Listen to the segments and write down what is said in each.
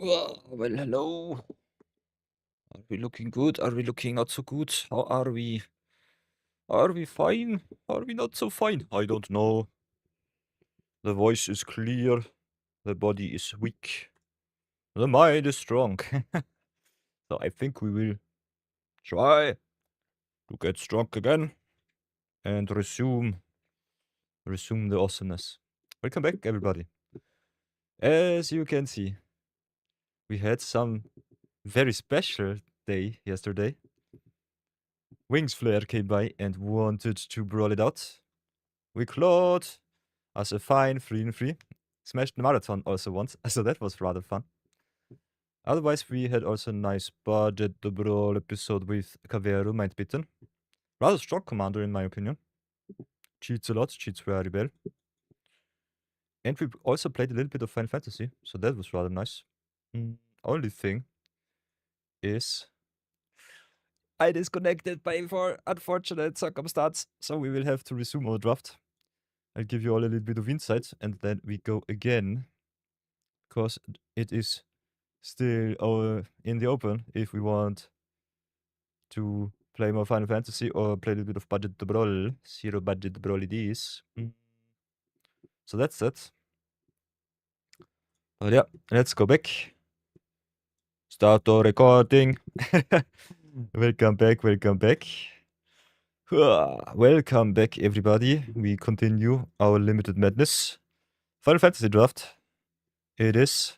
Well, hello. Are we looking good? Are we looking not so good? How are we? Are we fine? Are we not so fine? I don't know. The voice is clear. The body is weak. The mind is strong. So I think we will try to get strong again and resume the awesomeness. Welcome back, everybody. As you can see, we had some very special day yesterday. Wings Flare came by and wanted to brawl it out. We clawed us a fine 3-3. Smashed the marathon also once, so that was rather fun. Otherwise, we had also a nice budget the brawl episode with Cavero Mind Bitten. Rather strong commander in my opinion. Cheats a lot, cheats very well. And we also played a little bit of Final Fantasy, so that was rather nice. Only thing is I disconnected by for unfortunate circumstance, so we will have to resume our draft. I'll give you all a little bit of insight, and then we go again, because it is still in the open if we want to play more Final Fantasy or play a little bit of budget the brawl. Zero budget brawl it is. So that's it. But yeah, let's go back. Start the recording. Welcome back, welcome back. Welcome back, everybody. We continue our limited madness. Final Fantasy draft. It is.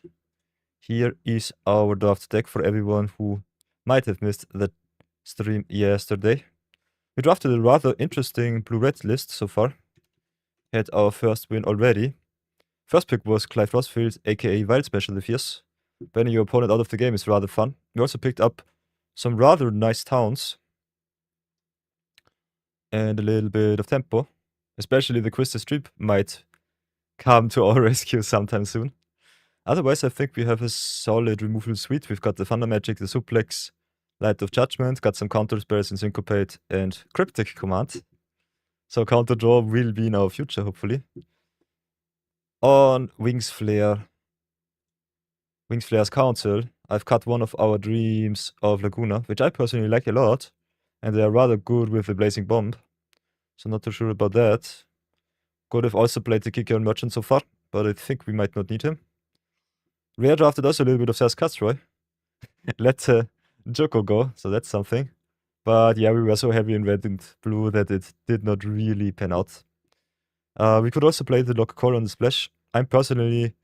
Here is our draft deck for everyone who might have missed the stream yesterday. We drafted a rather interesting blue-red list so far. Had our first win already. First pick was Clive Rossfield, aka Wild Special Fierce. Banning your opponent out of the game is rather fun. We also picked up some rather nice towns. And a little bit of tempo. Especially the Quista Strip might come to our rescue sometime soon. Otherwise, I think we have a solid removal suite. We've got the Thunder Magic, the Suplex, Light of Judgment, got some counter spells in Syncopate and Cryptic Command. So counter draw will be in our future, hopefully. On Wings Flare's Council, I've cut one of our Dreams of Laguna, which I personally like a lot. And they are rather good with the Blazing Bomb. So not too sure about that. Could have also played the Kicker and Merchant so far, but I think we might not need him. Rare drafted also a little bit of Saz Castroy. Let Joko go, so that's something. But yeah, we were so heavy in red and blue that it did not really pan out. We could also play the Lock Call on the Splash. I'm personally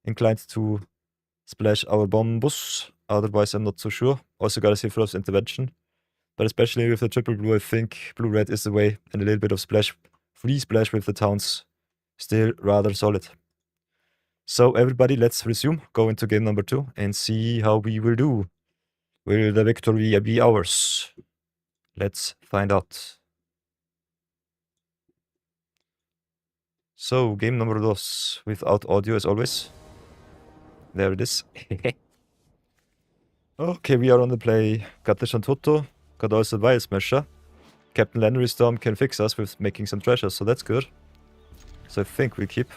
inclined to splash our Bombus, otherwise I'm not so sure. Also got a Sephiroth's Intervention. But especially with the triple blue, I think blue-red is the way, and a little bit of splash, free splash with the towns, still rather solid. So everybody, let's resume, go into game number 2, and see how we will do. Will the victory be ours? Let's find out. So, game number 2, without audio as always. There it is. Okay, we are on the play. Got the Shantoto, got also Vial Smasher. Captain Landry Storm can fix us with making some treasures, so that's good. So I think we keep.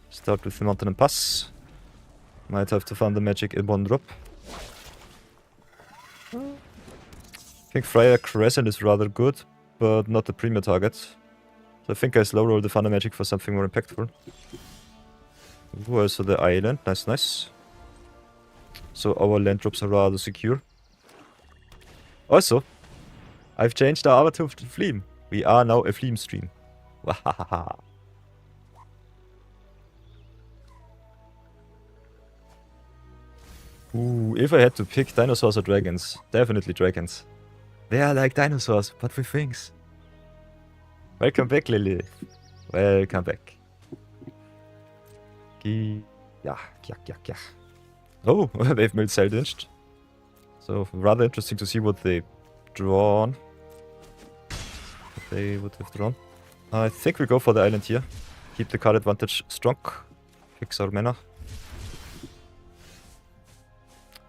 Start with the Mountain and Pass. Might have to find the magic in one drop. I think Freya Crescent is rather good, but not the premier target. So I think I slow roll the Thunder Magic for something more impactful. Ooh, also the island, nice, nice. So our land drops are rather secure. Also, I've changed our avatar to Fleam. We are now a Fleam stream. Wahahaha. Ooh, if I had to pick dinosaurs or dragons, definitely dragons. They are like dinosaurs, but with wings. Welcome back, Lily. Welcome back. Yeah. Oh, they've made Seldinged. So, rather interesting to see what they drawn. What they would have drawn. I think we go for the island here. Keep the card advantage strong. Fix our mana.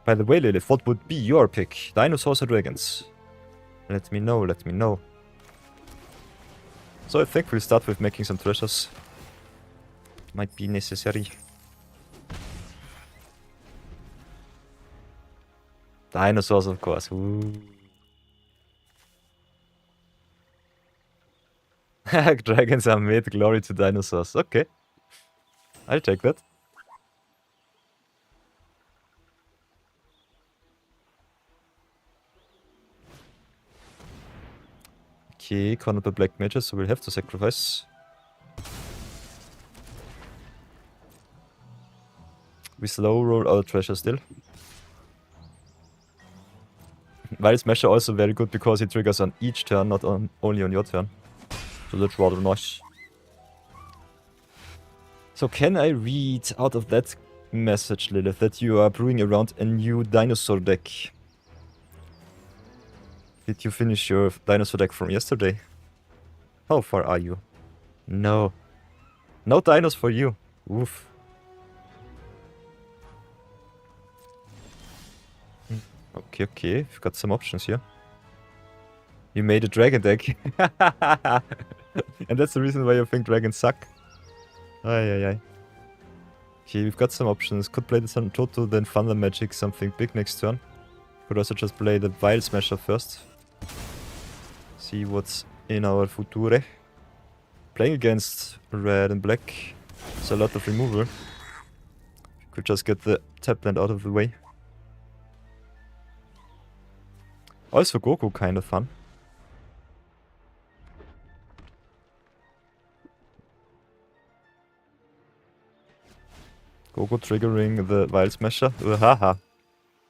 By the way, Lilith, what would be your pick? Dinosaurs or dragons? Let me know, let me know. So I think we'll start with making some treasures. Might be necessary. Dinosaurs, of course. Ooh. Dragons are made, glory to dinosaurs. Okay. I'll take that. Okay, cornered by black mages, so we'll have to sacrifice. We slow roll our treasure still. Wild Smasher also very good because he triggers on each turn, not only on your turn. So that's rather nice. So can I read out of that message, Lilith, that you are brewing around a new dinosaur deck? Did you finish your dinosaur deck from yesterday? How far are you? No. No dinos for you. Oof. Okay, okay. We've got some options here. You made a dragon deck. And that's the reason why you think dragons suck. Ay. Okay, we've got some options. Could play the Sun Toto, then Thunder Magic, something big next turn. Could also just play the Wild Smasher first. See what's in our future. Playing against red and black. It's a lot of removal. Could just get the tap land out of the way. Also Goku kind of fun. Goku triggering the Wild Smasher. Haha.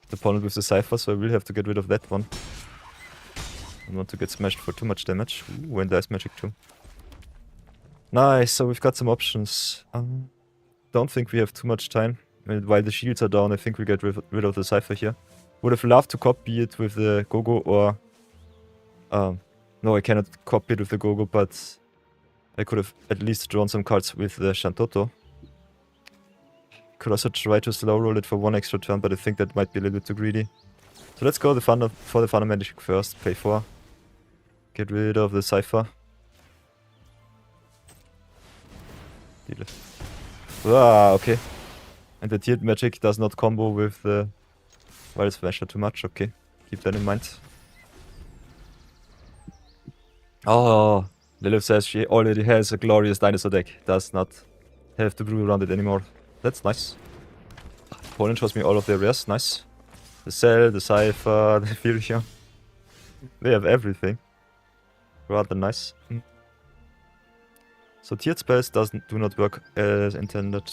The opponent with the Cypher, so I will have to get rid of that one. I don't want to get smashed for too much damage. Ooh, and Dice Magic too. Nice, so we've got some options. Don't think we have too much time. While the shields are down, I think we get rid of the Cypher here. Would have loved to copy it with the Gogo or... no, I cannot copy it with the Gogo, but I could have at least drawn some cards with the Shantoto. Could also try to slow roll it for one extra turn, but I think that might be a little bit too greedy. So let's go for the Thunder Magic first. Pay 4. Get rid of the Cypher. Deal it. Ah, okay. And the tiered magic does not combo with the Wild Smasher too much. Okay, keep that in mind. Oh, Lilith says she already has a glorious dinosaur deck. Does not have to brew around it anymore. That's nice. Opponent shows me all of their rares. Nice. The Cell, the Cypher, the Fusion. They have everything. Rather nice. So tiered spells do not work as intended.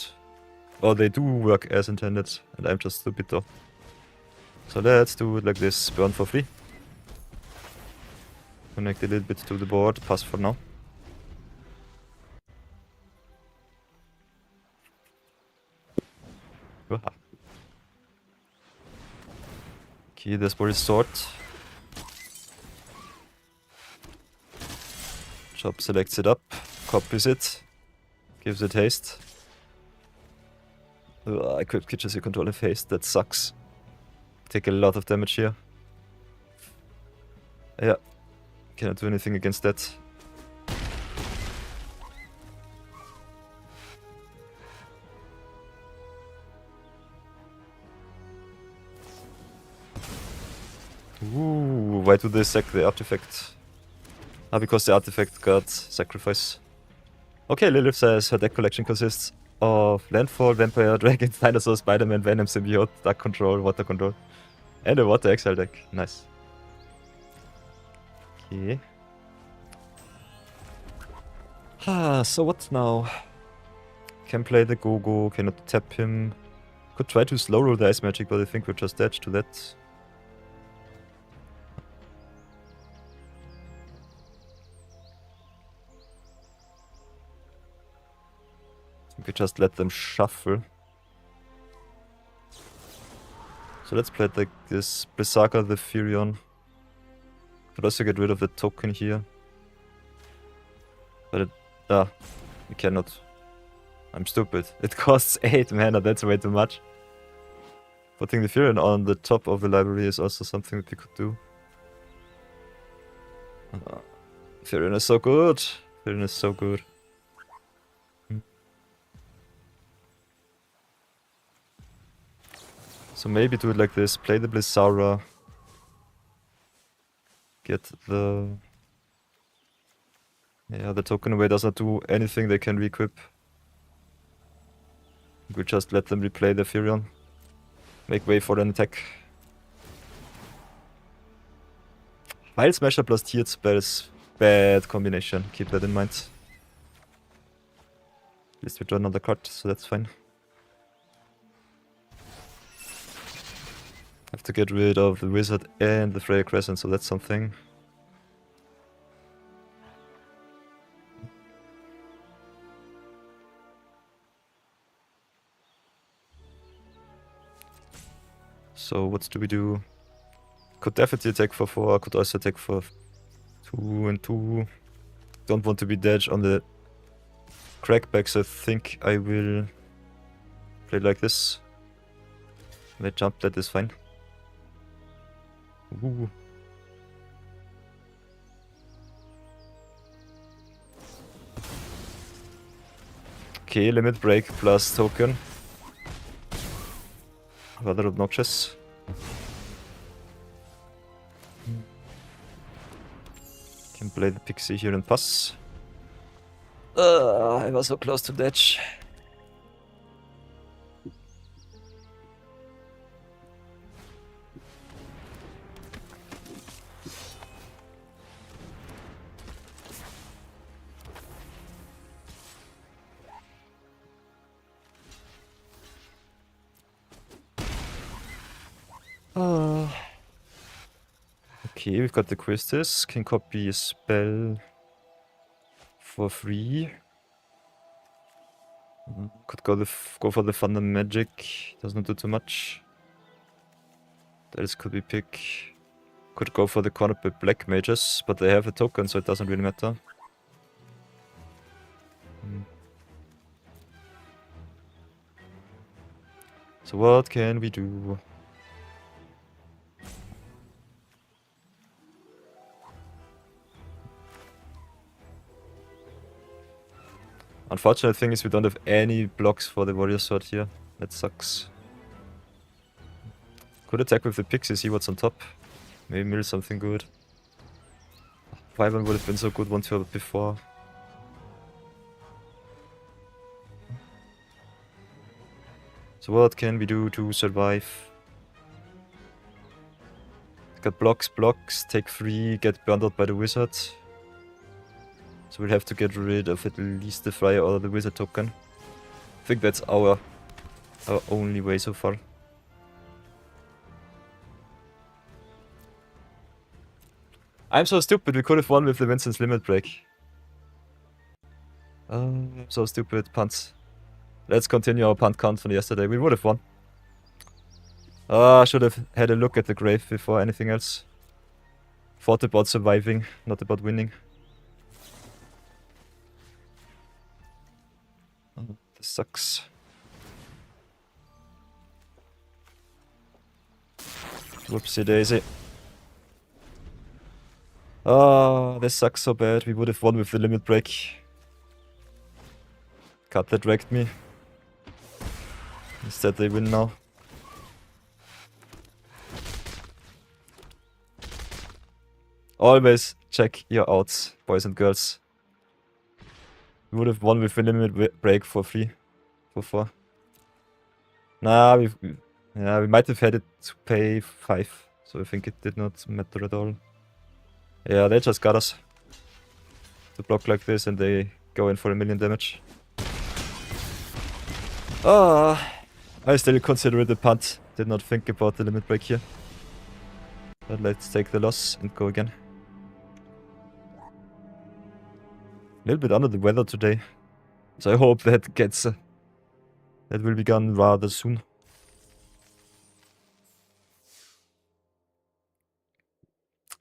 Or they do work as intended, and I'm just stupid though. So let's do it like this. Burn for free. Connect a little bit to the board. Pass for now. Okay, there's for his sword. Chop selects it up, copies it, gives it haste. Equipped creatures you control have haste, that sucks. Take a lot of damage here. Yeah, cannot do anything against that. Ooh, why do they sack the artifact? Ah, because the artifact got sacrifice. Okay, Lilith says her deck collection consists of Landfall, Vampire, Dragons, Dinosaur, Spider-Man, Venom, Symbiote, Dark Control, Water Control, and a Water Exile deck. Nice. Okay. So what now? Can play the Gogo, cannot tap him. Could try to slow roll the Ice Magic, but I think we're just dead to that. We could just let them shuffle. So let's play it like this. Berserker, the Furion. Could also get rid of the token here. But we cannot. I'm stupid. It costs 8 mana, that's way too much. Putting the Furion on the top of the library is also something that we could do. Furion is so good. Furion is so good. So maybe do it like this, play the Blizzara. Get the... Yeah, the token away does not do anything, they can re-equip. We just let them replay the Furion. Make way for an attack. Wild Smasher plus tiered spells. Bad combination, keep that in mind. At least we draw another card, so that's fine. Have to get rid of the Wizard and the Freya Crescent, so that's something. So what do we do? Could definitely attack for 4, could also attack for 2 and 2. Don't want to be dead on the crackbacks, I think I will play like this. They jump, that is fine. Ooh. Okay, limit break plus token. Rather obnoxious. Can play the Pixie here and pass. I was so close to dodge. Okay, we've got the Quistis. Can copy a spell for free. Could go for the Thunder Magic. Does not do too much. Else could be pick. Could go for the corner by Black Mages, but they have a token, so it doesn't really matter. So what can we do? Unfortunate thing is we don't have any blocks for the Warrior Sword here. That sucks. Could attack with the Pixie, see what's on top. Maybe mill something good. Wyvern would have been so good one turn before. So what can we do to survive? Got blocks, take 3, get burned out by the Wizard. So we'll have to get rid of at least the Flyer or the Wizard token. I think that's our only way so far. I'm so stupid, we could have won with the Vincent's limit break. I'm so stupid, punts. Let's continue our punt count from yesterday, we would have won. I should have had a look at the grave before anything else. Thought about surviving, not about winning. Oh, this sucks. Whoopsie daisy. Oh, this sucks so bad. We would have won with the limit break. Card that wrecked me. Instead they win now. Always check your outs, boys and girls. We would have won with the limit break for free. For 4. Nah, we might have had it to pay 5. So I think it did not matter at all. Yeah, they just got us to block like this and they go in for 1,000,000 damage. I still consider it a punt. Did not think about the limit break here. But let's take the loss and go again. A little bit under the weather today. So I hope that gets... that will be gone rather soon.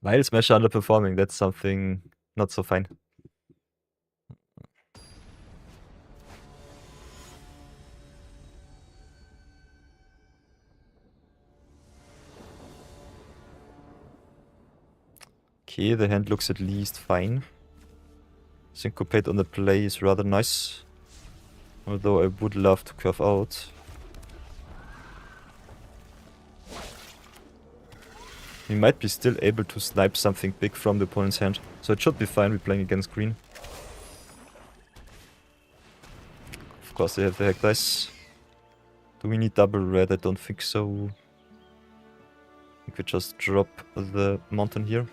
Wild Smasher underperforming, that's something not so fine. Okay, the hand looks at least fine. Syncopate on the play is rather nice. Although I would love to curve out. We might be still able to snipe something big from the opponent's hand. So it should be fine, we're playing against green. Of course they have the hack dice. Do we need double red? I don't think so. I think we just drop the mountain here.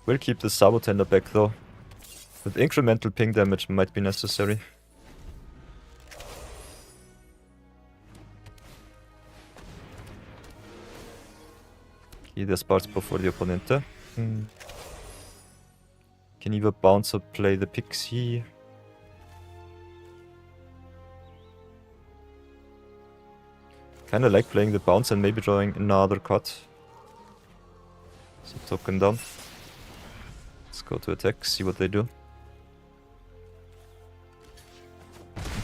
We'll keep the Sabotender back though. With incremental ping damage might be necessary. Okay, there's parts before the opponente. Can either bounce or play the pixie. Kinda like playing the bounce and maybe drawing another card. So token down. Let's go to attack, see what they do.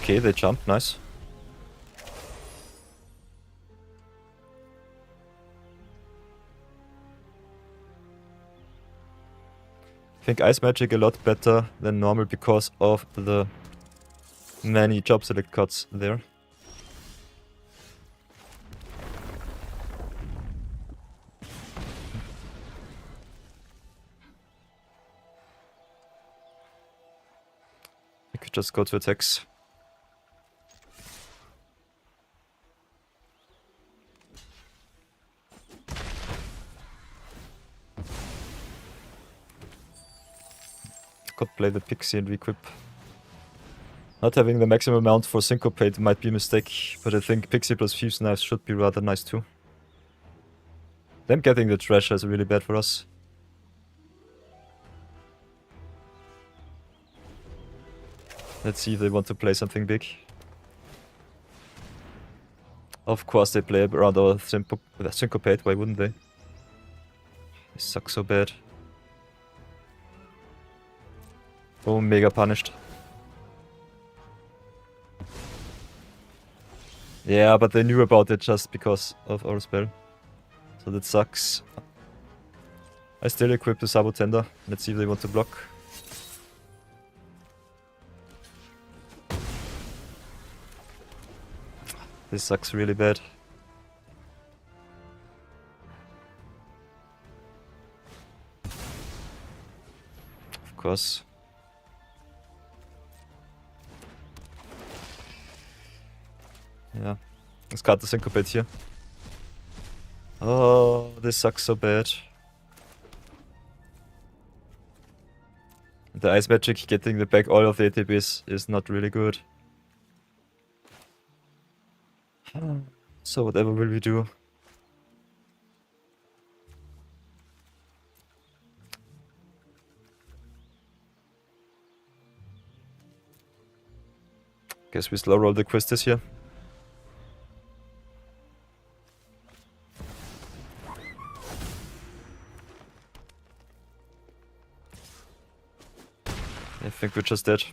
Okay, they jump, nice. I think Ice Magic a lot better than normal because of the many job select cards there. I could just go to attacks. Could play the pixie and re-equip. Not having the maximum amount for syncopate might be a mistake, but I think pixie plus Fuse Knives should be rather nice too. Them getting the treasure is really bad for us. Let's see if they want to play something big. Of course they play around our syncopate, why wouldn't they? They suck so bad. Oh, mega punished. Yeah, but they knew about it just because of our spell. So that sucks. I still equip the Sabotender. Let's see if they want to block. This sucks really bad. Of course. Yeah, let's cut the syncopate here. Oh, this sucks so bad. The Ice Magic getting the back all of the ATBs is not really good. So whatever will we do? Guess we slow roll the Quistis here. I think we're just dead.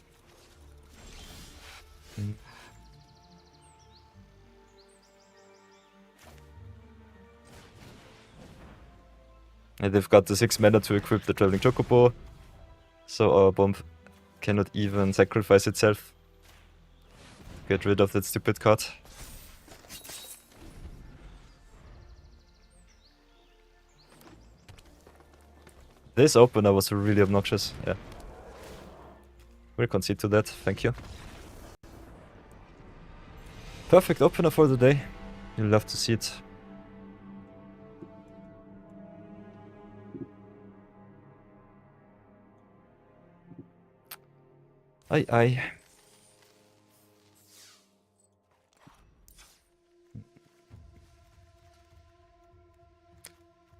And they've got the 6 mana to equip the Traveling Chocobo, so our bomb cannot even sacrifice itself. Get rid of that stupid card. This opener was really obnoxious, yeah. We'll concede to that, thank you. Perfect opener for the day. You'll love to see it. Aye aye.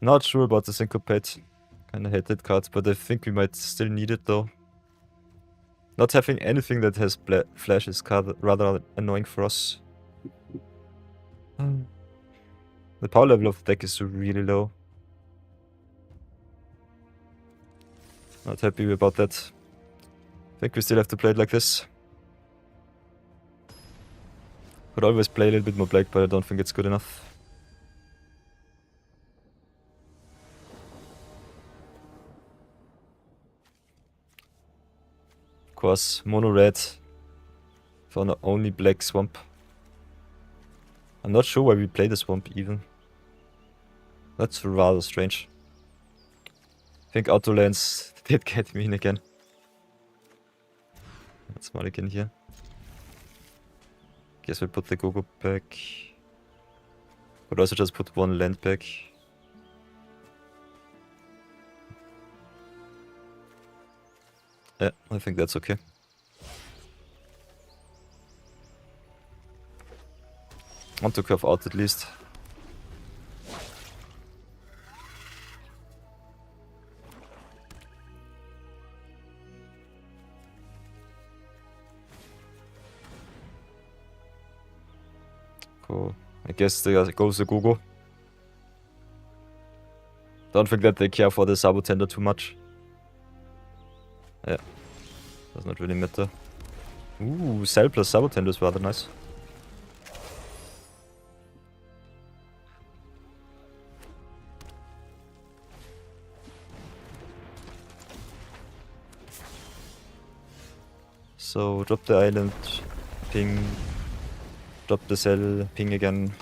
Not sure about the syncopate. Kinda hate that card, but I think we might still need it though. Not having anything that has flash is rather annoying for us. The power level of the deck is really low. Not happy about that. I think we still have to play it like this. Could always play a little bit more black, but I don't think it's good enough. course, mono red for an only black swamp. I'm not sure why we play the swamp even. That's rather strange. I think auto lands did get me in again. Let's mulligan here. Guess we'll put the Go-Go back. Could also just put one land back. Yeah, I think that's okay. Want to curve out at least. Cool. I guess there goes the Go-Go. Don't think that they care for the Sabotender too much. Yeah. Does not really matter. Ooh, Cell plus Sabotender is rather nice. So, drop the island, ping, drop the cell, ping again.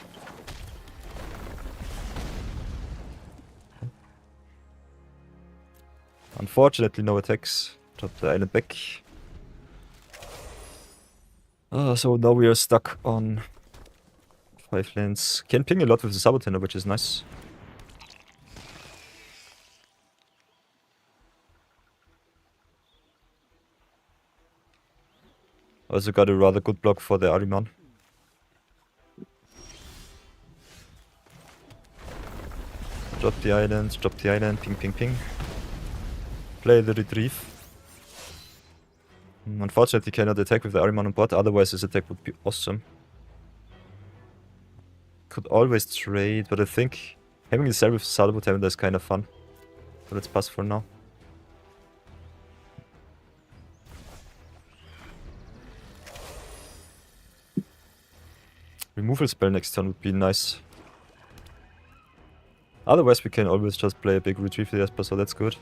Unfortunately, no attacks. Drop the island back. So now we are stuck on 5 lands. Can ping a lot with the Sabotender, which is nice. Also got a rather good block for the Ahriman. Drop the island, ping, ping, ping. Play the retrieve. Unfortunately, cannot attack with the Ahriman on board, otherwise his attack would be awesome. Could always trade, but I think having the cell with Sabotender is kind of fun. So let's pass for now. Removal spell next turn would be nice. Otherwise we can always just play a big retrieve the Esper, so that's good.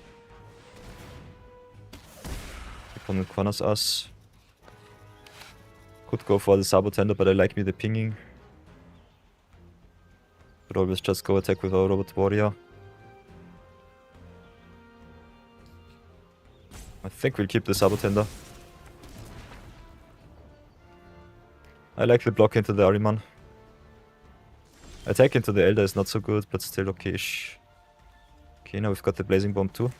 Opponent corners us. Could go for the Sabotender, but I like me the pinging. Could always just go attack with our Robot Warrior. I think we'll keep the Sabotender. I like the block into the Ahriman. Attack into the Elder is not so good, but still okay-ish. Okay, now we've got the Blazing Bomb too.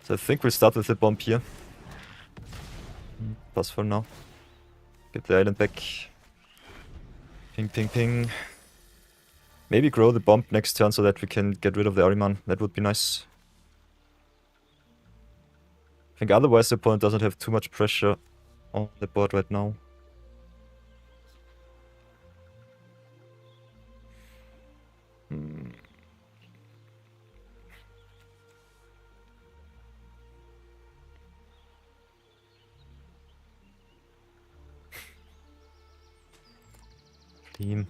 So I think we'll start with the bomb here. Pass for now. Get the island back. Ping, ping, ping. Maybe grow the bomb next turn so that we can get rid of the Ahriman. That would be nice. I think otherwise the opponent doesn't have too much pressure on the board right now. Clean.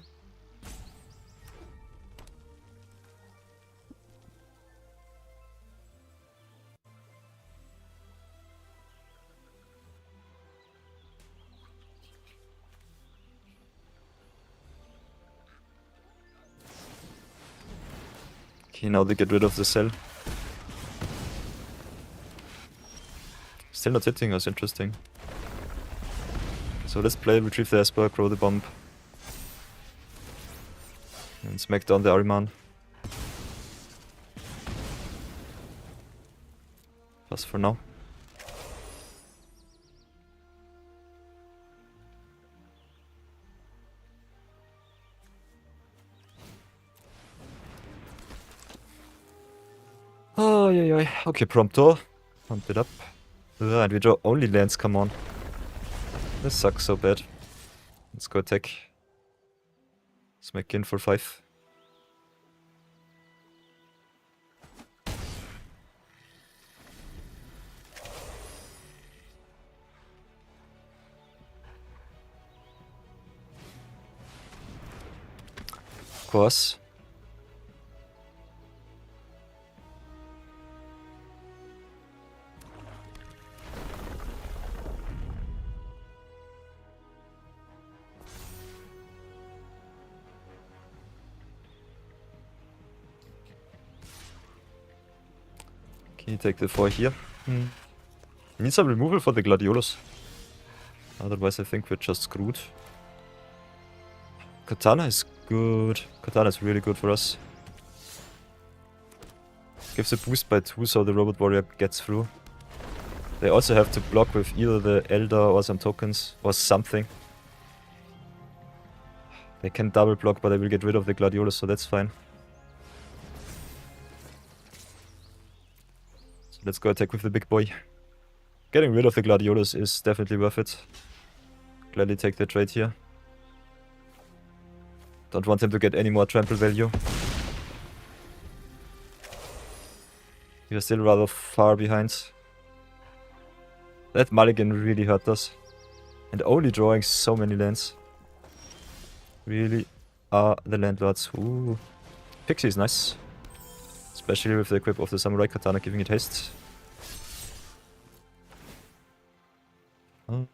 Okay, now they get rid of the cell. Still not hitting us, interesting. So let's play Retrieve the Esper, grow the bomb. And smack down the Ahriman. Pass for now. Oh, yeah. Okay, Prompto. Pump it up. And we draw only lands, come on. This sucks so bad. Let's go attack. Smack in for 5. course. Can you take the 4 here? Need some removal for the Gladiolus. Otherwise I think we're just screwed. Katana is good. Katana is really good for us. Gives a boost by 2 so the Robot Warrior gets through. They also have to block with either the Elder or some tokens or something. They can double block, but they will get rid of the Gladiolus, so that's fine. So let's go attack with the big boy. Getting rid of the Gladiolus is definitely worth it. Gladly take the trade here. Don't want him to get any more trample value. We are still rather far behind. That mulligan really hurt us. And only drawing so many lands. Really are the landlords. Ooh. Pixie is nice. Especially with the equip of the Samurai Katana giving it haste.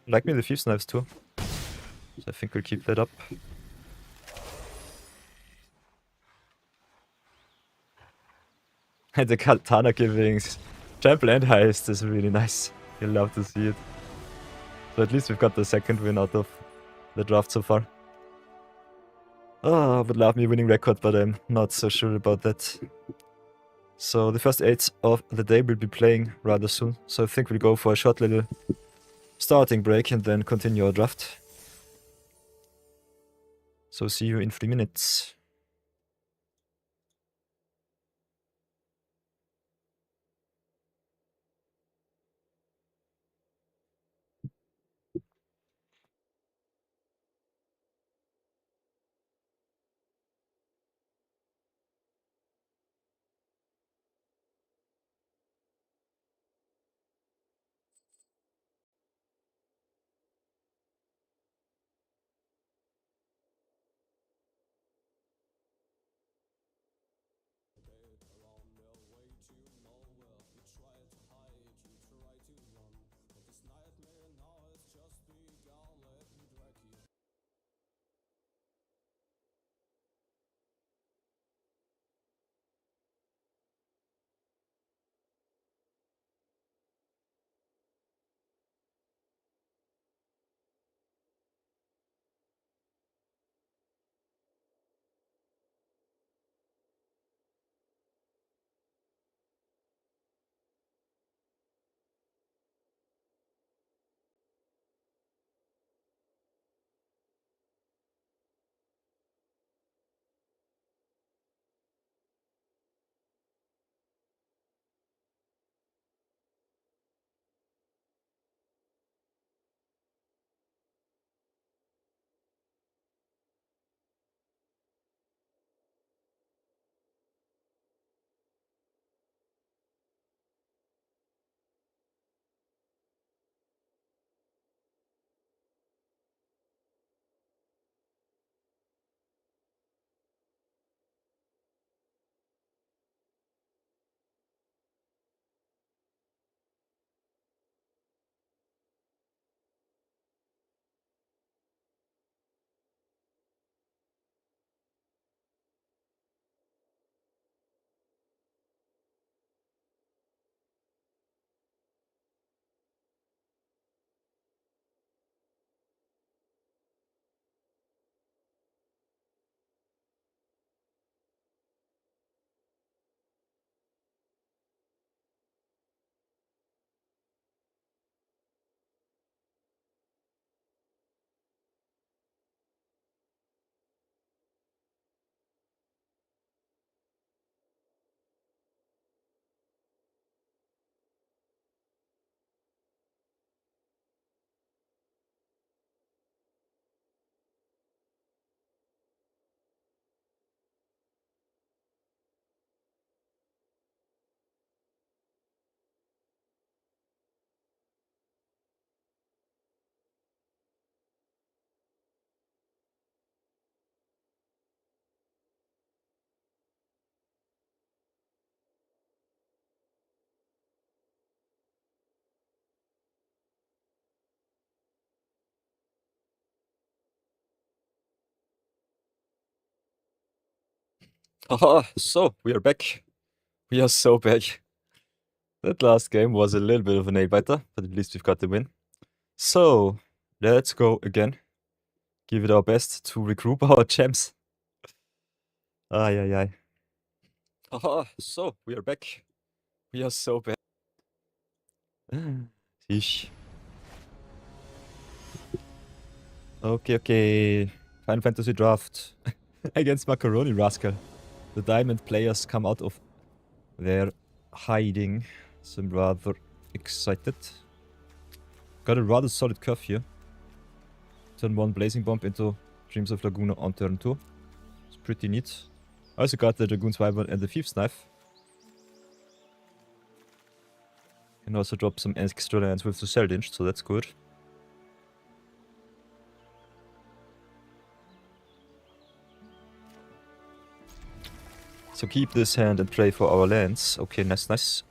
Like me the Thieves' Knives too. So I think we'll keep that up. And the Katana giving trample and haste is really nice. You'll love to see it. So at least we've got the second win out of the draft so far. I would love me winning record, but I'm not so sure about that. So the first 8 of the day will be playing rather soon. So I think we'll go for a short little starting break and then continue our draft. So see you in 3 minutes. Haha, so we are back. We are so back. That last game was a little bit of a nail-biter, but at least we've got the win. So, let's go again. Give it our best to regroup our champs. Ay, ay, ay. Haha, so we are back. We are so back. Sheesh. Okay. Final Fantasy Draft against Macaroni Rascal. The diamond players come out of their hiding, so I'm rather excited. Got a rather solid curve here. Turn 1 Blazing Bomb into Dreams of Laguna on turn 2. It's pretty neat. I also got the Dragoon's Wyvern and the Thief's Knife. Can also drop some extra lands with the Seldinch, so that's good. So keep this hand and play for our lands. Okay, nice.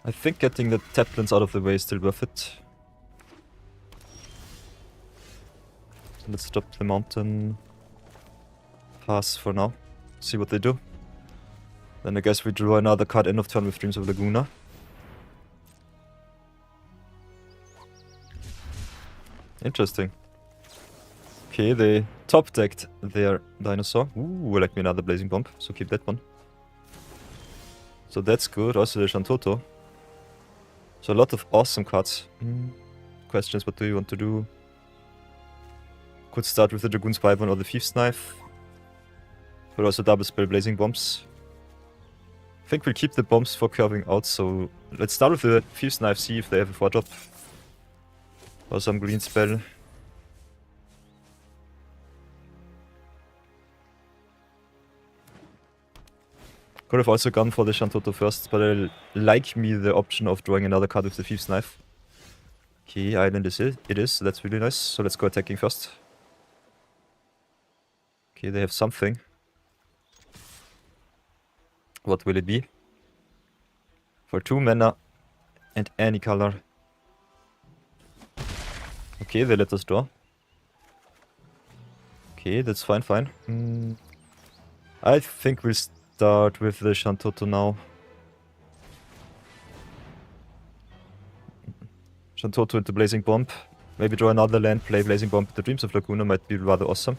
I think getting the taplins out of the way is still worth it. So let's stop the mountain pass for now. See what they do. Then I guess we draw another card end of turn with Dreams of Laguna. Interesting. Okay, they top decked their dinosaur. Ooh, I like me another Blazing Bomb, so keep that one. So that's good. Also the Shantoto. So a lot of awesome cards. Questions, what do you want to do? Could start with the Dragoon's Wyvern or the Thief's Knife. Could also double spell Blazing Bombs. I think we'll keep the bombs for curving out, so let's start with the Thief's Knife, see if they have a 4-drop. Or some green spell. Could have also gone for the Shantoto first, but I like me the option of drawing another card with the Thief's Knife. Okay, island is it. It is, so that's really nice. So let's go attacking first. Okay, they have something. What will it be? For 2 mana and any color. Okay, they let us draw. Okay, that's fine. I think we'll start with the Shantoto now. Shantoto into Blazing Bomb. Maybe draw another land, play Blazing Bomb. The Dreams of Laguna might be rather awesome.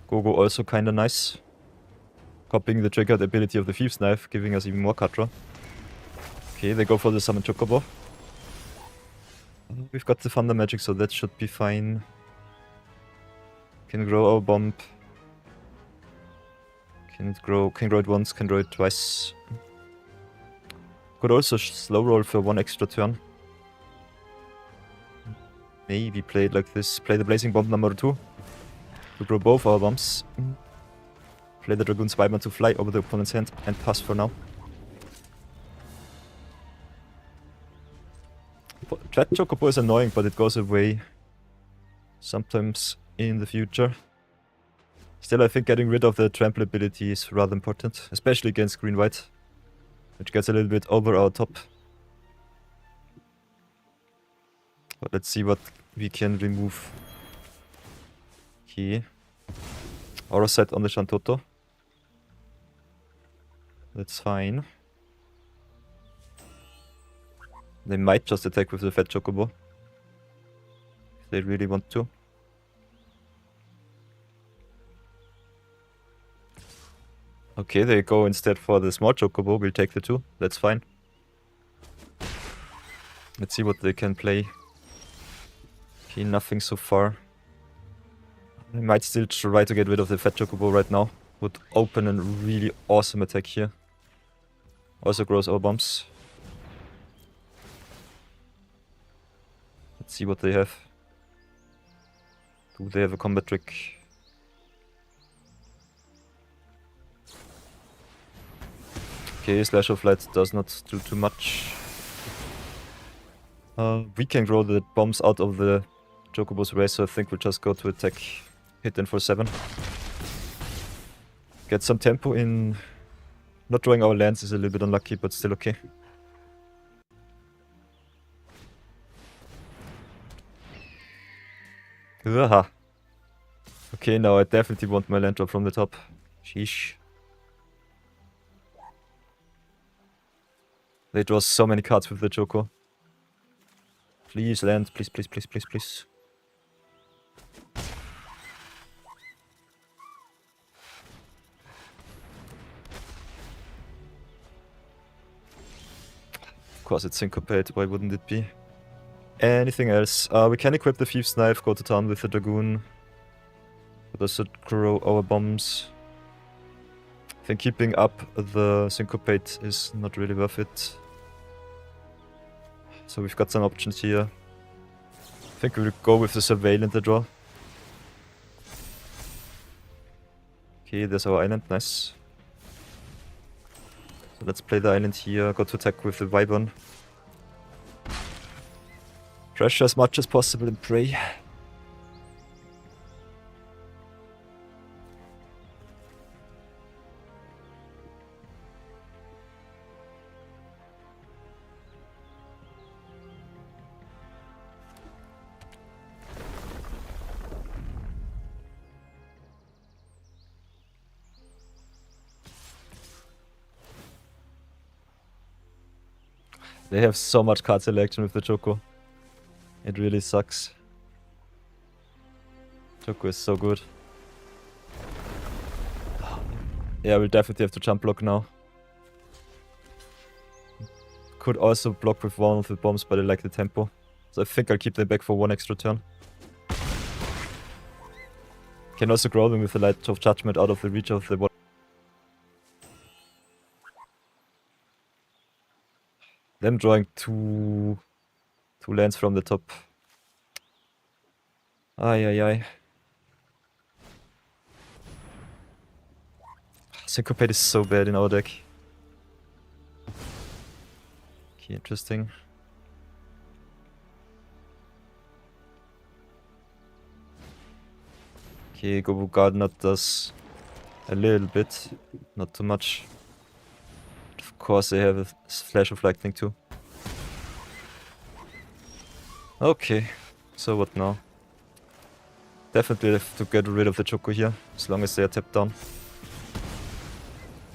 Go also kinda nice. Copying the triggered ability of the Thief's Knife, giving us even more card draw. Okay, they go for the Summon Chocobo. We've got the Thunder Magic, so that should be fine. Can grow our bomb. Can grow it once, can grow it twice. Could also slow roll for 1 extra turn. Maybe play it like this. Play the Blazing Bomb number 2. To grow both our bombs. Play the Dragoon's Wyvern to fly over the opponent's hand and pass for now. That Chocobo is annoying, but it goes away sometimes in the future. Still, I think getting rid of the trample ability is rather important, especially against green-white, which gets a little bit over our top. But let's see what we can remove. Okay. Aura set on the Shantoto. That's fine. They might just attack with the Fat Chocobo. If they really want to. Okay, they go instead for the small Chocobo. We'll take the 2. That's fine. Let's see what they can play. Okay, nothing so far. I might still try to get rid of the Fat Chocobo right now. Would open a really awesome attack here. Also grows our bombs. Let's see what they have. Do they have a combat trick? Okay, Slash of Light does not do too much. We can grow the bombs out of the Chocobo's race, so I think we'll just go to attack. Hit them for 7. Get some tempo in. Not drawing our lands is a little bit unlucky, but still okay. Ugh. Okay, now I definitely want my land drop from the top. Sheesh. They draw so many cards with the Choco. Please land, please, please, please, please, please. Of course it's Syncopate, why wouldn't it be? Anything else? We can equip the Thief's Knife, go to town with the Dragoon. But does it grow our bombs? I think keeping up the Syncopate is not really worth it. So we've got some options here. I think we'll go with the Surveillant the draw. Okay, there's our island, nice. So let's play the island here, go to attack with the Wyvern. Pressure as much as possible and pray. They have so much card selection with the Choco. It really sucks. Choco is so good. Yeah, we'll definitely have to jump block now. Could also block with one of the bombs, but I like the tempo. So I think I'll keep them back for one extra turn. Can also grow them with the Light of Judgment out of the reach of the water. Them drawing two lands from the top. Ay ay ay. Syncopate is so bad in our deck. Okay, interesting. Okay, Gobu Gardener does a little bit, not too much. Of course they have a Flash of Lightning too. Okay, so what now? Definitely have to get rid of the Choco here, as long as they are tapped down.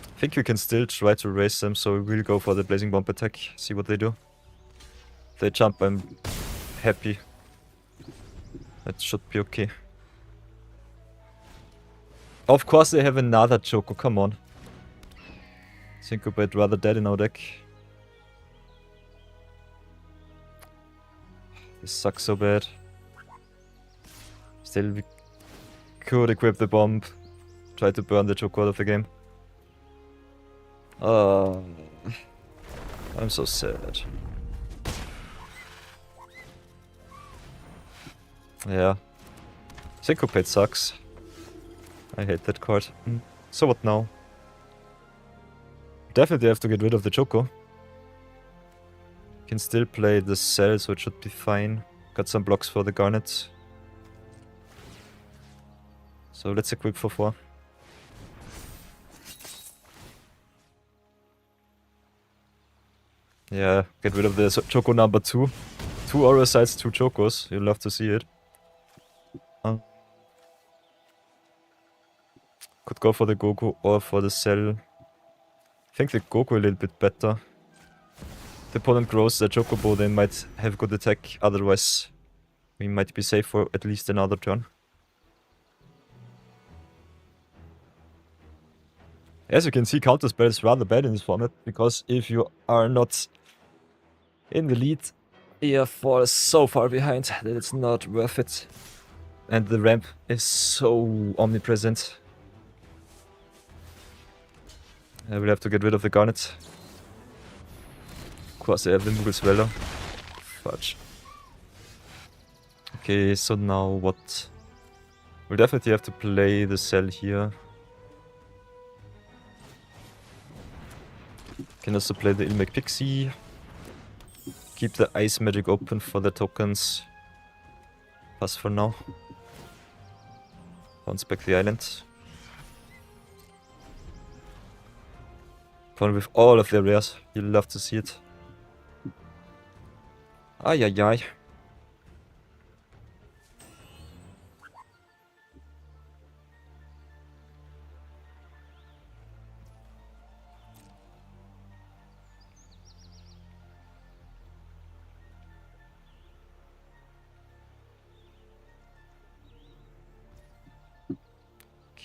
I think we can still try to raise them, so we will go for the Blazing Bomb attack, see what they do. If they jump, I'm happy. That should be okay. Of course they have another Choco, come on. Syncopate rather dead in our deck. This sucks so bad. Still, we could equip the bomb. Try to burn the Choco out of the game. I'm so sad. Yeah. Syncopate sucks. I hate that card. So what now? Definitely have to get rid of the Choco. Can still play the Cell, so it should be fine. Got some blocks for the Garnet. So let's equip for 4. Yeah, get rid of the Choco number 2. 2 Aura Sites, 2 Chocos. You'll love to see it. Could go for the Goku or for the Cell. I think the Goku a little bit better. If the opponent grows the Chocobo, they might have good attack, otherwise we might be safe for at least another turn. As you can see, Counterspell is rather bad in this format, because if you are not in the lead, you fall so far behind that it's not worth it. And the ramp is so omnipresent. I will have to get rid of the Garnet. Of course I have the Moogle Sweller. Fudge. Okay, so now what? We'll definitely have to play the Cell here. Can also play the Ilmec Pixie. Keep the Ice Magic open for the tokens. Pass for now. Bounce back the island. Fun with all of their rares. You'll love to see it. Ay ay ay.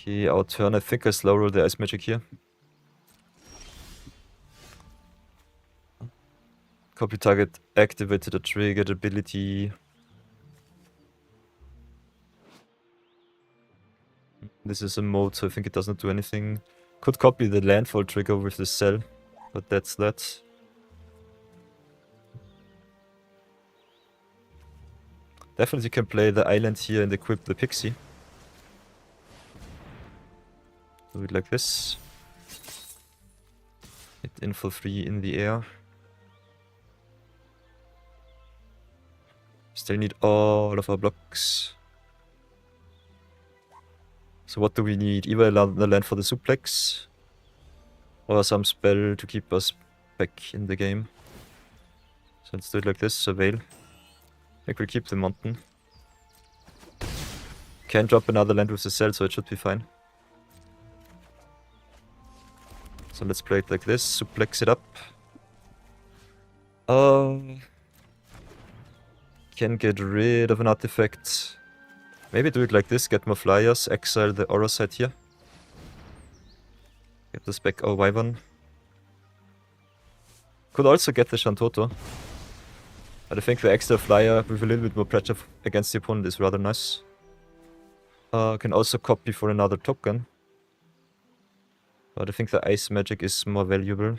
Okay, our turn. I think I slow roll the ice magic here. Copy target, activated a triggered ability. This is a mode, so I think it doesn't do anything. Could copy the landfall trigger with the cell, but that's that. Definitely can play the island here and equip the pixie. Do it like this. Hit in for 3 in the air. Still need all of our blocks. So what do we need? Either the land for the suplex, or some spell to keep us back in the game. So let's do it like this, surveil. I think we'll keep the mountain. Can drop another land with the cell, so it should be fine. So let's play it like this, suplex it up. Can get rid of an artifact. Maybe do it like this, get more flyers, exile the aura site here. Get this back our Wyvern. Could also get the Shantoto. But I think the extra flyer with a little bit more pressure against the opponent is rather nice. Can also copy for another token. But I think the ice magic is more valuable.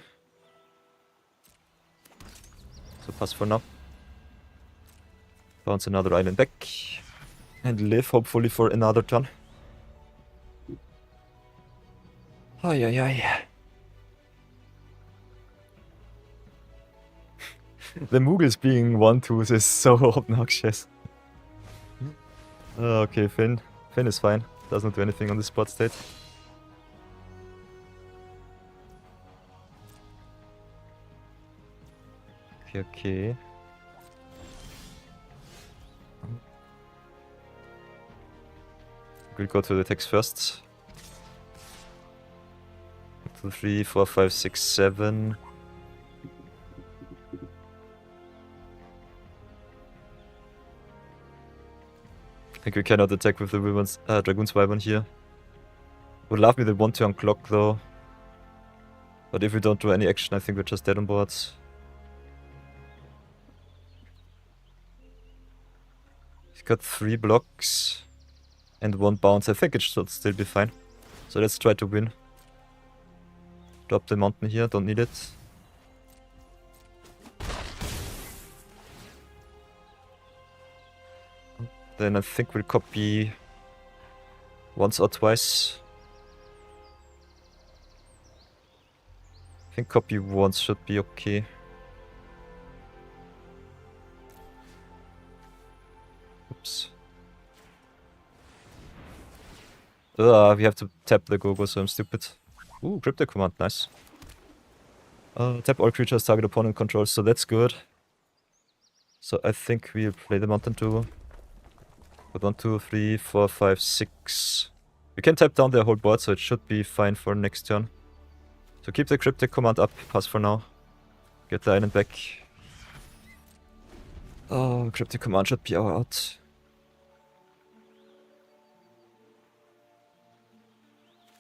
So pass for now. Bounce another island back. And live, hopefully, for another turn. Ay, ay, ay. The Moogles being 1-2 is so obnoxious. Okay, Finn. Finn is fine. Doesn't do anything on the spot state. Okay, okay. We'll go to the text first. 2, 3, 4, 5, 6, 7. I think we cannot attack with the Dragoon's Wyvern here. Would love me the 1-turn clock though. But if we don't do any action, I think we're just dead on board. He's got 3 blocks. And 1 bounce. I think it should still be fine. So let's try to win. Drop the mountain here, don't need it. Then I think we'll copy once or twice. I think copy once should be okay. Oops. We have to tap the go-go, so I'm stupid. Ooh, crypto command, nice. Tap all creatures target opponent controls, so that's good. So I think we'll play the mountain too. But 1, 2, 3, 4, 5, 6. We can tap down their whole board, so it should be fine for next turn. So keep the cryptic command up, pass for now. Get the island back. Oh, cryptic command should be our out.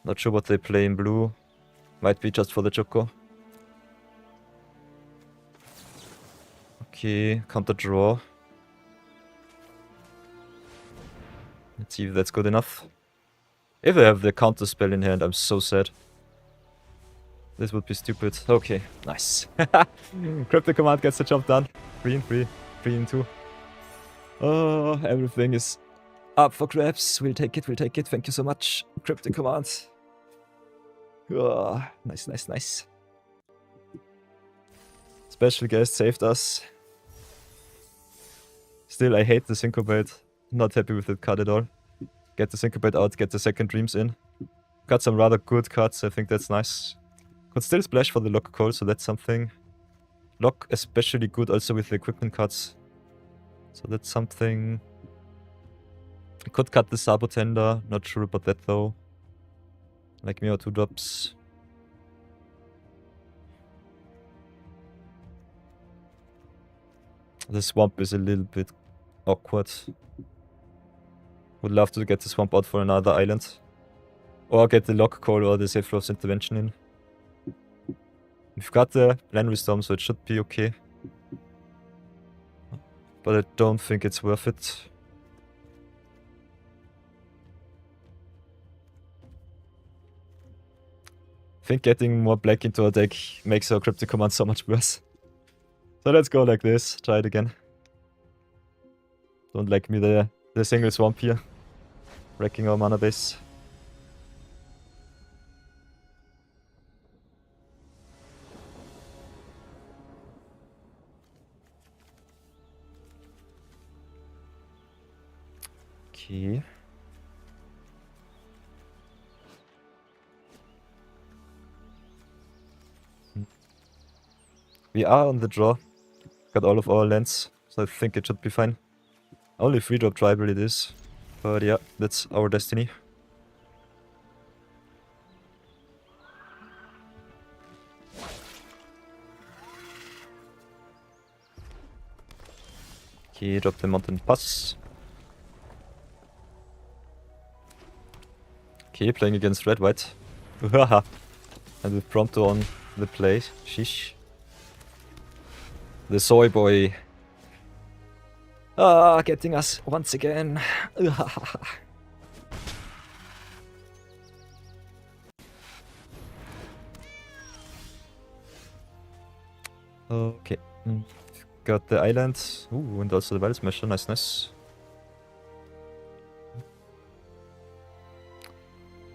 Not sure what they play in blue. Might be just for the Choco. Okay, counter draw. Let's see if that's good enough. If I have the counter spell in hand, I'm so sad. This would be stupid. Okay, nice. Cryptic command gets the job done. 3 and 3, 3 and 2. Oh, everything is up for grabs. We'll take it, we'll take it. Thank you so much. Cryptic command. Oh, nice, nice, nice. Special guest saved us. Still, I hate the Syncopate. Not happy with that card at all. Get the Syncopate out, get the second Dreams in. Got some rather good cards, I think that's nice. Could still splash for the Lock Call, so that's something. Lock especially good also with the equipment cards. So that's something. I could cut the Sabotender, not sure about that though. Like me or 2 drops. The swamp is a little bit awkward. Would love to get the swamp out for another island. Or get the lock call or the Safe Loss intervention in. We've got the Planetary Storm, so it should be okay. But I don't think it's worth it. I think getting more black into our deck makes our Cryptic Command so much worse. So let's go like this, try it again. Don't like me the single swamp here. Wrecking our mana base. Okay. We are on the draw. Got all of our lands, so I think it should be fine. Only 3-drop tribal it is. But yeah, that's our destiny. Okay, drop the mountain pass. Okay, playing against red-white. Haha. And with Prompto on the play. Sheesh. The soy boy. Ah, getting us once again. Okay. Got the island. Ooh, and also the Wild Smasher. Nice, nice.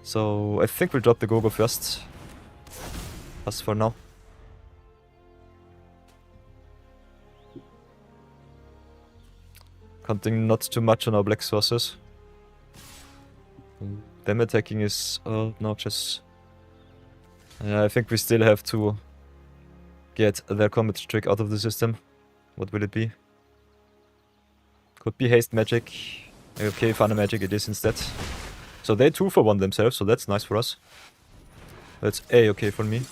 So, I think we'll drop the Go-Go first. As for now. Counting not too much on our black sources. Them attacking is obnoxious. I think we still have to get their comet trick out of the system. What will it be? Could be haste magic. Okay, Fana magic it is instead. So they 2-for-1 themselves, so that's nice for us. That's A-okay for me.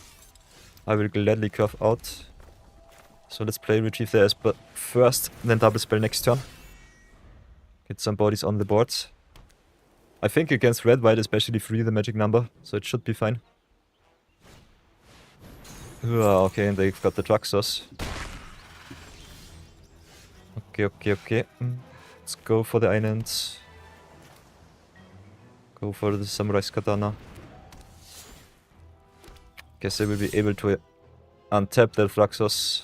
I will gladly curve out. So let's play Retrieve the Esper first, then double spell next turn. Get some bodies on the board. I think against red-white especially 3 the magic number, so it should be fine. Okay, and they've got the Traxos. Okay. Let's go for the islands. Go for the Samurai's Katana. Guess they will be able to untap their Traxos.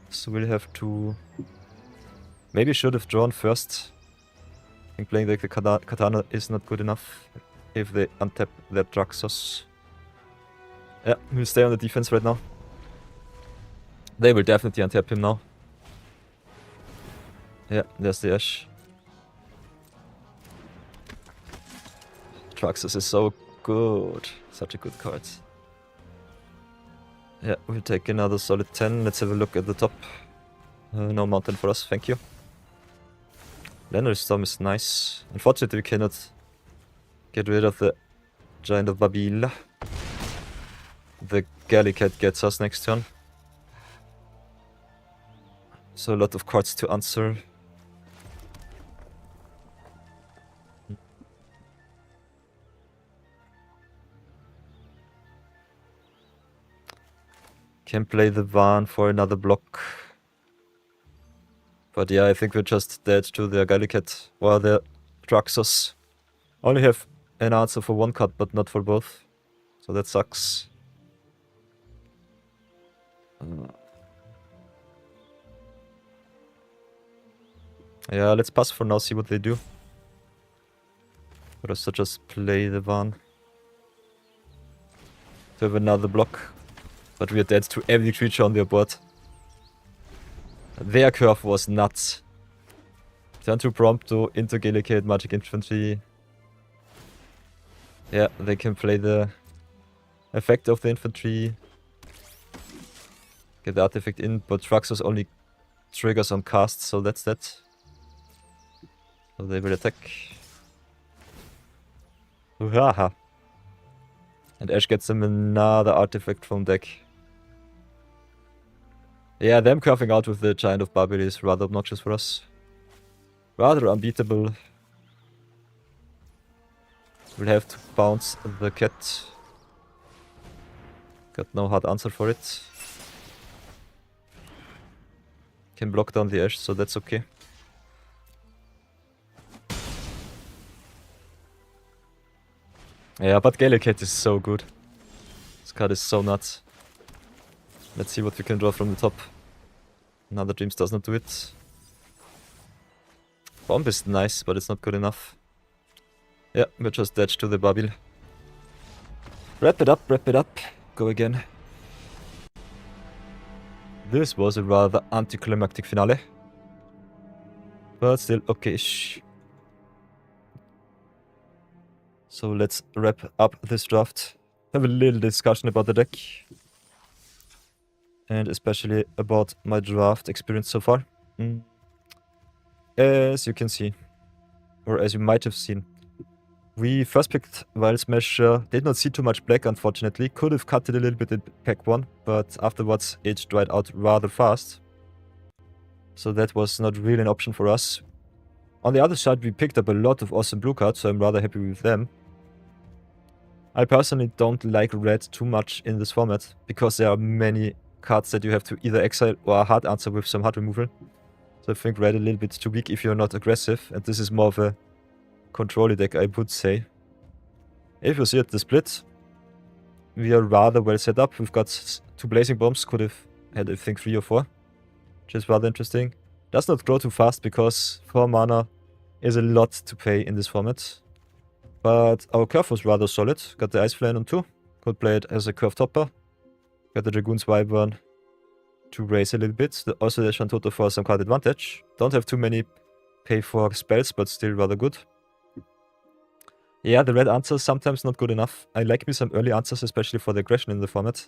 So we'll have to... Maybe should have drawn first. I think playing like the Katana is not good enough if they untap their Traxos. Yeah, we'll stay on the defense right now. They will definitely untap him now. Yeah, there's the Ash. Traxos is so good. Such a good card. Yeah, we'll take another solid 10. Let's have a look at the top. No mountain for us, thank you. Planetary Storm is nice. Unfortunately, we cannot get rid of the Giant of Babil. The Gallicat gets us next turn. So a lot of cards to answer. Can play the Van for another block. But yeah, I think we're just dead to the Gallicat or the Traxos. Only have an answer for one card, but not for both. So that sucks. Yeah, let's pass for now, see what they do. But also just play the Van. To have another block. But we are dead to every creature on their board. Their curve was nuts. Turn to Prompto, into Gallicate, Magic Infantry. Yeah, they can play the effect of the infantry. Get the artifact in, but Traxos only triggers on cast, so that's that. So they will attack. Uhaha. And Ash gets them another artifact from deck. Yeah, them curving out with the Giant of Babil is rather obnoxious for us. Rather unbeatable. We'll have to bounce the cat. Got no hard answer for it. Can block down the Ash, so that's okay. Yeah, but Gale Cat is so good. This card is so nuts. Let's see what we can draw from the top. Another Dreams does not do it. Bomb is nice, but it's not good enough. Yeah, we're just dead to the Babil. Wrap it up. Go again. This was a rather anticlimactic finale. But still okay-ish. So let's wrap up this draft. Have a little discussion about the deck. And especially about my draft experience so far. As you can see, or as you might have seen, we first picked Wild Smasher, did not see too much black unfortunately, could have cut it a little bit in pack 1, but afterwards it dried out rather fast. So that was not really an option for us. On the other side, we picked up a lot of awesome blue cards, so I'm rather happy with them. I personally don't like red too much in this format, because there are many cards that you have to either exile or hard answer with some hard removal. So I think red a little bit too weak if you're not aggressive, and this is more of a control deck, I would say. If you see at the split, we are rather well set up. We've got 2 Blazing Bombs, could have had I think 3 or 4, which is rather interesting. Does not grow too fast because 4 mana is a lot to pay in this format. But our curve was rather solid. Got the Ice Flame on 2, could play it as a curve topper. Got the Dragoon's Wyvern to raise a little bit. Also the Shantoto for some card advantage. Don't have too many pay for spells, but still rather good. Yeah, the red answers sometimes not good enough. I like me some early answers, especially for the aggression in the format.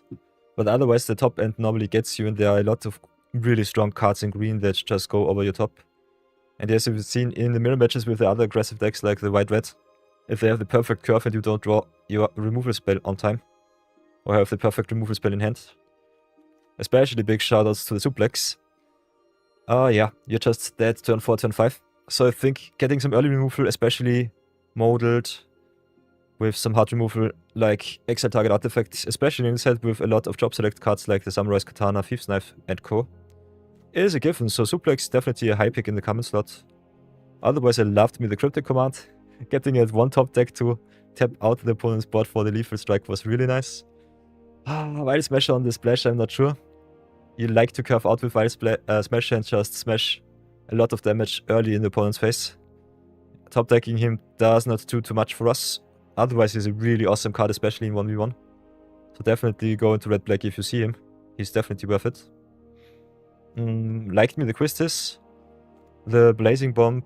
But otherwise the top end normally gets you, and there are a lot of really strong cards in green that just go over your top. And as you've seen in the mirror matches with the other aggressive decks like the white-red, if they have the perfect curve and you don't draw your removal spell on time, or have the perfect removal spell in hand. Especially big shoutouts to the suplex. Yeah, you're just dead turn 4, turn 5. So I think getting some early removal, especially modeled with some hard removal like exile target artifacts, especially in this set with a lot of drop select cards like the Samurai's Katana, Thief's Knife and co, is a given. So suplex definitely a high pick in the common slot. Otherwise I loved me the cryptic command. Getting it one top deck to tap out the opponent's board for the lethal strike was really nice. Wild Smasher on the splash, I'm not sure. You like to curve out with Wild Smasher and just smash a lot of damage early in the opponent's face. Top decking him does not do too much for us. Otherwise he's a really awesome card, especially in 1v1. So definitely go into red-black if you see him. He's definitely worth it. Liked me the Quistis. The Blazing Bomb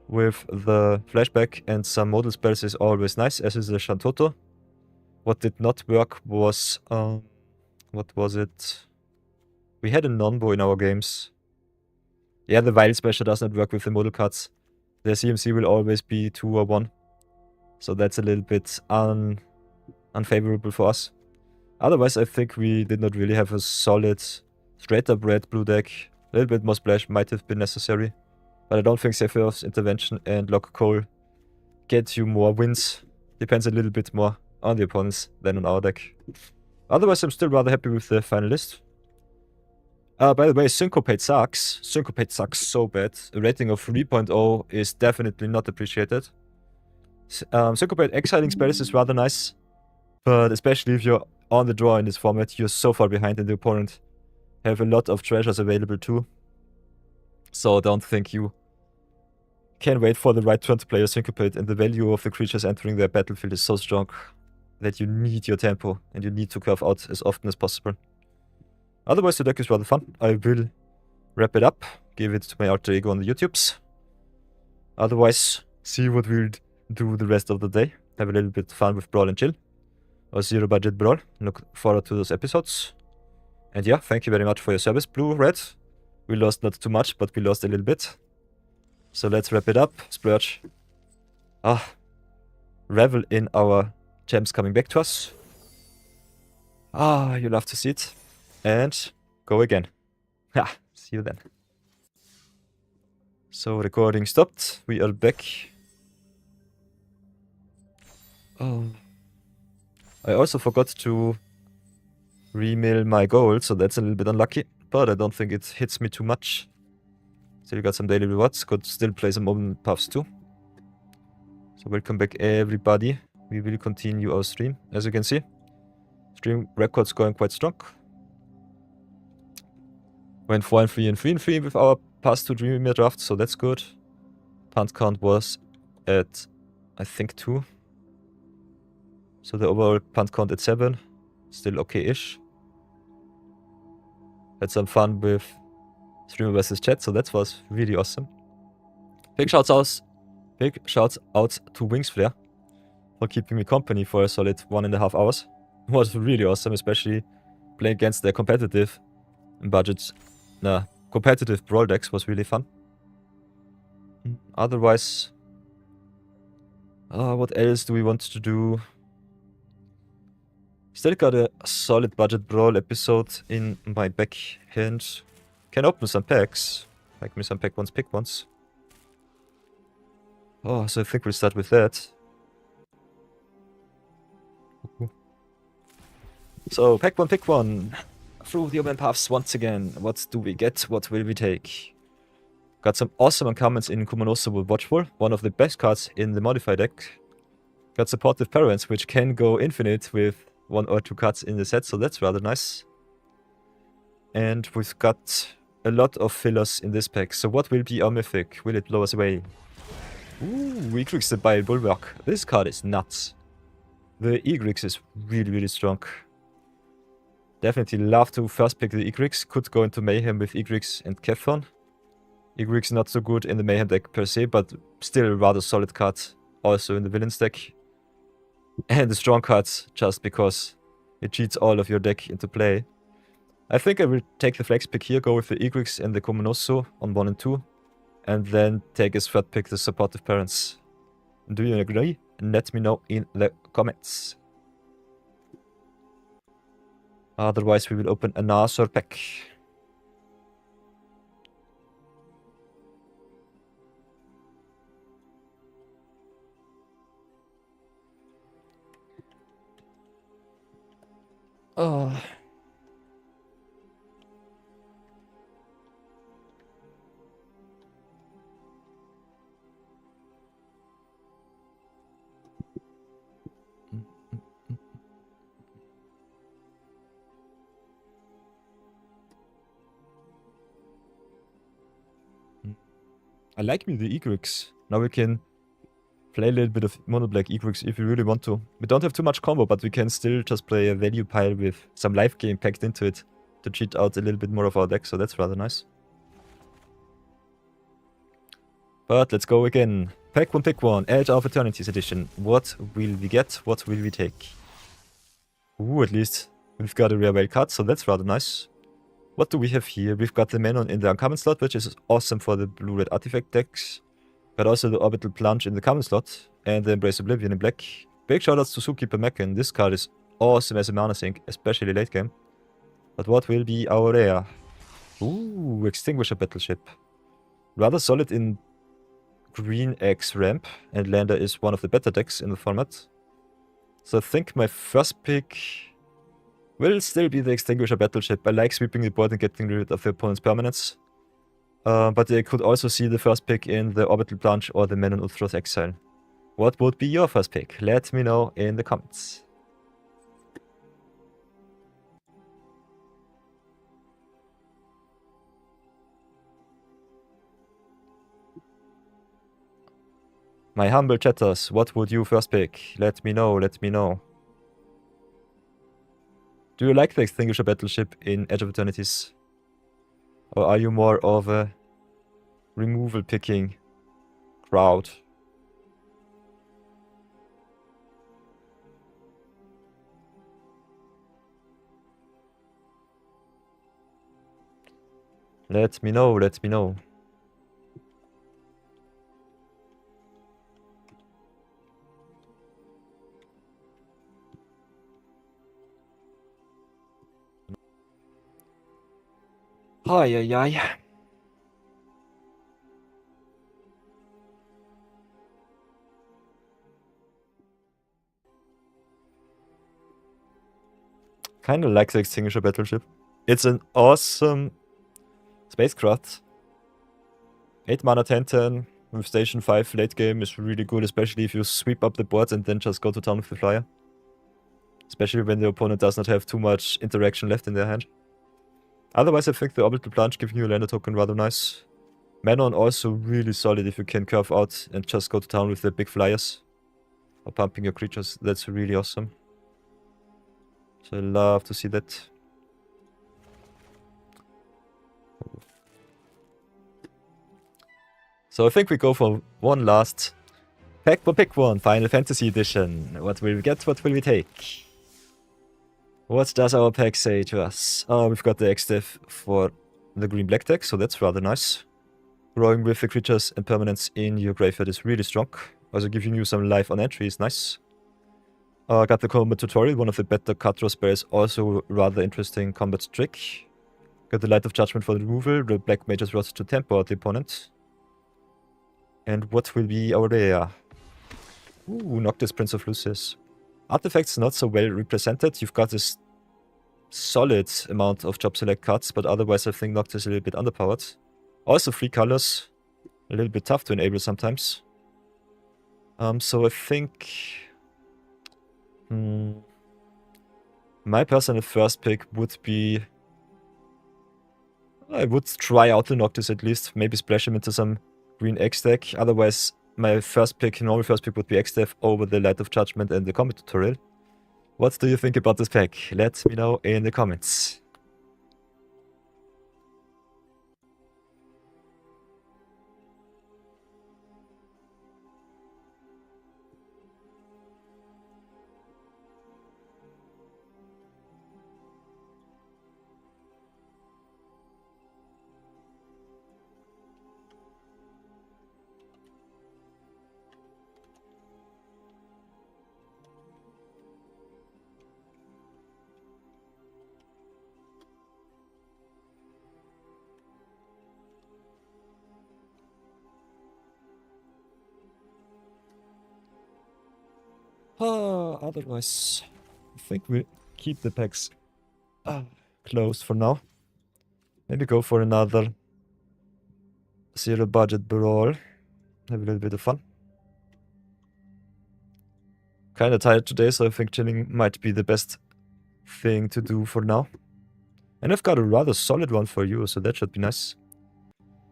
with the flashback and some modal spells is always nice, as is the Shantoto. What did not work was... what was it? We had a non-bow in our games. Yeah, the Wild Smasher does not work with the modal cards. The CMC will always be 2 or 1. So that's a little bit unfavorable for us. Otherwise, I think we did not really have a solid straight-up red-blue deck. A little bit more splash might have been necessary. But I don't think Zephyr's Intervention and Lock Coal get you more wins. Depends a little bit more on the opponents than on our deck. Otherwise, I'm still rather happy with the final list. By the way, Syncopate sucks. Syncopate sucks so bad. A rating of 3.0 is definitely not appreciated. Syncopate exiling spells is rather nice. But especially if you're on the draw in this format, you're so far behind and the opponent have a lot of treasures available too. So don't think you can wait for the right turn to play your Syncopate, and the value of the creatures entering their battlefield is so strong that you need your tempo and you need to curve out as often as possible. Otherwise the deck is rather fun. I will wrap it up, give it to my alter ego on the YouTubes. Otherwise, see what we'll do the rest of the day. Have a little bit of fun with Brawl and Chill, or Zero Budget Brawl. Look forward to those episodes. And yeah, thank you very much for your service, Blue, Red. We lost not too much, but we lost a little bit. So let's wrap it up. Splurge. Revel in our gems coming back to us. You love to see it. And go again. See you then. So recording stopped. We are back. Oh. I also forgot to remill my gold, so that's a little bit unlucky. But I don't think it hits me too much. Still got some daily rewards. Could still play some open paths too. So welcome back everybody. We will continue our stream. As you can see, stream records going quite strong. Went 4 and 3 and 3 and 3 with our past 2 Dreamier drafts, so that's good. Punt count was at, I think, 2. So the overall punt count at 7. Still okay-ish. Had some fun with streamer versus chat, so that was really awesome. Big shouts out to Wingsflare for keeping me company for a solid 1.5 hours. It was really awesome, especially playing against the competitive competitive Brawl Decks was really fun. Otherwise, what else do we want to do? Still got a solid budget Brawl episode in my backhand. Can open some packs. Like me some pack ones, pick ones. Oh, so I think we'll start with that. So, pack one, pick one. Through the open paths once again. What do we get? What will we take? Got some awesome uncommons in Kumanoso with Watchful. One of the best cards in the modified deck. Got supportive parents, which can go infinite with 1 or 2 cards in the set, so that's rather nice. And we've got a lot of fillers in this pack. So what will be our mythic? Will it blow us away? Ooh, Egrix the Bile Bulwark. This card is nuts. The Egrix is really, really strong. Definitely love to first pick the Egrix. Could go into Mayhem with Egrix and Kefon. Egrix not so good in the Mayhem deck per se, but still a rather solid card. Also in the Villains deck. And a strong card just because it cheats all of your deck into play. I think I will take the flex pick here, go with the Egrix and the Kumanoso on 1 and 2. And then take as third pick the supportive parents. Do you agree? Let me know in the comments. Otherwise, we will open another pack. Oh. I like me the Egrix. Now we can play a little bit of mono black Egrix if we really want to. We don't have too much combo, but we can still just play a value pile with some life game packed into it to cheat out a little bit more of our deck, so that's rather nice. But let's go again. Pack one, pick one. Edge of Eternities edition. What will we get? What will we take? Ooh, at least we've got a rare wild card, so that's rather nice. What do we have here? We've got the Manon in the uncommon slot, which is awesome for the blue-red artifact decks. But also the Orbital Plunge in the common slot, and the Embrace Oblivion in black. Big shoutouts to Zookeeper Meccan. This card is awesome as a mana sink, especially late game. But what will be our rare? Ooh, Extinguisher Battleship. Rather solid in Green X ramp, and Lander is one of the better decks in the format. So I think my first pick will still be the Extinguisher Battleship. I like sweeping the board and getting rid of the opponent's permanents. But I could also see the first pick in the Orbital Plunge or the Manon Uthros Exile. What would be your first pick? Let me know in the comments. My humble chatters, what would you first pick? Let me know, let me know. Do you like the Extinguisher Battleship in Edge of Eternities? Or are you more of a removal picking crowd? Let me know, let me know. Ai, ai, ai. Kinda like the Extinguisher battleship. It's an awesome spacecraft. 8 mana 10/10 with station 5 late game is really good, especially if you sweep up the board and then just go to town with the flyer. Especially when the opponent does not have too much interaction left in their hand. Otherwise, I think the Orbital Plunge giving you a lander token rather nice. Manon also really solid if you can curve out and just go to town with the big flyers. Or pumping your creatures, that's really awesome. So I love to see that. So I think we go for one last pack for pick one, Final Fantasy Edition. What will we get? What will we take? What does our pack say to us? Oh, we've got the X-Dev for the green-black deck, so that's rather nice. Growing with the creatures and permanents in your graveyard is really strong. Also giving you some life on entry is nice. Got the combat tutorial, one of the better card draw spells, also rather interesting combat trick. Got the Light of Judgment for the removal, the Black Mage's Rod to temper the opponent. And what will be our rare? Ooh, Noctis, Prince of Lucis. Artifacts not so well represented. You've got this solid amount of job select cards, but otherwise I think Noctis is a little bit underpowered. Also 3 colors, a little bit tough to enable sometimes. So I think my personal first pick would be, I would try out the Noctis at least, maybe splash him into some green X deck. Otherwise, my normal first pick would be X-Dev over the Light of Judgment and the combat tutorial. What do you think about this pack? Let me know in the comments. Otherwise, I think we'll keep the packs closed for now. Maybe go for another zero budget brawl. Have a little bit of fun. Kinda tired today, so I think chilling might be the best thing to do for now. And I've got a rather solid one for you, so that should be nice.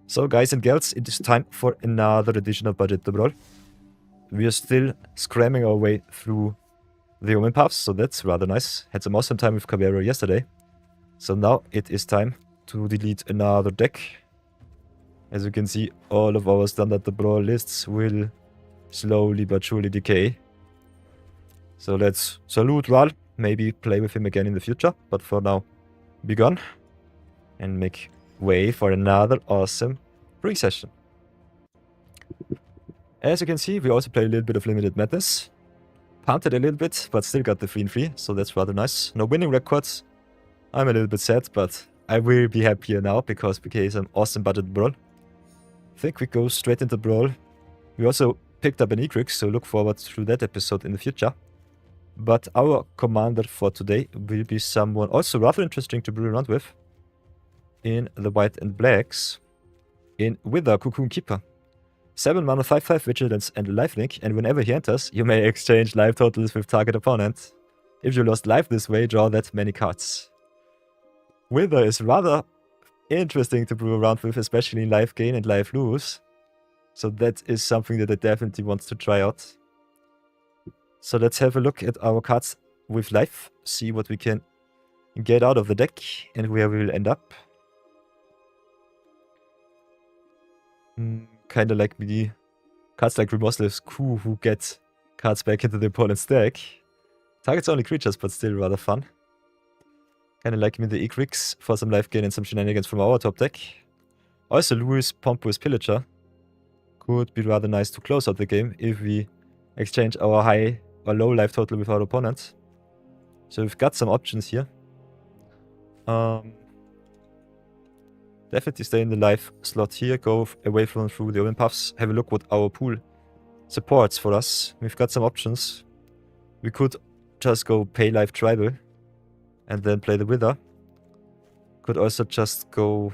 So guys and girls, it is time for another edition of Budget the Brawl. We are still scramming our way through the Omen Paths, so that's rather nice. Had some awesome time with Caveira yesterday. So now it is time to delete another deck. As you can see, all of our standard the Brawl lists will slowly but surely decay. So let's salute Ral, maybe play with him again in the future, but for now, be gone. And make way for another awesome brewing session. As you can see, we also play a little bit of Limited Madness. Punted a little bit, but still got the 3-3, so that's rather nice. No winning records. I'm a little bit sad, but I will be happier now because PK is an awesome budget brawl. I think we go straight into brawl. We also picked up an Egrix, so look forward to that episode in the future. But our commander for today will be someone also rather interesting to brew around with. In the white and blacks. In Withar, Cocoon Keeper. 7 mana, 5/5 Vigilance and Lifelink, and whenever he enters, you may exchange life totals with target opponent. If you lost life this way, draw that many cards. Withar is rather interesting to brew around with, especially in life gain and life lose. So that is something that I definitely want to try out. So let's have a look at our cards with life, see what we can get out of the deck and where we will end up. Kinda like me, cards like Remorseless Coup who get cards back into the opponent's deck. Targets only creatures, but still rather fun. Kinda like me the Egrix for some life gain and some shenanigans from our top deck. Also Louis Pompous Pillager could be rather nice to close out the game if we exchange our high or low life total with our opponent. So we've got some options here. Definitely stay in the life slot here, go away from through the Omen Paths, have a look what our pool supports for us. We've got some options. We could just go pay life tribal. and then play the Wither. Could also just go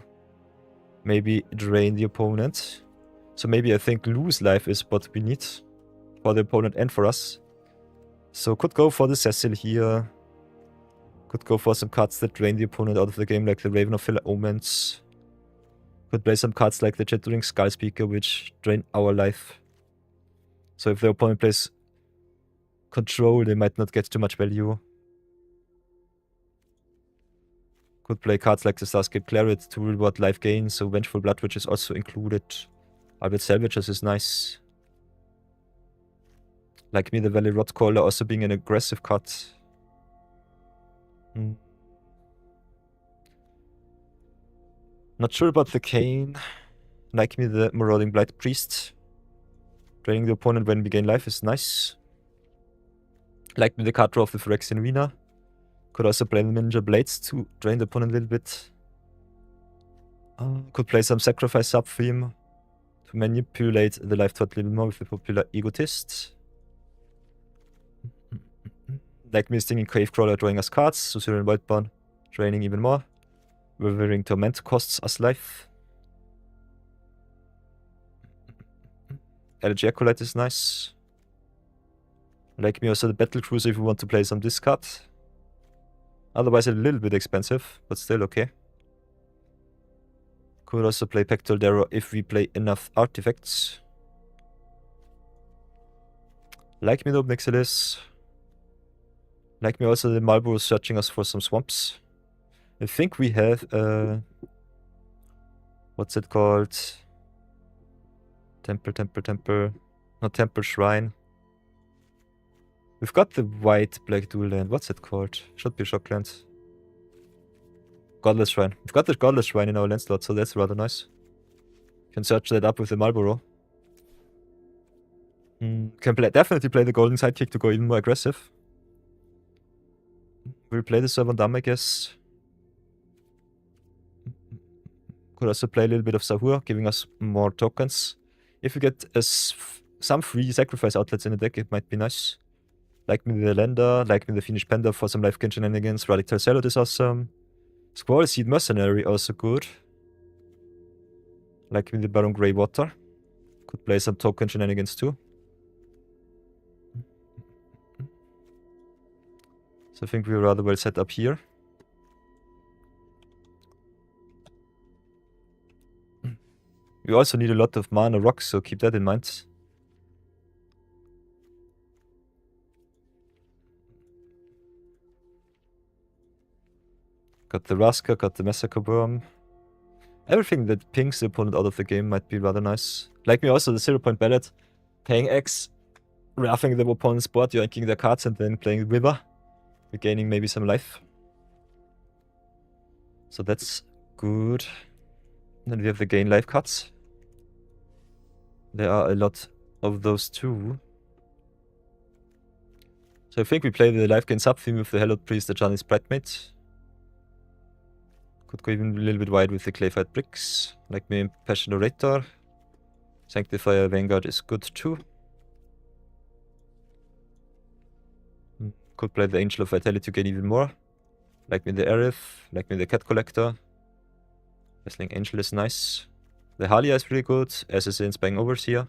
maybe drain the opponent. So maybe I think lose life is what we need for the opponent and for us. So could go for the Cecil here. Could go for some cards that drain the opponent out of the game, like the Raven of Filler Omens. Could play some cards like the Chittering Skull Speaker, which drain our life. So if the opponent plays control, they might not get too much value. Could play cards like the Starscape Claret to reward life gain, so Vengeful Blood, which is also included. Albert Salvagers is nice. Like me, the Valley Rot Caller also being an aggressive card. Not sure about the Cane. Like me, the Marauding Blight Priest. Draining the opponent when we gain life is nice. Like me, the card draw of the Phyrexian Arena. Could also play the Ninja Blades to drain the opponent a little bit. Could play some Sacrifice Sub-Theme to manipulate the life tot a little more with the popular Egotist. Like me, Stinging Cave Crawler drawing us cards. Suzerain Wildborn draining even more. Withering Torment costs us life. Elegy Acolyte is nice. Like me, also the Battle Cruiser if we want to play some discard. Otherwise a little bit expensive, but still okay. Could also play Pectoral Darrow if we play enough artifacts. Like me, the Obnixilis. Like me, also the Marlborough searching us for some swamps. I think we have what's it called? Temple. Not Temple, Shrine. We've got the white black dual land. What's it called? Should be Shockland. Godless Shrine. We've got the Godless Shrine in our land slot, so that's rather nice. Can search that up with the Marlborough. Can definitely play the Golden Sidekick to go even more aggressive. We'll play the Servant Dam, I guess. Could also play a little bit of Sahur, giving us more tokens. If we get some free sacrifice outlets in the deck, it might be nice. Like me the Lender, like me the Fiendish Panda for some life gain shenanigans. Radical Salad is awesome. Squall Seed Mercenary also good. Like me the Baron Greywater. Could play some token shenanigans too. So I think we're rather well set up here. We also need a lot of mana rocks, so keep that in mind. Got the Raska, got the Massacre Worm. Everything that pings the opponent out of the game might be rather nice. Like me also the 0-point ballot. Paying X, roughing the opponent's board, yoinking their cards and then playing Wither. Regaining maybe some life. So that's good. Then we have the gain life cards. There are a lot of those too. So I think we play the life gain sub-theme with the Hallowed Priest, the Johnny's Bridemate. Could go even a little bit wide with the Clayfight Bricks. Like me, Passion Orator. Sanctifier Vanguard is good too. Could play the Angel of Vitality to gain even more. Like me the Aerith, like me the Cat Collector. Wrestling Angel is nice. The Halia is really good. Assassin's Bang Overseer.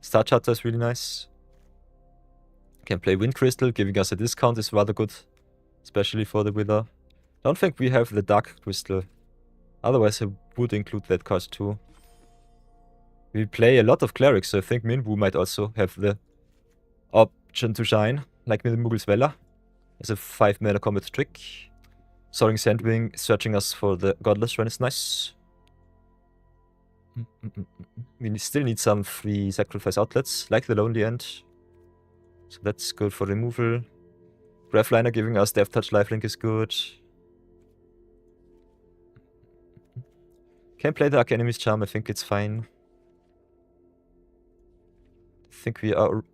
Star Charter is really nice. Can play Wind Crystal, giving us a discount is rather good. Especially for the Wither. Don't think we have the Dark Crystal. Otherwise I would include that card too. We play a lot of Clerics, so I think Minwu might also have the option to shine. Like with the Mughal Sweller. As a 5-mana combat trick. Soaring Sandwing, searching us for the Godless Shrine is nice. We still need some free sacrifice outlets, like the Lonely End. So that's good for removal. Gravliner giving us Death Touch Lifelink is good. Can play the Arch Enemy's Charm, I think it's fine. I think we are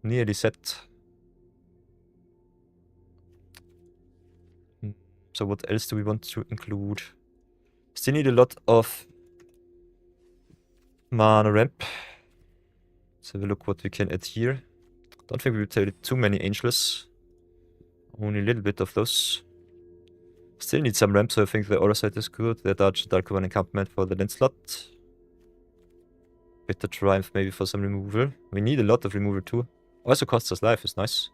nearly set. So what else do we want to include? Still need a lot of mana ramp. Let's have a look what we can add here. Don't think we played too many Angels. Only a little bit of those. Still need some ramp, so I think the other side is good. The Dodge Dark One encampment for the land slot. Bit the Triumph maybe for some removal. We need a lot of removal too. Also costs us life, is nice.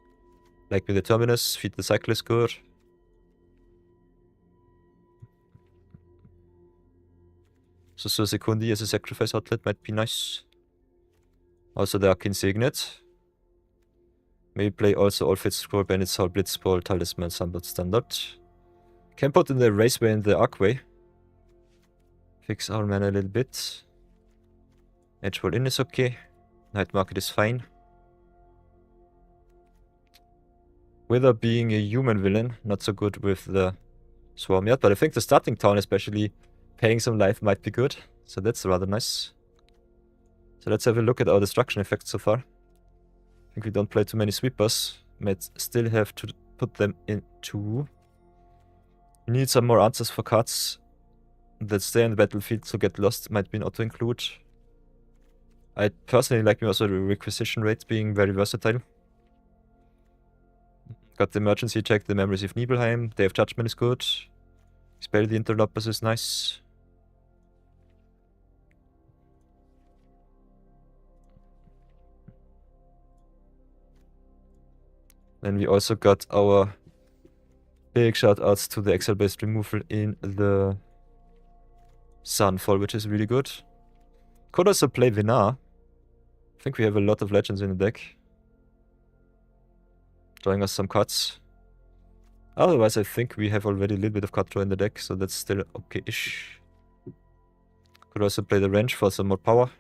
Like with the Terminus, feed the cycle is good. So Sekundi as a sacrifice outlet might be nice. Also the Arcane Signet. Maybe play also All Fit Scroll, Bandit Soul, Blitzball, Talisman, Sunbird Standard. Can put in the Raceway and the Arcway. Fix our mana a little bit. Edgewall in is okay. Night Market is fine. Withar being a human villain, not so good with the Swarm yet, but I think the starting town, especially paying some life, might be good. So that's rather nice. So let's have a look at our destruction effects so far. I think we don't play too many sweepers. Might still have to put them into. We need some more answers for cards that stay on the battlefield, so get lost might be an auto-include. I personally like also the requisition rate being very versatile. Got the emergency check, the memories of Nibelheim. Day of Judgment is good. Spell the Interlopers is nice. Then we also got our big shout-outs to the Exile-based removal in the Sunfall, which is really good. Could also play Withar. I think we have a lot of legends in the deck. Drawing us some cards. Otherwise, I think we have already a little bit of card draw in the deck, so that's still okay-ish. Could also play the Wrench for some more power.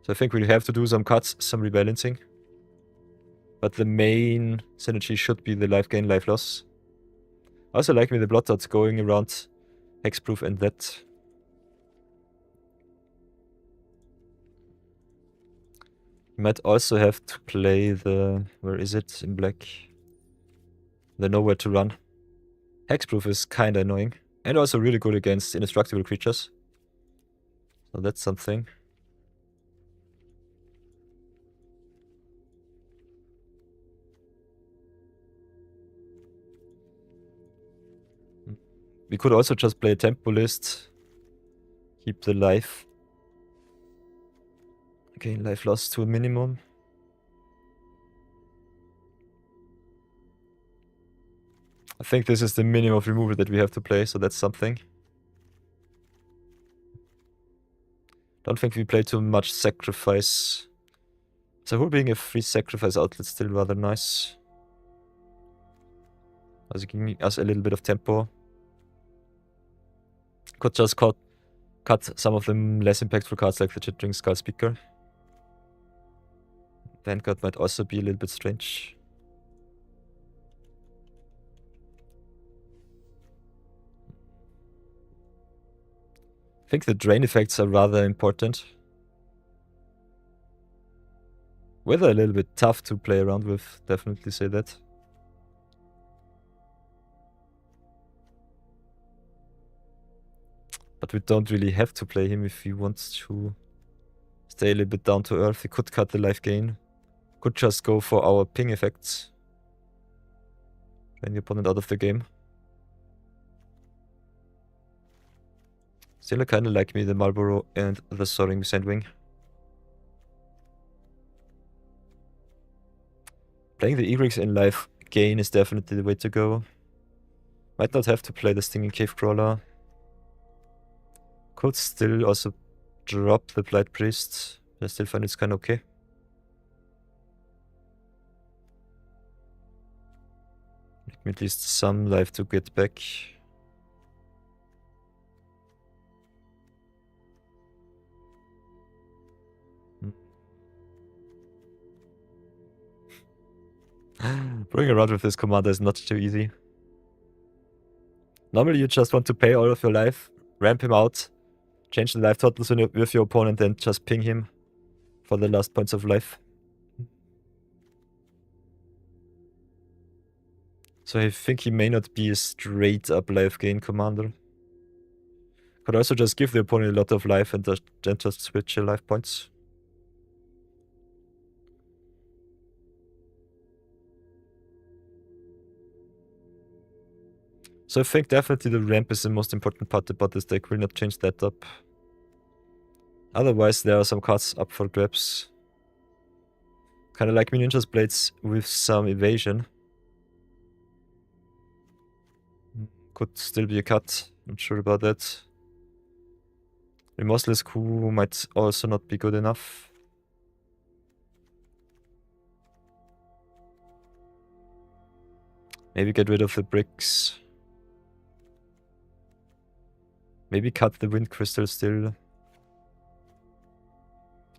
So I think we have to do some cards, some rebalancing. But the main synergy should be the life gain, life loss. I also like with the Blood Dots going around Hexproof and that. You might also have to play the... where is it? In black. The Nowhere to Run. Hexproof is kinda annoying. And also really good against indestructible creatures. So that's something. We could also just play a tempo list. Keep the life. Okay, life loss to a minimum. I think this is the minimum of removal that we have to play, so that's something. Don't think we play too much sacrifice. So being a free sacrifice outlet still rather nice. Also giving us a little bit of tempo. Could just cut some of the less impactful cards like the Chittering Skull Speaker. Vanguard might also be a little bit strange. I think the drain effects are rather important. Withar a little bit tough to play around with, definitely say that. But we don't really have to play him if he wants to stay a little bit down to earth. He could cut the life gain. Could just go for our ping effects. Drain the opponent out of the game. Still I kinda like me the Marlboro and the Soaring Sandwing. Playing the Egrix in life gain is definitely the way to go. Might not have to play the Stinging Cave Crawler. Could still also drop the Blight Priest. I still find it's kinda okay. Give me at least some life to get back. Brewing around with this commander is not too easy. Normally you just want to pay all of your life, ramp him out, change the life totals with your opponent and just ping him for the last points of life. So I think he may not be a straight up life gain commander. Could also just give the opponent a lot of life and then just switch your life points. So I think definitely the ramp is the most important part about this deck. Will not change that up. Otherwise, there are some cards up for grabs. Kind of like Ninja's Blades with some evasion. Could still be a cut. Not sure about that. Remorseless Coup might also not be good enough. Maybe get rid of the bricks. Maybe cut the Wind Crystal still.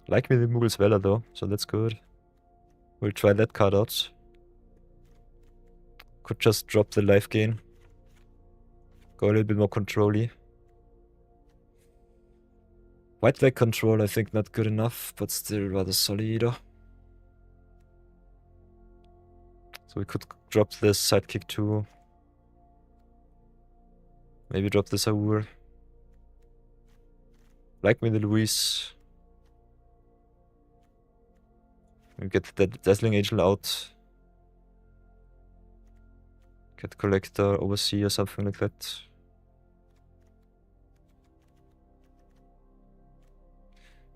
Like me the Mughal Weller though, so that's good. We'll try that card out. Could just drop the life gain. Go a little bit more control-y. White leg control I think not good enough, but still rather solid. So we could drop this sidekick too. Maybe drop the Saur. Like me the Luis. We get that Dazzling Angel out. Get Collector, Overseer, or something like that.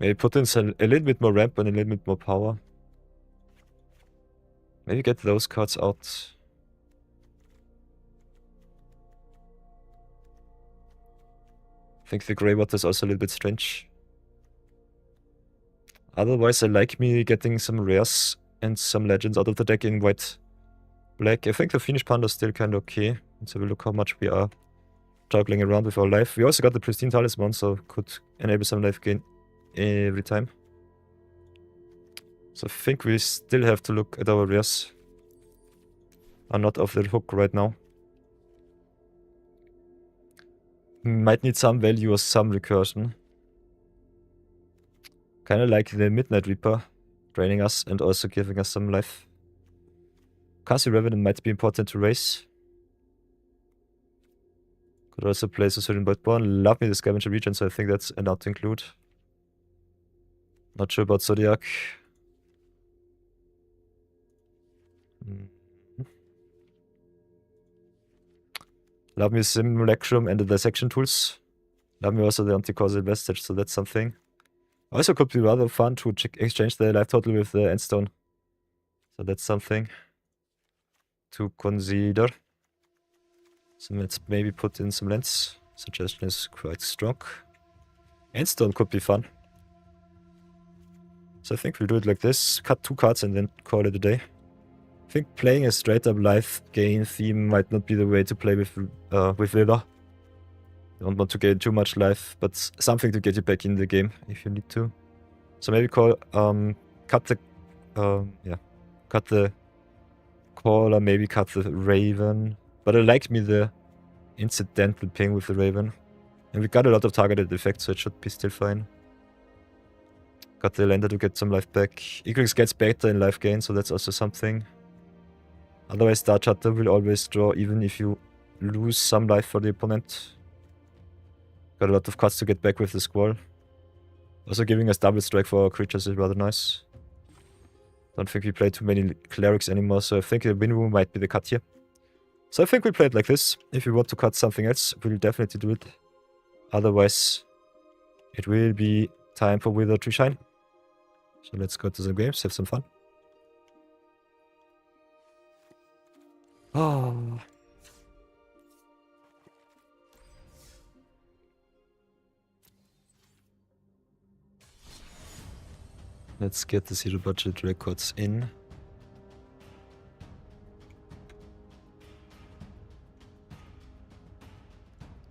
Maybe put in a little bit more ramp and a little bit more power. Maybe get those cards out. I think the Grey Water is also a little bit strange. Otherwise, I like me getting some rares and some legends out of the deck in white black. I think the Fiendish Panda is still kind of okay. Let's have a look how much we are juggling around with our life. We also got the Pristine Talisman, so could enable some life gain every time. So I think we still have to look at our rares. Are not off the hook right now. Might need some value or some recursion. Kinda like the Midnight Reaper, draining us and also giving us some life. Cassie Revenant might be important to raise. Could also place a certain Bloodborne. Love me the Scavenger Regen, so I think that's enough to include. Not sure about Zodiac. Love me Simulacrum and the Dissection Tools. Love me also the Anti-Causal Vestige, so that's something. Also could be rather fun to exchange the life total with the Endstone. So that's something to consider. So let's maybe put in some lands. Suggestion is quite strong. Endstone could be fun. So I think we'll do it like this. Cut 2 cards and then call it a day. I think playing a straight up life gain theme might not be the way to play with Withar. Don't want to gain too much life, but something to get you back in the game if you need to. So maybe cut the Caller, maybe cut the Raven. But I like me the incidental ping with the Raven. And we got a lot of targeted effects, so it should be still fine. Got the Lander to get some life back. Egrix gets better in life gain, so that's also something. Otherwise, Star Chatter will always draw even if you lose some life for the opponent. Got a lot of cards to get back with the Squall. Also giving us double strike for our creatures is rather nice. Don't think we play too many clerics anymore, so I think the Winru might be the cut here. So I think we play it like this. If we want to cut something else, we'll definitely do it. Otherwise, it will be time for Wither to shine. So let's go to some games, have some fun. Oh. Let's get the zero budget records in.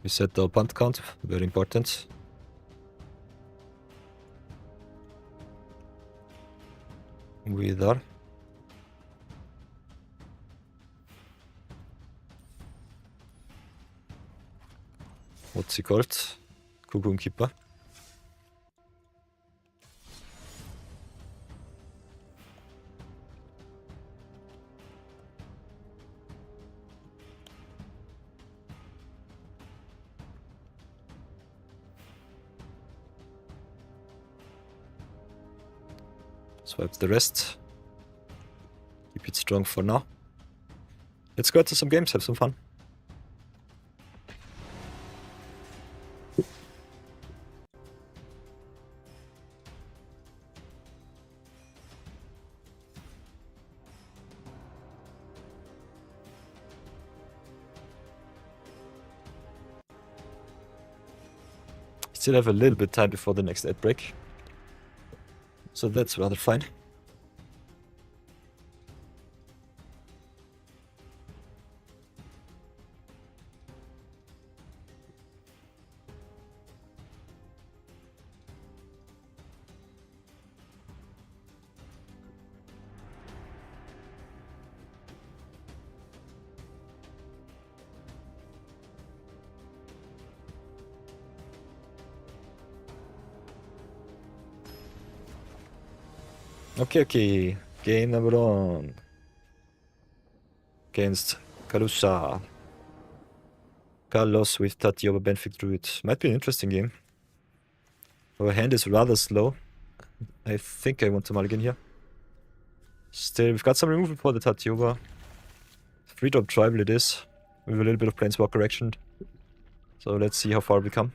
We set the punt count, very important. Withar. What's he called? Cocoon Keeper. Swipe the rest. Keep it strong for now. Let's go to some games, have some fun. Still have a little bit time before the next ad break. So that's rather fine. Okay. Game number 1. Against Kalusa. Carlos with Tati over Benfic Druid. Might be an interesting game. Our hand is rather slow. I think I want to mulligan here. Still, we've got some removal for the Tatioba. 3-drop tribal it is, with a little bit of planeswalker action. So let's see how far we come.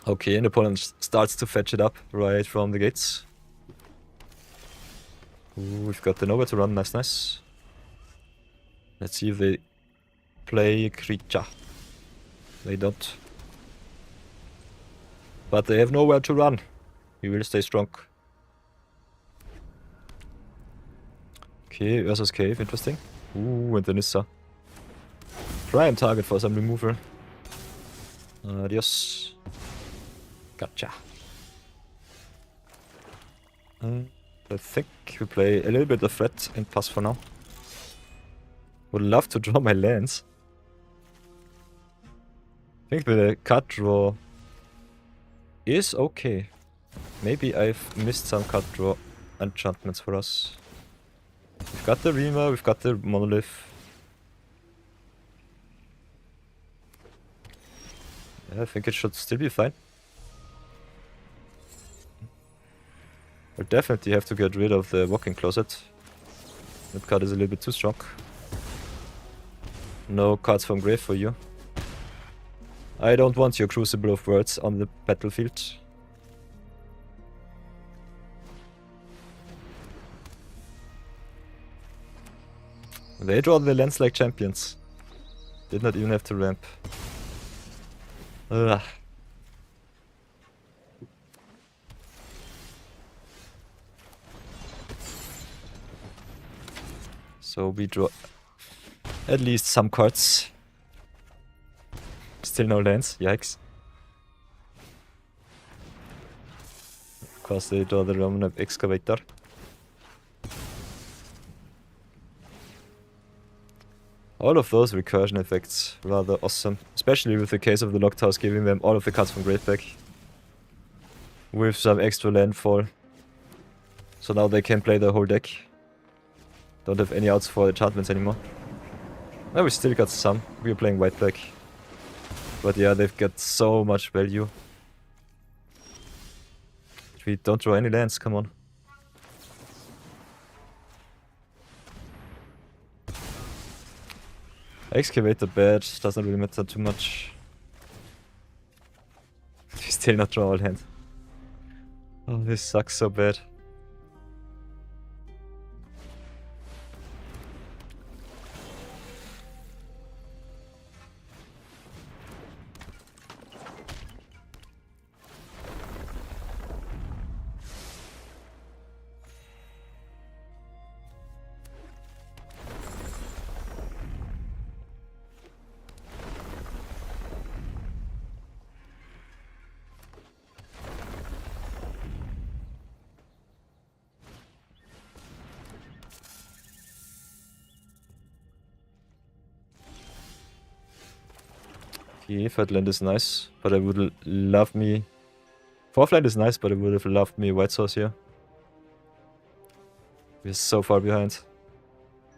Okay, and the opponent starts to fetch it up right from the gates. Ooh, we've got the nowhere to run, nice. Let's see if they play creature. They don't. But they have nowhere to run. We will stay strong. Okay, versus Cave, interesting. Ooh, and the Nissa. Prime target for some removal. Adios. Gotcha. I think we play a little bit of threat and pass for now. Would love to draw my lands. I think the card draw is okay. Maybe I've missed some card draw enchantments for us. We've got the Rima, we've got the Monolith. Yeah, I think it should still be fine. We'll definitely have to get rid of the walking closet. That card is a little bit too strong. No cards from grave for you. I don't want your Crucible of Words on the battlefield. They draw the lands like champions. Did not even have to ramp. Ugh. So we draw at least some cards. Still no lands, yikes. Of course they draw the Roman Excavator. All of those recursion effects, rather awesome. Especially with the case of the Locked House giving them all of the cards from Grave back. With some extra landfall. So now they can play the whole deck. Don't have any outs for enchantments anymore. Well, we still got some. We are playing white-black. But yeah, they've got so much value. We don't draw any lands, come on. Excavator bad, doesn't really matter too much. We still not draw all hand. Oh, this sucks so bad. Okay, third land is nice, but I would love me... Fourth land is nice, but I would have loved me white source here. We're so far behind.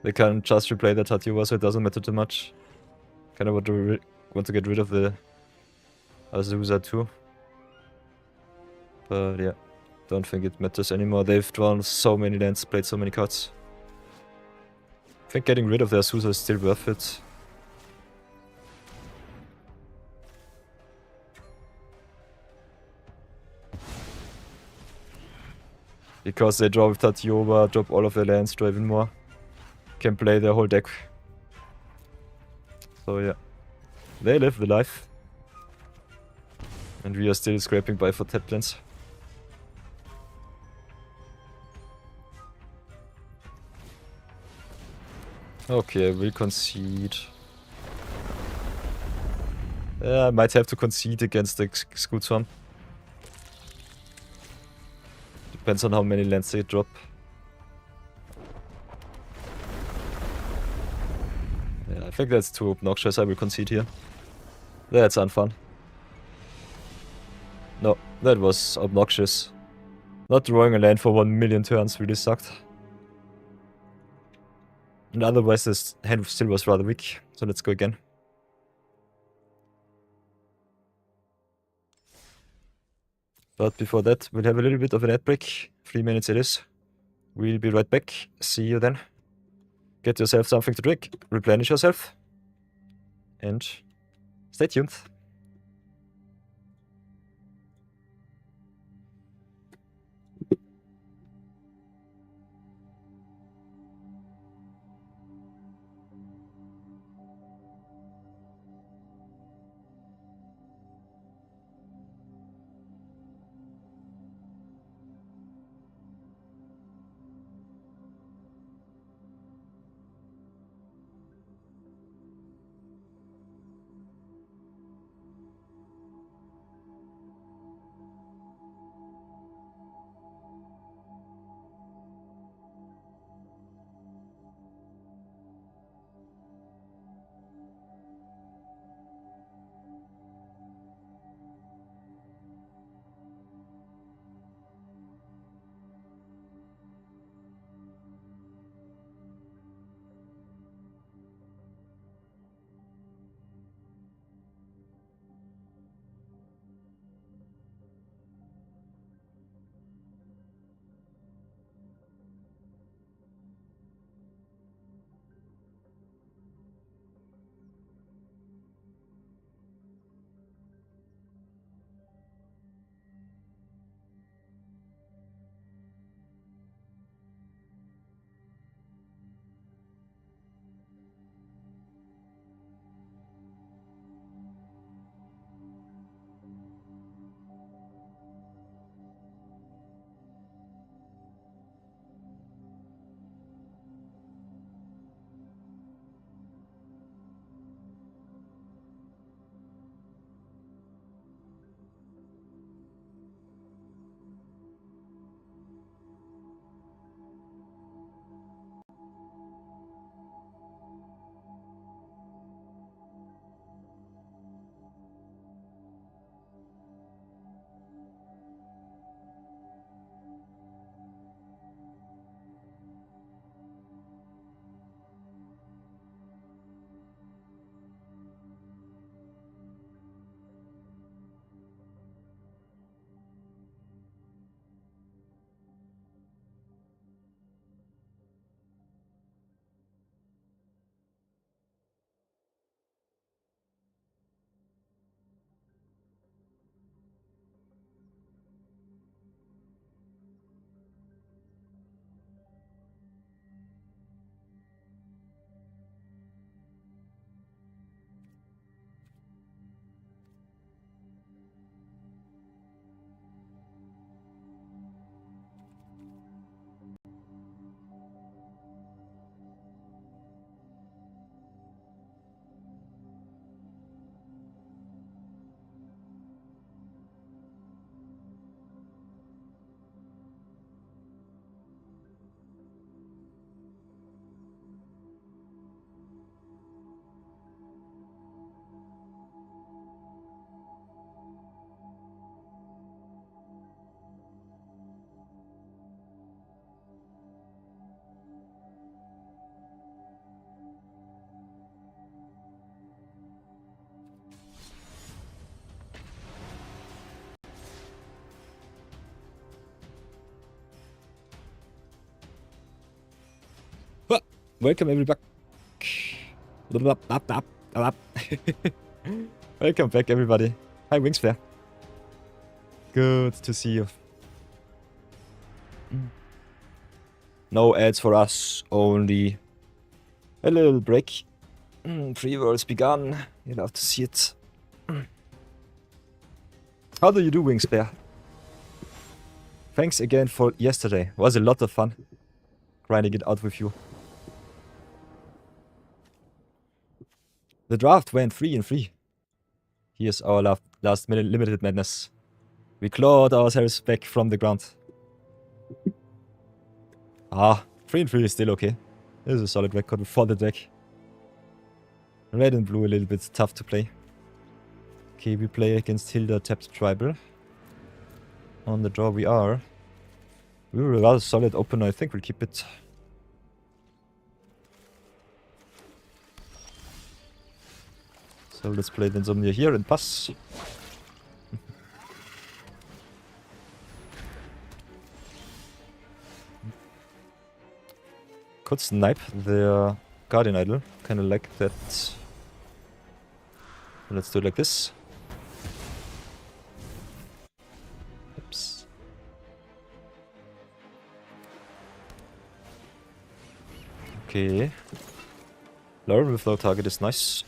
They can just replay the Tatiuba, so it doesn't matter too much. Kinda want to get rid of the Azusa too. But yeah, don't think it matters anymore. They've drawn so many lands, played so many cards. I think getting rid of the Azusa is still worth it. Because they draw with Tatioba, drop all of their lands, draw even more. Can play their whole deck. So yeah. They live the life. And we are still scraping by for tap plants. Okay, I will concede. I might have to concede against the Scoot Swarm. Depends on how many lands they drop. Yeah, I think that's too obnoxious. I will concede here. That's unfun. No, that was obnoxious. Not drawing a land for 1 million turns really sucked. And otherwise this hand still was rather weak. So let's go again. But before that, we'll have a little bit of an ad break. 3 minutes it is. We'll be right back. See you then. Get yourself something to drink. Replenish yourself. And stay tuned. Welcome everybody. Welcome back everybody. Hi Wingsflare. Good to see you. No ads for us, only a little break. Free worlds begun. You'll have to see it. How do you do, Wings Bear? Thanks again for yesterday. Was a lot of fun grinding it out with you. The draft went 3-3. Here's our last minute limited madness. We clawed ourselves back from the ground. 3-3 is still okay. This is a solid record for the deck. Red and blue a little bit tough to play. Okay, we play against Hilda tapped tribal. On the draw we are. We were a rather solid opener. I think we'll keep it. So let's play the Insomnia here and pass. Could snipe the Guardian Idol. Kinda like that. Let's do it like this. Oops. Okay. Lauren with low target is nice.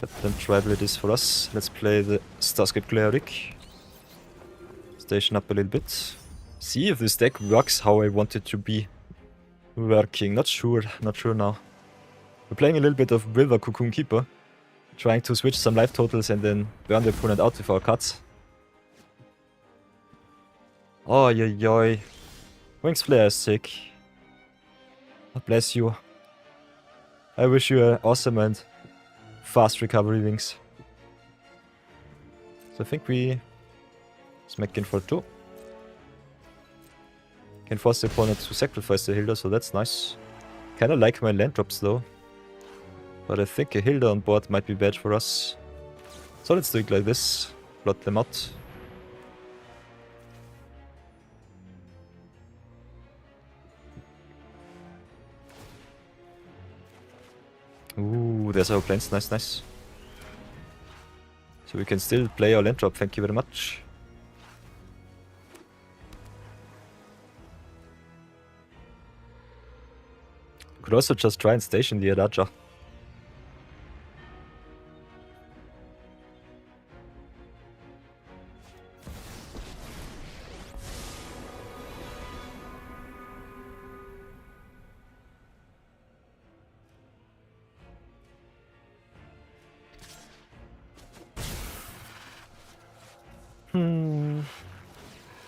But then tribal it is for us. Let's play the Starscape Cleric. Station up a little bit. See if this deck works how I want it to be working. Not sure now. We're playing a little bit of Withar Cocoon Keeper. Trying to switch some life totals and then burn the opponent out with our cards. Oh, yoy. Wings Flare is sick. God bless you. I wish you an awesome and fast recovery, Wings. So I think we smack in for 2. Can force the opponent to sacrifice the Hilda, so that's nice. Kinda like my land drops though. But I think a Hilda on board might be bad for us. So let's do it like this. Blot them out. Ooh, there's our planes. Nice, nice. So we can still play our land drop, thank you very much. Could also just try and station the Adaja.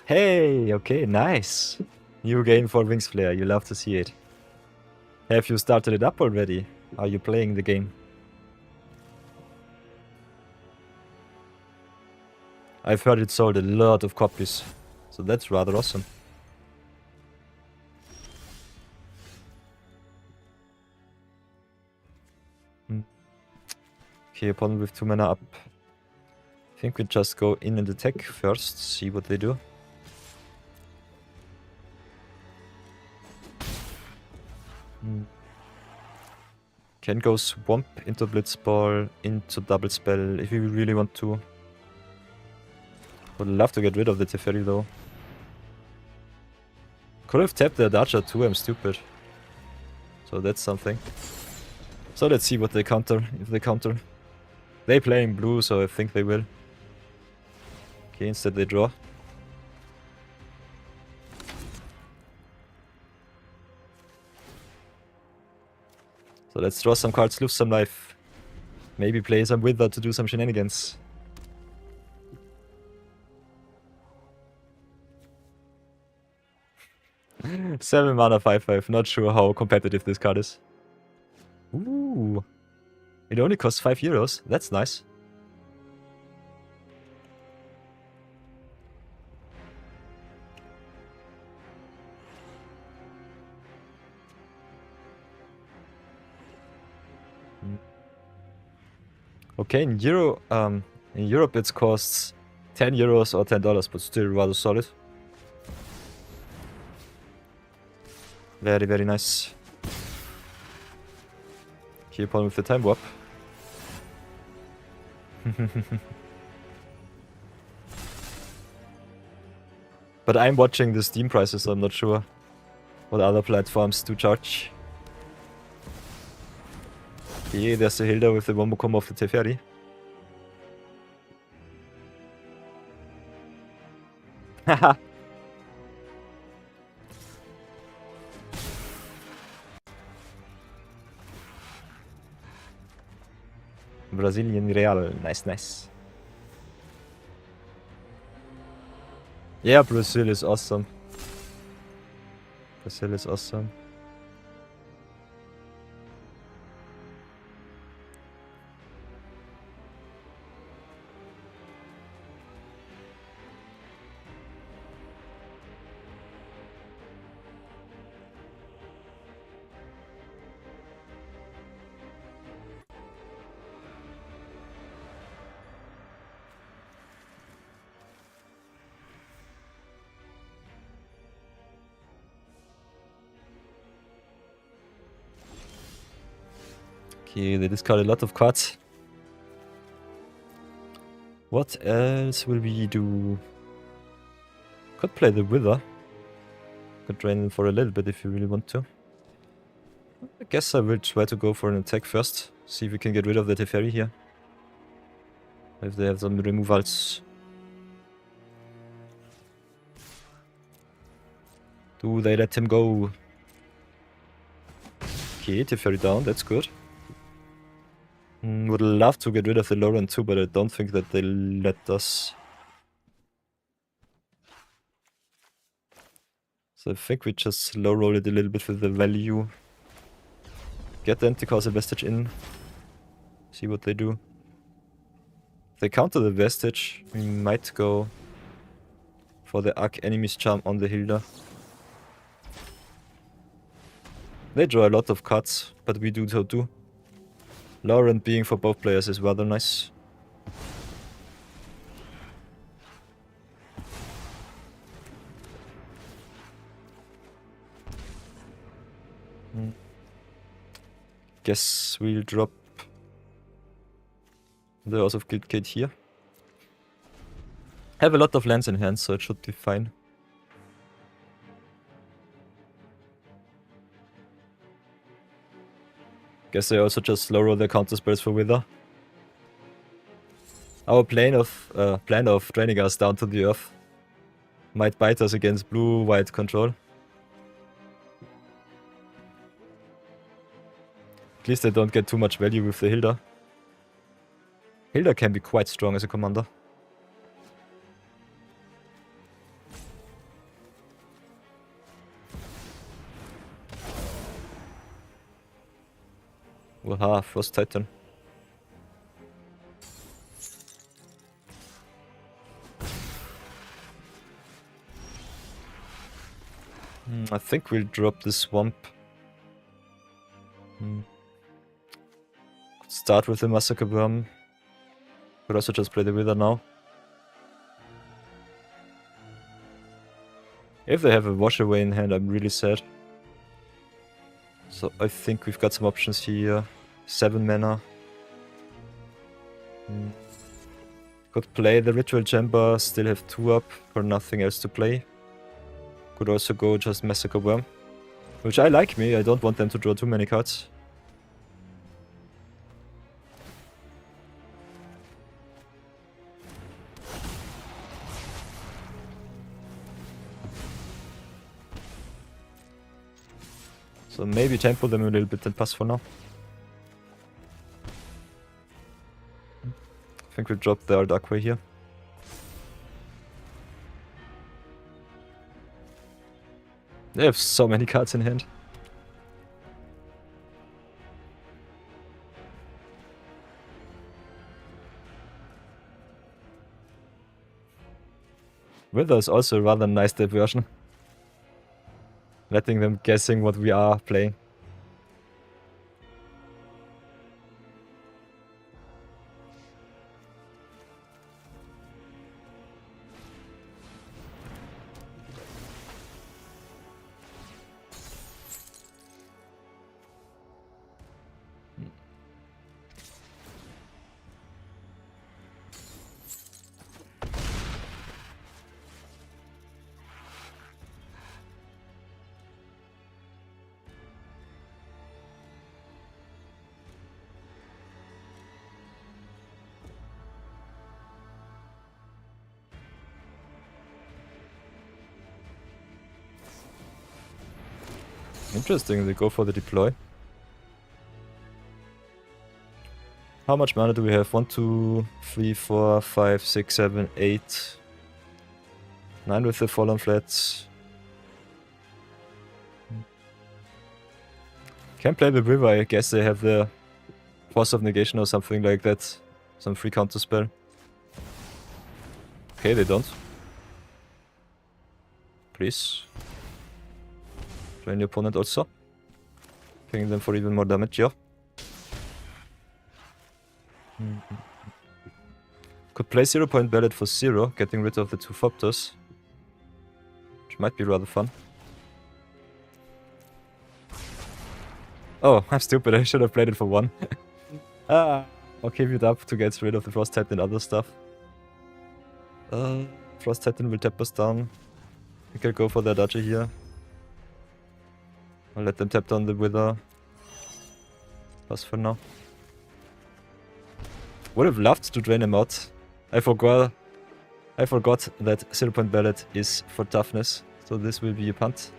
Hey, okay, nice. New game for Wings Flare, you love to see it. Have you started it up already? Are you playing the game? I've heard it sold a lot of copies, so that's rather awesome. Okay, opponent with 2 mana up. I think we just go in and attack first, see what they do. Can go Swamp into Blitzball, into Double Spell if we really want to. Would love to get rid of the Teferi though. Could have tapped the Adacha too, I'm stupid. So that's something. So let's see what they counter, if they counter. They playing blue, so I think they will. Okay, instead they draw. So let's draw some cards, lose some life. Maybe play some Withar to do some shenanigans. Seven mana, 5/5. Not sure how competitive this card is. Ooh. It only costs 5 euros. That's nice. Okay, in Europe it costs 10 euros or $10, but still rather solid. Very, very nice. Keep on with the time warp. But I'm watching the Steam prices, so I'm not sure what other platforms do charge. Okay, there's the Hilda with the Wombo combo of the Teferi. Haha. Brazilian Real. Nice. Yeah, Brazil is awesome. Okay, they discard a lot of cards. What else will we do? Could play the Wither. Could drain him for a little bit if you really want to. I guess I will try to go for an attack first. See if we can get rid of the Teferi here. If they have some removals. Do they let him go? Okay, Teferi down, that's good. Would love to get rid of the Lauren too, but I don't think that they'll let us. So I think we just low roll it a little bit with the value. Get the Anti-Causal Vestige in. See what they do. If they counter the Vestige, we might go for the Arc Enemy's Charm on the Hilda. They draw a lot of cards, but we do so too. Lauren being for both players is rather nice. Guess we'll drop the House of Guild Gate here. Have a lot of lands in hand, so it should be fine. Guess I also just low roll the counter spells for Wither. Our plan of draining us down to the earth might bite us against blue-white control. At least I don't get too much value with the Hilda. Hilda can be quite strong as a commander. Withar, Frost Titan. I think we'll drop the Swamp. Could start with the Massacre Worm. Could also just play the Wither now. If they have a Wash Away in hand, I'm really sad. So I think we've got some options here. 7 mana. Could play the Ritual Chamber, still have 2 up for nothing else to play. Could also go just Massacre Worm. Which I like me, I don't want them to draw too many cards. So maybe tempo them a little bit and pass for now. I think we'll drop the Ardaqua here. They have so many cards in hand. Wither is also a rather nice diversion. Letting them guessing what we are playing. Interesting, they go for the deploy. How much mana do we have? 1, 2, 3, 4, 5, 6, 7, 8. 9 with the fallen flats. Can't play the river, I guess they have the Force of Negation or something like that. Some free counter spell. Okay, they don't. Please. Drain your opponent also. Pinging them for even more damage, yeah. Could play 0-point Ballad for 0, getting rid of the 2 Thopters. Which might be rather fun. Oh, I'm stupid, I should have played it for 1. I'll keep it up to get rid of the Frost Titan and other stuff. Frost Titan will tap us down. We can go for the Adachi here. I'll let them tap down the Withar. Pass for now. Would have loved to drain him out. I forgot that 0-point Ballad is for toughness, so this will be a punt.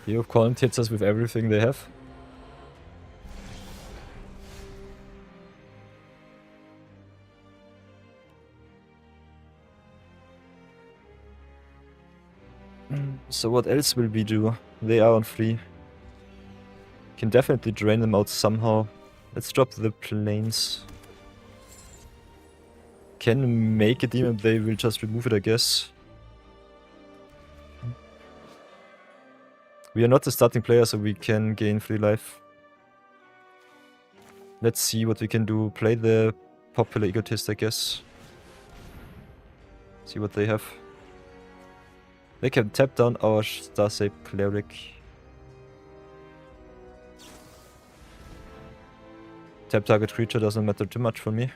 Your opponent hits us with everything they have. So what else will we do? They are on 3. Can definitely drain them out somehow. Let's drop the planes. Can make a demon, they will just remove it, I guess. We are not the starting player, so we can gain 3 life. Let's see what we can do. Play the popular egotist, I guess. See what they have. They can tap down our Starscape Cleric. Tap target creature doesn't matter too much for me.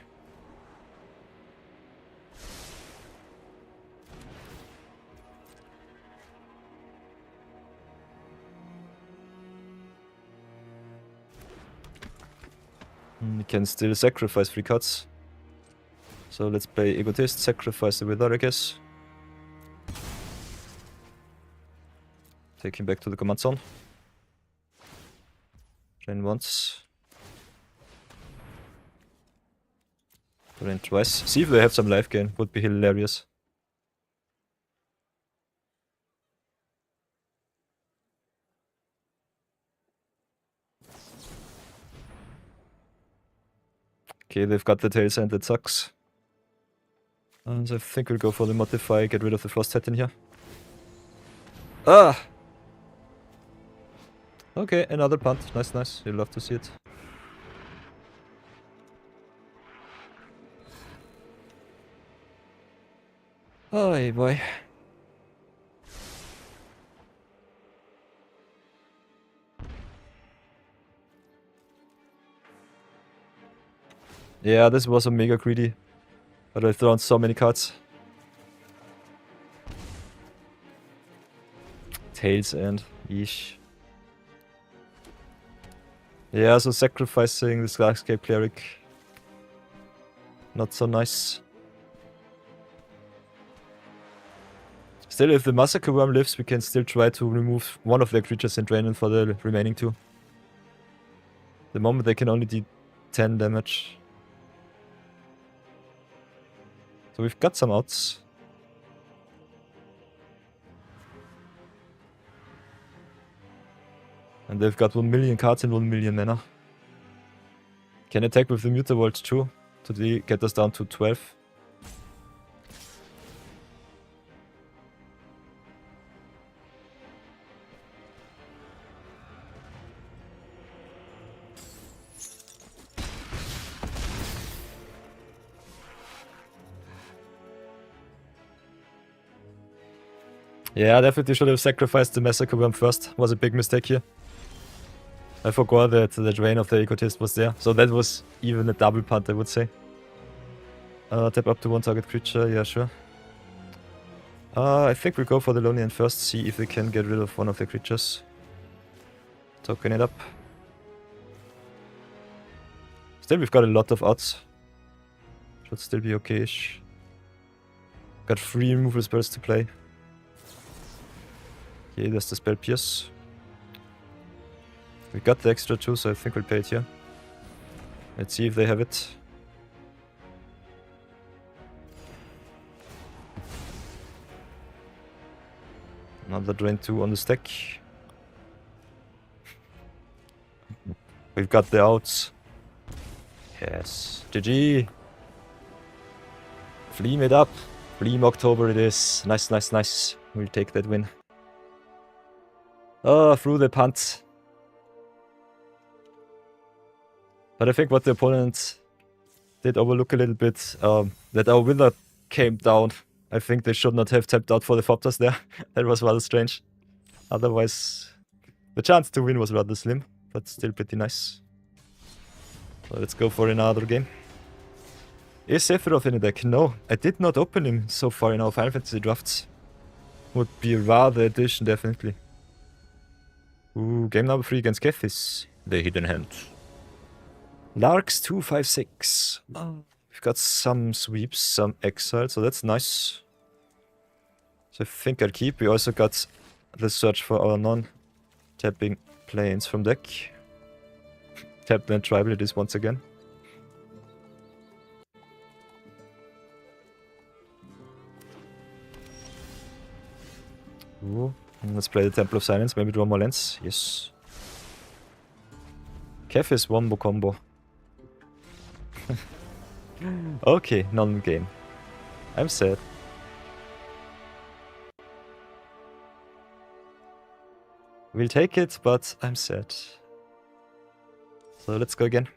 We can still sacrifice 3 cards. So let's play Egotist, sacrifice the Withar, I guess. Take him back to the command zone. Drain once. Drain twice. See if they have some life gain, would be hilarious. Okay, they've got the tails and that sucks. And I think we'll go for the modify, get rid of the Frost Titan here. Ah! Okay, another punt. Nice, nice. You'll love to see it. Oh boy. Yeah, this was a mega greedy. But I've thrown so many cards. Tails and yeesh. Yeah, so sacrificing this Starscape Cleric. Not so nice. Still, if the Massacre Worm lives, we can still try to remove one of their creatures and drain it for the remaining 2. The moment they can only do 10 damage. So we've got some outs. And they've got 1 million cards and 1 million mana. Can attack with the Mutavault too, to get us down to 12. Yeah, definitely should have sacrificed the Massacre Worm first. Was a big mistake here. I forgot that the drain of the Ecotist was there. So that was even a double punt, I would say. Tap up to one target creature, yeah, sure. I think we'll go for the Lonely End first, see if we can get rid of one of the creatures. Token it up. Still, we've got a lot of odds. Should still be okay-ish. Got 3 removal spells to play. Okay, there's the spell Pierce. We got the extra 2, so I think we'll play it here. Let's see if they have it. Another drain 2 on the stack. We've got the outs. Yes. GG. Fleam it up. Fleam October it is. Nice, nice, nice. We'll take that win. Oh, through the punt. But I think what the opponent did overlook a little bit, that our Withar came down. I think they should not have tapped out for the Thopters there. That was rather strange. Otherwise, the chance to win was rather slim, but still pretty nice. So let's go for another game. Is Sephiroth in the deck? No, I did not open him so far in our Final Fantasy drafts. Would be a rather addition, definitely. Ooh, game number 3 against Kethis. The Hidden Hand. Larks 256. Oh, we've got some sweeps, some exile, so that's nice. So I think I'll keep. We also got the search for our non-tapping planes from deck. Tap and tribal it is once again. Ooh, let's play the Temple of Silence, maybe draw more lands. Yes. Kefis wombo combo. Okay, non-game. I'm sad. We'll take it, but I'm sad. So let's go again.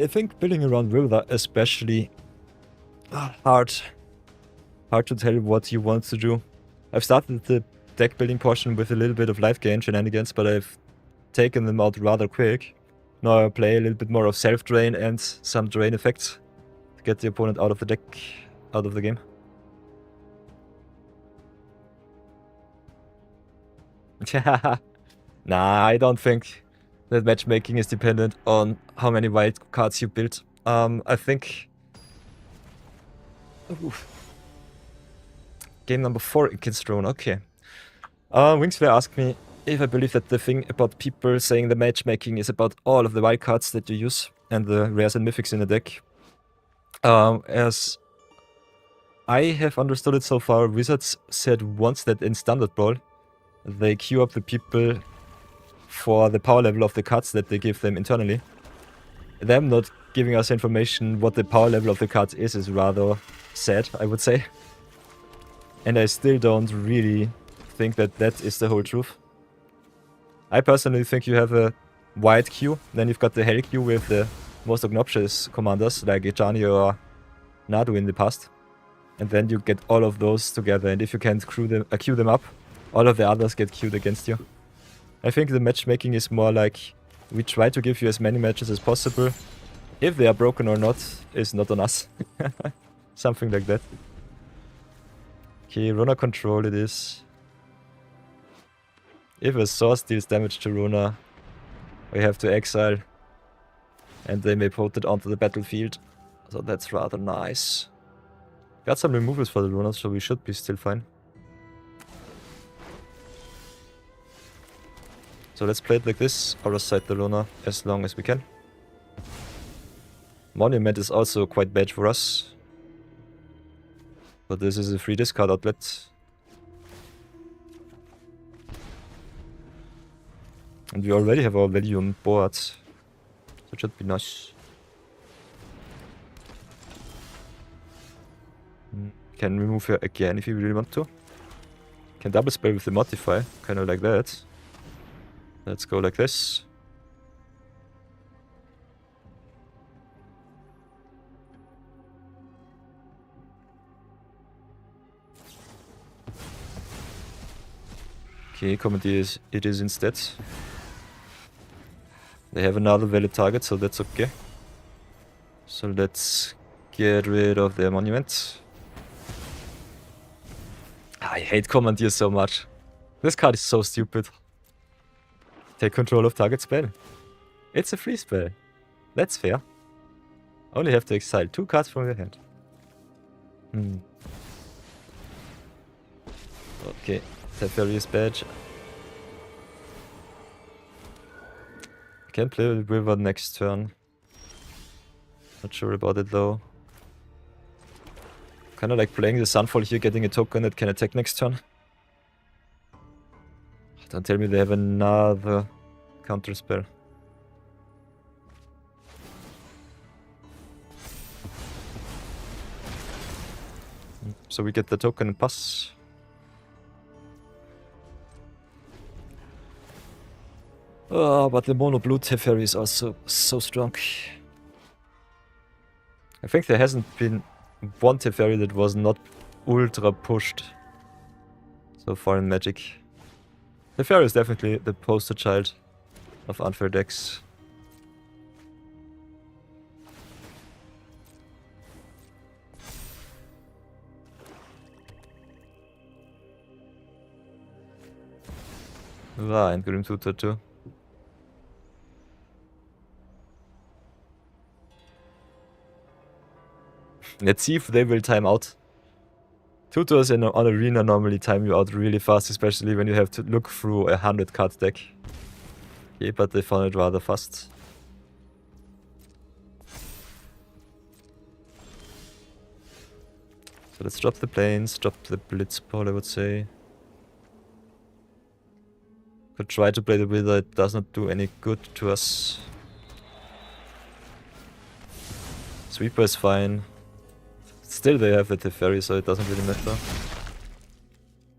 I think building around Wildcard especially hard to tell what you want to do. I've started the deck building portion with a little bit of life gain shenanigans, but I've taken them out rather quick. Now I play a little bit more of self-drain and some drain effects to get the opponent out of the deck, out of the game. Nah, I don't think that matchmaking is dependent on how many wild cards you build. I think... Oof. Game number 4 against Drone, okay. Wingsflare asked me if I believe that the thing about people saying the matchmaking is about all of the wild cards that you use and the rares and mythics in the deck. As I have understood it so far, Wizards said once that in Standard Brawl, they queue up the people for the power level of the cards that they give them internally. Them not giving us information what the power level of the cards is rather sad, I would say. And I still don't really think that that is the whole truth. I personally think you have a wide queue, then you've got the hell queue with the most obnoxious commanders like Ejani or Nadu in the past. And then you get all of those together, and if you can't queue them up, all of the others get queued against you. I think the matchmaking is more like, we try to give you as many matches as possible. If they are broken or not, is not on us. Something like that. Okay, Rona control it is. If a source deals damage to Rona, we have to exile. And they may put it onto the battlefield. So that's rather nice. Got some removals for the runners, so we should be still fine. So let's play it like this, other side the Luna as long as we can. Monument is also quite bad for us. But this is a free discard outlet. And we already have our value on board. So it should be nice. Can remove her again if you really want to. Can double spell with the modify, kind of like that. Let's go like this. Okay, comedy is it is instead. They have another valid target, so that's okay. So let's get rid of their monument. I hate Commandeer so much. This card is so stupid. Take control of target spell. It's a free spell. That's fair. Only have to exile 2 cards from your hand. Okay, Teferi's badge. Can play with Withar next turn. Not sure about it though. Kinda like playing the Sunfall here, getting a token that can attack next turn. Don't tell me they have another counter spell. So we get the token and pass. Oh, but the mono blue Teferi is also so strong. I think there hasn't been one Teferi that was not ultra pushed so far in Magic. Teferi is definitely the poster child of unfair decks. And Grim Tutor too. Let's see if they will time out. Tutors on Arena normally time you out really fast, especially when you have to look through a 100 card deck. Okay, but they found it rather fast. So let's drop the planes, drop the Blitzball, I would say. Could try to play the Wither, it does not do any good to us. Sweeper is fine. Still they have the Teferi, so it doesn't really matter.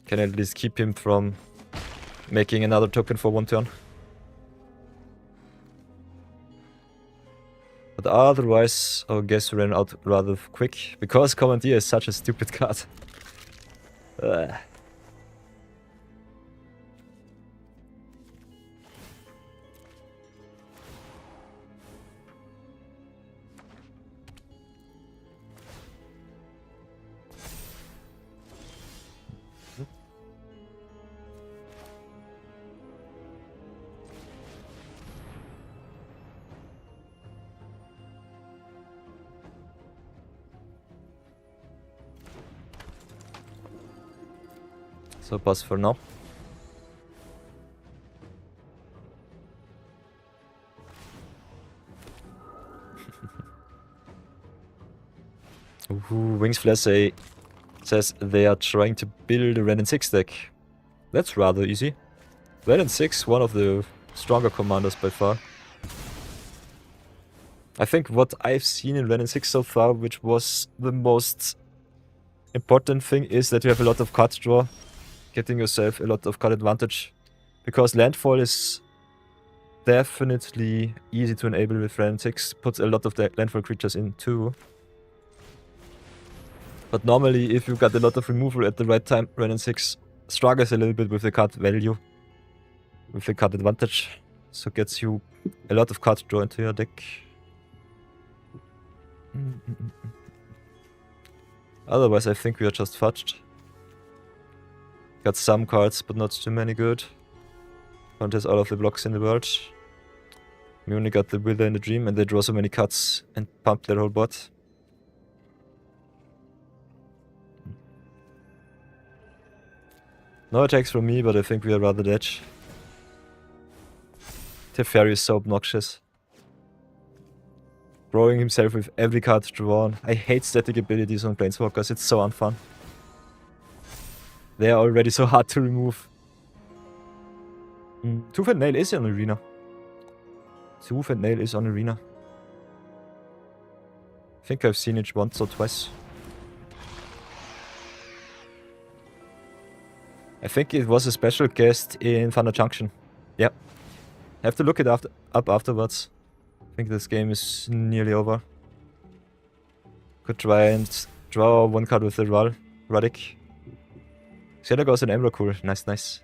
Can at least keep him from making another token for 1 turn. But otherwise, our guess ran out rather quick, because Commandeer is such a stupid card. So pass for now. Wings Flare says they are trying to build a Ren and 6 deck. That's rather easy. Ren and 6, one of the stronger commanders by far. I think what I've seen in Ren and 6 so far, which was the most important thing, is that you have a lot of card draw. Getting yourself a lot of card advantage. Because landfall is definitely easy to enable with Ren and 6. Puts a lot of the landfall creatures in too. But normally, if you got a lot of removal at the right time, Ren and 6 struggles a little bit with the card value. With the card advantage. So gets you a lot of card draw into your deck. Otherwise, I think we are just fudged. Got some cards, but not too many good. Front has all of the blocks in the world. We only got the Wither in the Dream, and they draw so many cards and pump their whole board. No attacks from me, but I think we are rather dead. Teferi is so obnoxious. Throwing himself with every card drawn. I hate static abilities on Planeswalkers, it's so unfun. They are already so hard to remove. Tooth and Nail is on Arena. Tooth and Nail is on Arena. I think I've seen it once or twice. I think it was a special guest in Thunder Junction. Yep. I have to look it up afterwards. I think this game is nearly over. Could try and draw one card with the Radic. Shadow goes an Emrakul. Nice, nice.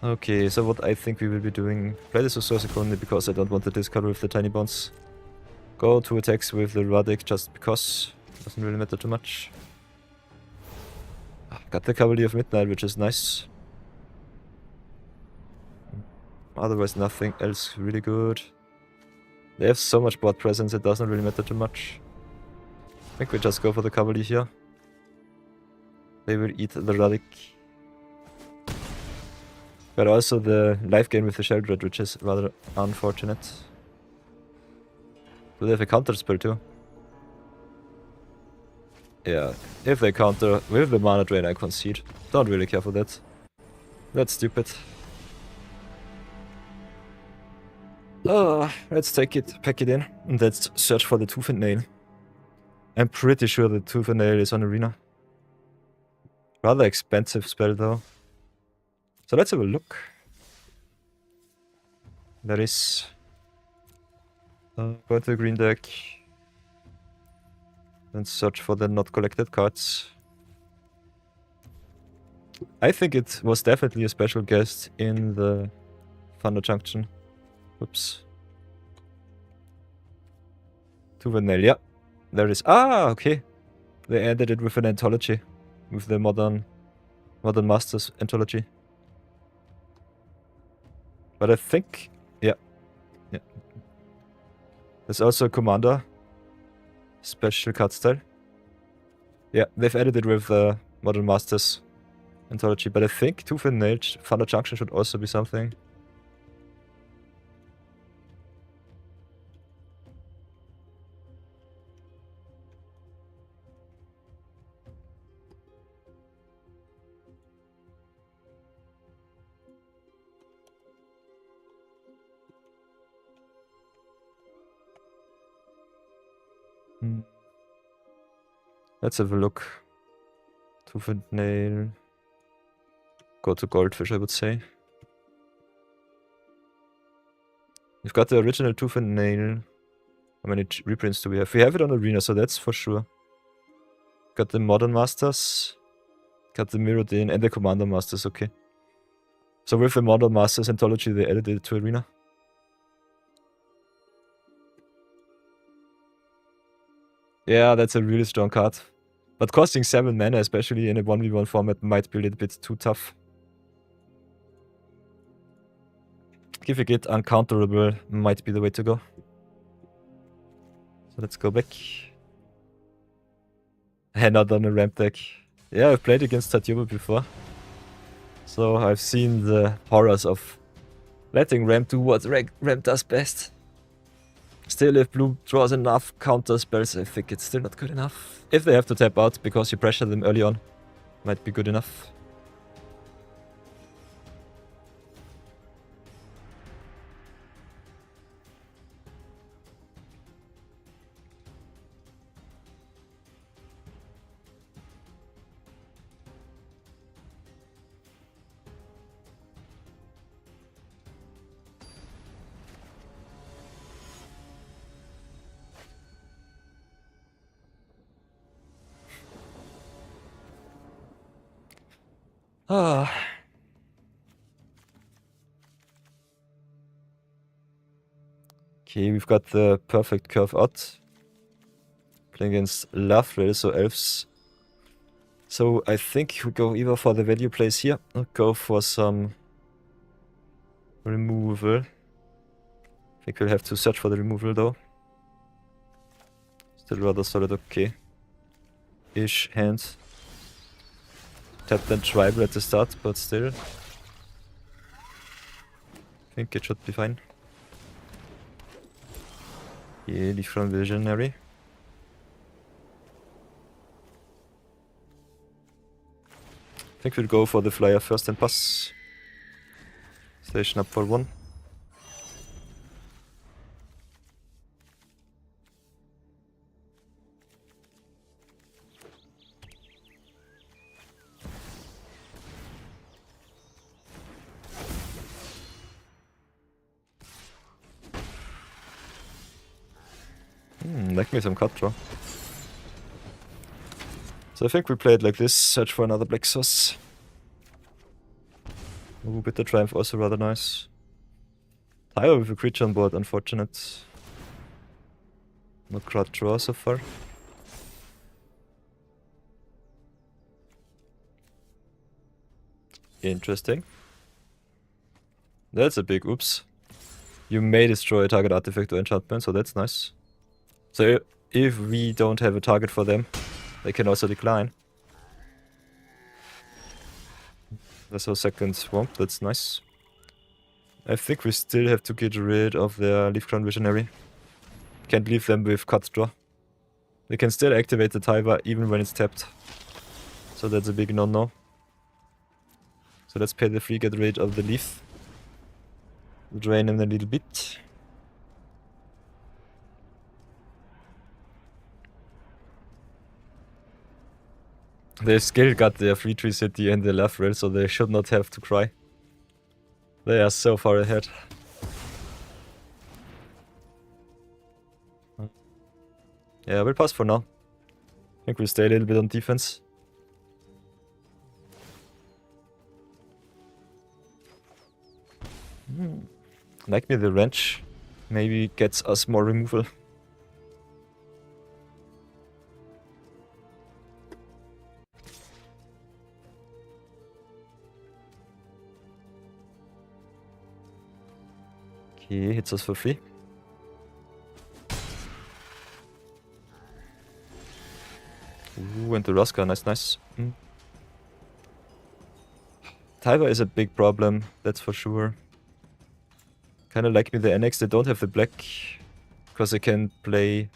Okay, so what I think we will be doing... Play this with Source only because I don't want to discard with the Tiny Bones. Go 2 attacks with the Radic just because. Doesn't really matter too much. Got the Cavalier of Midnight, which is nice. Otherwise nothing else really good. They have so much board presence, it doesn't really matter too much. I think we just go for the Cavalier here. They will eat the Radic. But also the life gain with the Sheldred, which is rather unfortunate. Do they have a counter spell too? Yeah, if they counter with the mana drain, I concede. Don't really care for that. That's stupid. Let's take it, pack it in, and let's search for the Tooth and Nail. I'm pretty sure the Tooth and Nail is on Arena. Rather expensive spell though. So let's have a look. There is... go to the green deck. And search for the not collected cards. I think it was definitely a special guest in the Thunder Junction. Oops. Tooth and Nail, yeah. There it is. Ah, okay. They added it with an anthology. With the Modern Masters anthology. But I think... Yeah. Yeah. There's also a Commander. Special card style. Yeah, they've added it with the Modern Masters anthology. But I think Tooth and Nail Thunder Junction should also be something. Let's have a look. Tooth and Nail. Go to Goldfish, I would say. We've got the original Tooth and Nail. How many reprints do we have? We have it on Arena, so that's for sure. Got the Modern Masters. Got the Mirrodin and the Commander Masters, okay. So with the Modern Masters anthology, they added it to Arena. Yeah, that's a really strong card. But costing 7 mana, especially in a 1v1 format, might be a little bit too tough. Giving it uncounterable might be the way to go. So let's go back. And not on a ramp deck. Yeah, I've played against Tatuba before. So I've seen the horrors of letting ramp do what ramp does best. Still, if blue draws enough counter spells, I think it's still not good enough. If they have to tap out because you pressure them early on, might be good enough. Okay, we've got the perfect curve out. Playing against Lathril, so elves. So I think we go either for the value plays here or go for some removal. I think we'll have to search for the removal though. Still rather solid, okay. Ish hand. tapped and tribal at the start, but still. I think it should be fine. Yeah, different visionary. I think we'll go for the flyer first and pass. Station up for 1. Like me some cut draw. So I think we play it like this, search for another black sauce. Ooh, Bitter Triumph also rather nice. Tyre with a creature on board, unfortunate. No cut draw so far. Interesting. That's a big oops. You may destroy a target artifact or enchantment, so that's nice. So if we don't have a target for them, they can also decline. That's our second swamp, that's nice. I think we still have to get rid of their Leaf Crown Visionary. Can't leave them with cut draw. They can still activate the Taiva even when it's tapped. So that's a big no-no. So let's pay the free, get rid of the leaf. Drain him a little bit. They still got their free tree city and the left rail, so they should not have to cry. They are so far ahead. Yeah, we'll pass for now. I think we'll stay a little bit on defense. Like me the wrench. Maybe gets us more removal. Okay, hits us for free. Ooh, and the Raska, nice. Taiva is a big problem, that's for sure. Kinda like me the NX, they don't have the black, because they can play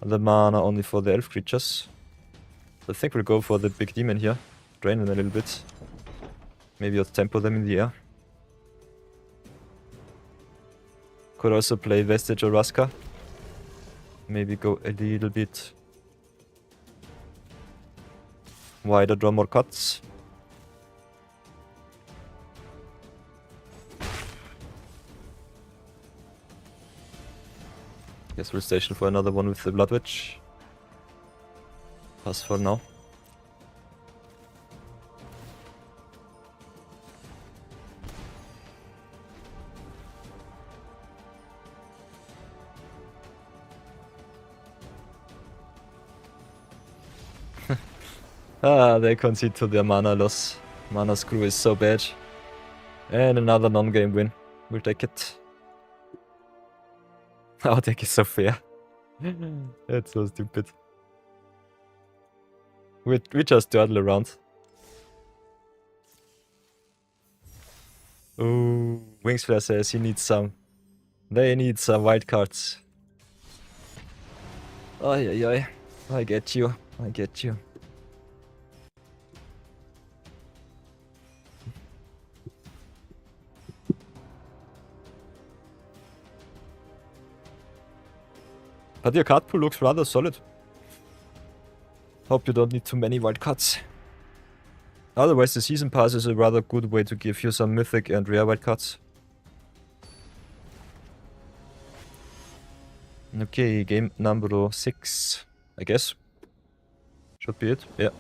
the mana only for the elf creatures. So I think we'll go for the big demon here, drain them a little bit. Maybe I'll tempo them in the air. Could also play Vestige or Raska. Maybe go a little bit wider, draw more cuts. Guess we'll station for another one with the Blood Witch. Pass for now. They concede to their mana loss. Mana screw is so bad. And another non-game win. We'll take it. Our deck is so fair. That's so stupid. We just dawdle around. Ooh, Wingsflare says he needs some. They need some wild cards. Ay. I get you. But your card pool looks rather solid. Hope you don't need too many wildcards. Otherwise the season pass is a rather good way to give you some mythic and rare wildcards. Okay, game number 6, I guess. Should be it, yeah.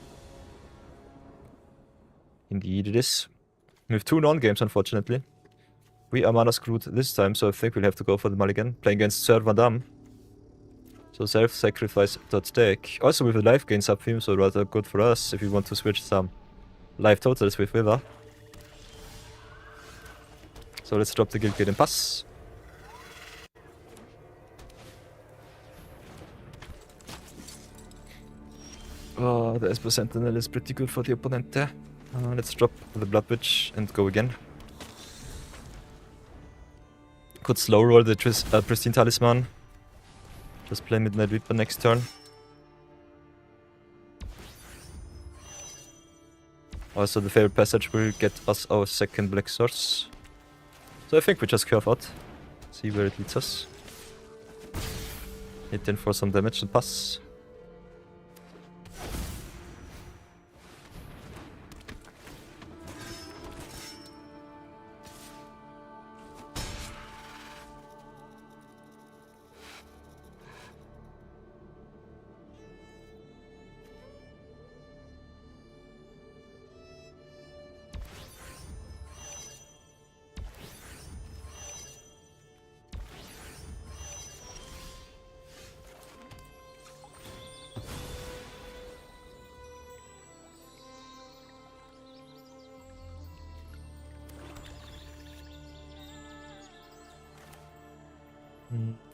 Indeed it is. We have 2 non-games unfortunately. We are mana screwed this time, so I think we'll have to go for the mulligan. Playing against Sir Van Damme. So self-sacrifice deck. Also with a life gain sub-theme, so rather good for us if we want to switch some life totals with Withar. So let's drop the guild gate and pass. Oh, the Esper Sentinel is pretty good for the opponent there. Let's drop the Blood Witch and go again. Could slow roll the Pristine Talisman. Just play Midnight Reaper next turn. Also, the Favorite Passage will get us our second Black Source. So I think we just curve out. See where it leads us. Hit in for some damage and pass.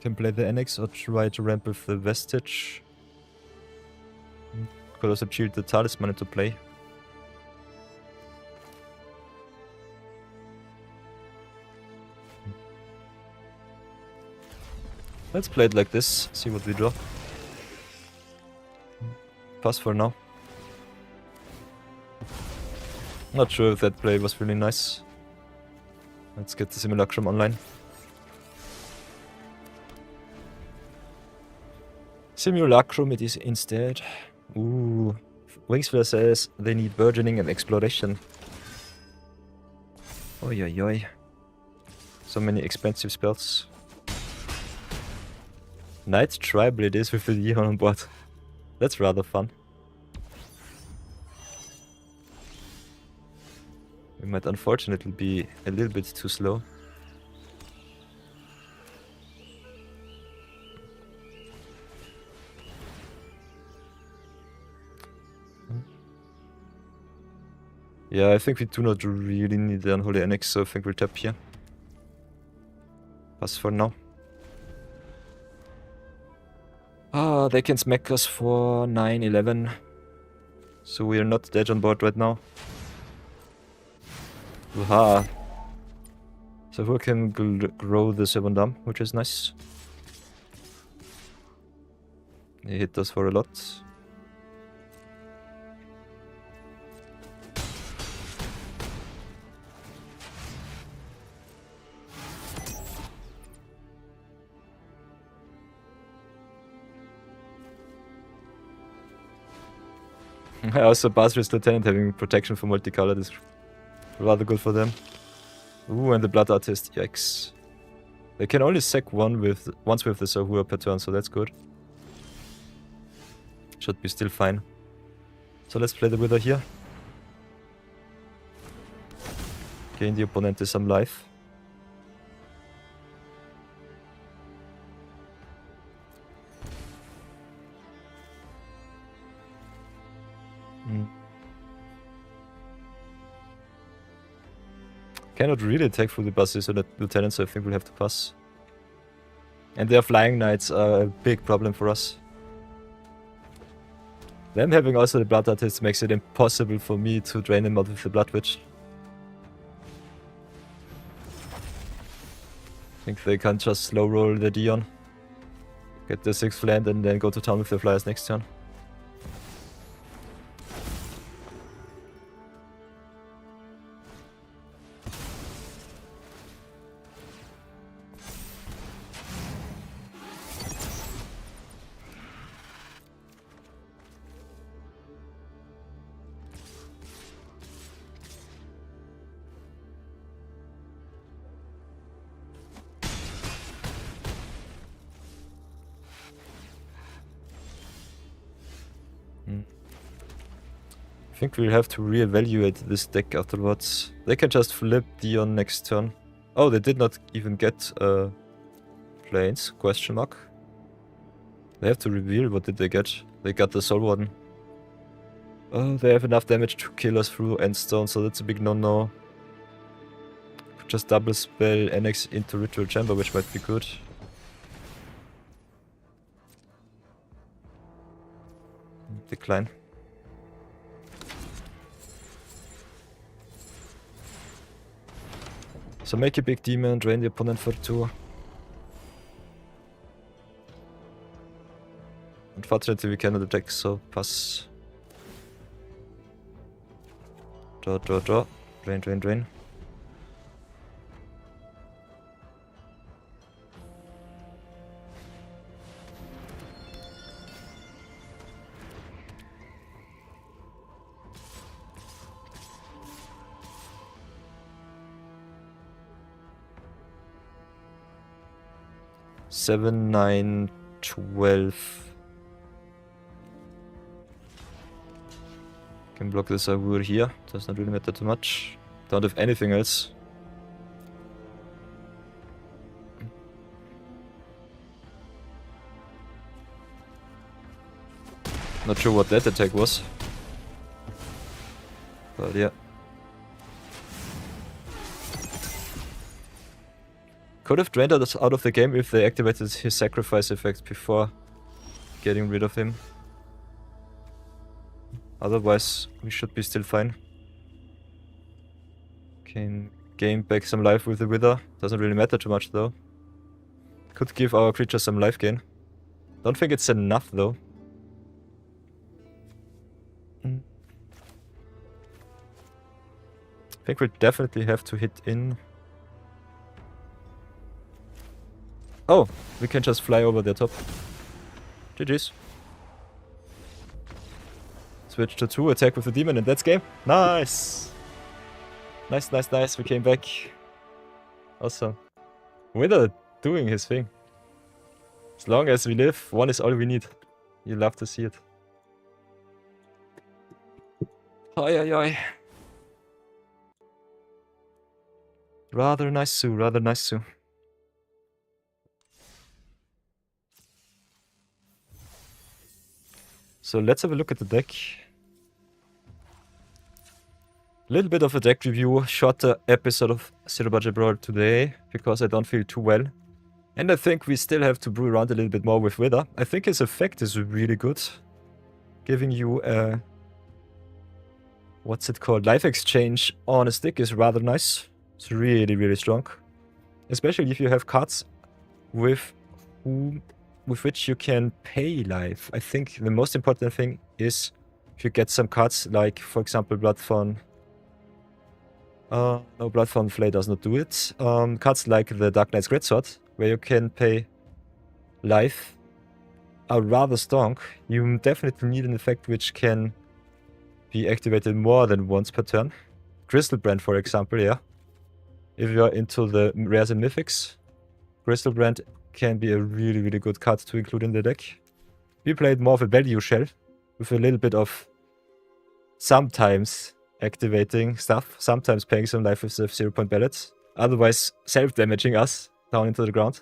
Can play the Annex or try to ramp with the Vestige. Could also shield the Talisman into play. Let's play it like this, see what we draw. Pass for now. Not sure if that play was really nice. Let's get the Simulacrum online. Simulacrum it is instead. Ooh. Wingsflare says they need Burgeoning and Exploration. Oi oi oi. So many expensive spells. Knight Tribal it is with the Leon on board. That's rather fun. We might unfortunately be a little bit too slow. Yeah, I think we do not really need the Unholy Annex, so I think we'll tap here. Pass for now. Ah, they can smack us for 9-11. So we are not dead on board right now. Withar. So we can grow the 7 Dam, which is nice. He hit us for a lot. Also, Basri's Lieutenant having protection for multicolored is rather good for them. Ooh, and the Blood Artist, yikes. They can only sack once with the Sahura per turn, so that's good. Should be still fine. So let's play the Wither here. Gain the opponent some life. Cannot really attack through the buses or the lieutenant, so I think we'll have to pass. And their flying knights are a big problem for us. Them having also the Blood Artist makes it impossible for me to drain them out with the Blood Witch. I think they can just slow roll the Dion. Get the 6th land and then go to town with the flyers next turn. I think we'll have to reevaluate this deck afterwards. They can just flip Dion next turn. Oh, they did not even get planes? Question mark. They have to reveal what did they get. They got the Soul Warden. Oh, they have enough damage to kill us through Endstone, so that's a big no-no. Just double spell Annex into Ritual Chamber, which might be good. Decline. So make a big demon, drain the opponent for 2. Unfortunately, we cannot attack, so pass. Draw, draw, draw. Drain, drain, drain. Seven, 9, 12. Can block this Avur here. Does not really matter too much. Don't have anything else. Not sure what that attack was. But yeah. Could have drained us out of the game if they activated his sacrifice effect before getting rid of him. Otherwise, we should be still fine. Can gain back some life with the Wither. Doesn't really matter too much though. Could give our creature some life gain. Don't think it's enough though. I think we definitely have to hit in. Oh, we can just fly over the top. GG's. Switch to 2, attack with the demon, and that's game. Nice! Nice, nice, nice. We came back. Awesome. Wither doing his thing. As long as we live, 1 is all we need. You love to see it. Oi, oi, oi. Rather nice, Sue. Rather nice, Sue. So let's have a look at the deck. Little bit of a deck review, shorter episode of Zero Budget Brawl today, because I don't feel too well. And I think we still have to brew around a little bit more with Wither. I think his effect is really good. Giving you a... what's it called? Life exchange on a stick is rather nice. It's really, really strong. Especially if you have cards with which you can pay life. I think the most important thing is if you get some cards like, for example, Bloodthorn. No, Bloodthorn Flay does not do it. Cards like the Dark Knight's Greatsword, where you can pay life, are rather strong. You definitely need an effect which can be activated more than once per turn. Crystal Brand, for example, yeah. If you're into the rares and mythics, Crystal Brand can be a really, really good card to include in the deck. We played more of a value shell, with a little bit of sometimes activating stuff, sometimes paying some life with the 0-point ballots, otherwise self-damaging us down into the ground.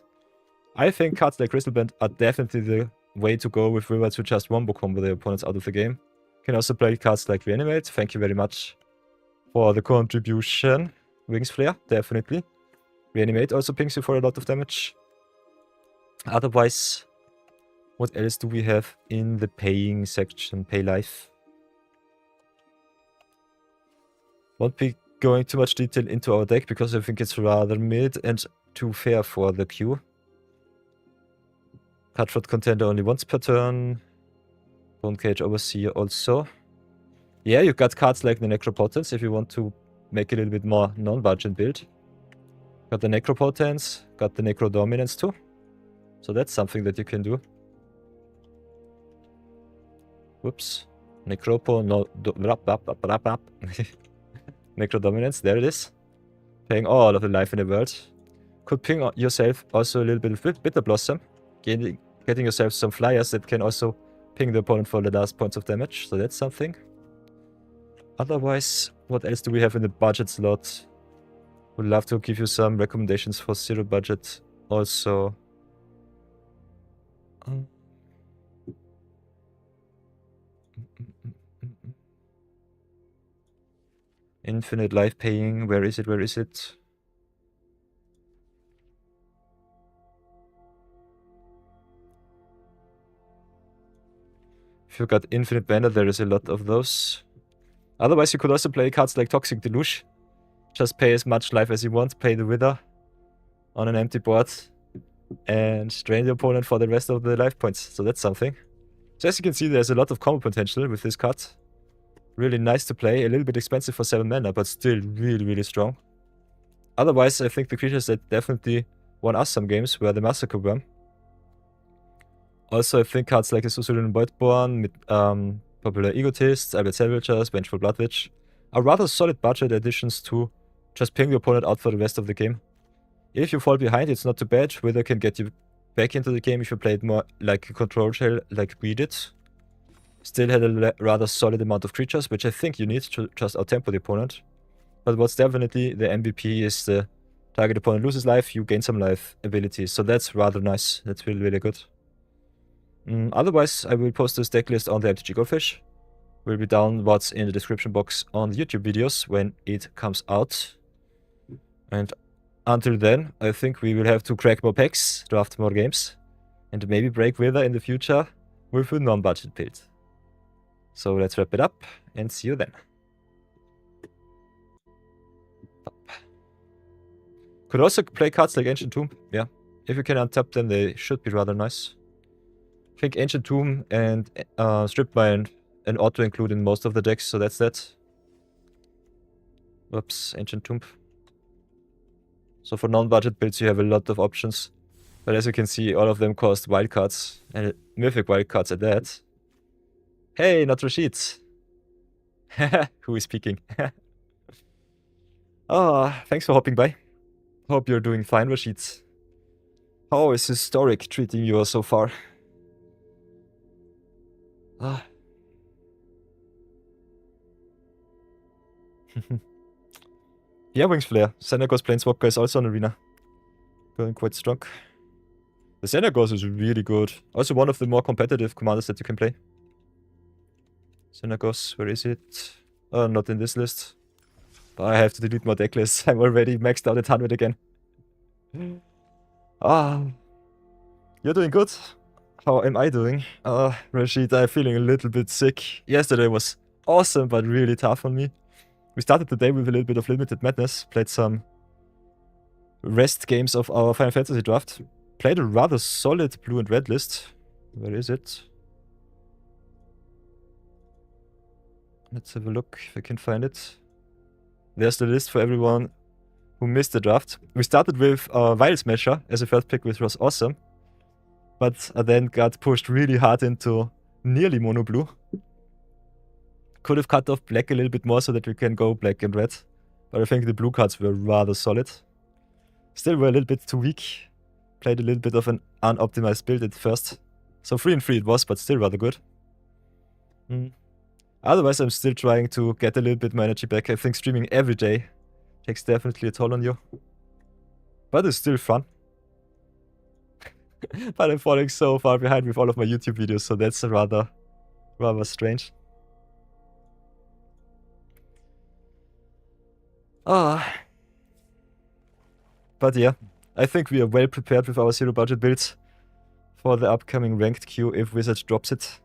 I think cards like Crystal Band are definitely the way to go with River to just wombo combo the opponents out of the game. You can also play cards like Reanimate, thank you very much for the contribution. Wings Flare, definitely. Reanimate also pings you for a lot of damage. Otherwise, what else do we have in the paying section? Pay life. Won't be going too much detail into our deck because I think it's rather mid and too fair for the queue. Cutthroat Contender only once per turn. Bone Cage Overseer also. Yeah, you got cards like the Necropotence if you want to make a little bit more non-budget build. Got the Necropotence, got the Necrodominance too. So that's something that you can do. Whoops. Necropo, no... Necrodominance, there it is. Paying all of the life in the world. Could ping yourself also a little bit of Bitter Blossom. Getting yourself some flyers that can also ping the opponent for the last points of damage. So that's something. Otherwise, what else do we have in the budget slot? Would love to give you some recommendations for zero budget also. Infinite life paying, where is it, where is it? If you got Infinite Banner, there is a lot of those. Otherwise, you could also play cards like Toxic Deluge. Just pay as much life as you want, pay the Wither on an empty board, and drain the opponent for the rest of the life points. So that's something. So as you can see, there's a lot of combo potential with this card. Really nice to play, a little bit expensive for 7 mana, but still really, really strong. Otherwise, I think the creatures that definitely won us some games were the Massacre Worm. Also, I think cards like the Susurran Voidborn, Popular Egotist, Albert Salvagers, Vengeful Blood Witch are rather solid budget additions to just ping the opponent out for the rest of the game. If you fall behind, it's not too bad. Wither can get you back into the game if you played more like a control shell like we did. Still had a rather solid amount of creatures, which I think you need to just outtempo the opponent. But what's definitely the MVP is the target opponent loses life, you gain some life abilities. So that's rather nice. That's really, really good. Otherwise, I will post this deck list on the MTG Goldfish. Will be downwards in the description box on the YouTube videos when it comes out. And until then, I think we will have to crack more packs, draft more games, and maybe break Wither in the future with a non-budget build. So let's wrap it up and see you then. Could also play cards like Ancient Tomb, yeah. If you can untap them, they should be rather nice. I think Ancient Tomb and Strip Mine and auto include in most of the decks, so that's that. Whoops, Ancient Tomb. So for non-budget builds you have a lot of options. But as you can see, all of them cost wildcards, and mythic wildcards at that. Hey, not Rashid! Who is speaking? Thanks for hopping by. Hope you're doing fine, Rashid. How is Historic treating you so far? Yeah, Wings Flare. Xenagos Planeswalker is also an arena. Going quite strong. The Xenagos is really good. Also one of the more competitive commanders that you can play. Xenagos, where is it? Oh, not in this list. But I have to delete my deck list. I'm already maxed out at 100 again. You're doing good. How am I doing? Rashid, I'm feeling a little bit sick. Yesterday was awesome, but really tough on me. We started the day with a little bit of Limited Madness. Played some rest games of our Final Fantasy draft. Played a rather solid blue and red list. Where is it? Let's have a look if I can find it. There's the list for everyone who missed the draft. We started with Vial Smasher as a first pick, which was awesome. But I then got pushed really hard into nearly mono blue. Could have cut off black a little bit more so that we can go black and red. But I think the blue cards were rather solid. Still were a little bit too weak. Played a little bit of an unoptimized build at first. So 3 and 3 it was, but still rather good. Otherwise, I'm still trying to get a little bit more energy back. I think streaming every day takes definitely a toll on you. But it's still fun. But I'm falling so far behind with all of my YouTube videos, so that's rather strange. But yeah, I think we are well prepared with our zero budget builds for the upcoming ranked queue if Wizard drops it.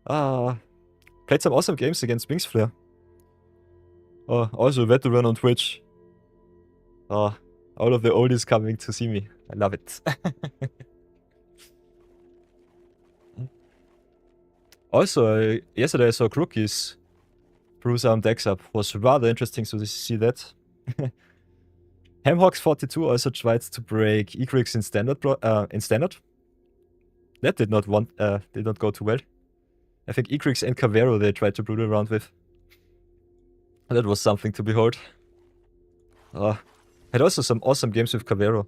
Played some awesome games against Wings Flare. Also a veteran on Twitch. All of the oldies coming to see me. I love it. Also, yesterday I saw Crookies brew some decks up. Was rather interesting to see that. Hamhawks42 also tried to break Egrix in standard. That did not go too well. I think Egrix and Cavero they tried to brew around with. That was something to behold. Had also some awesome games with Cavero.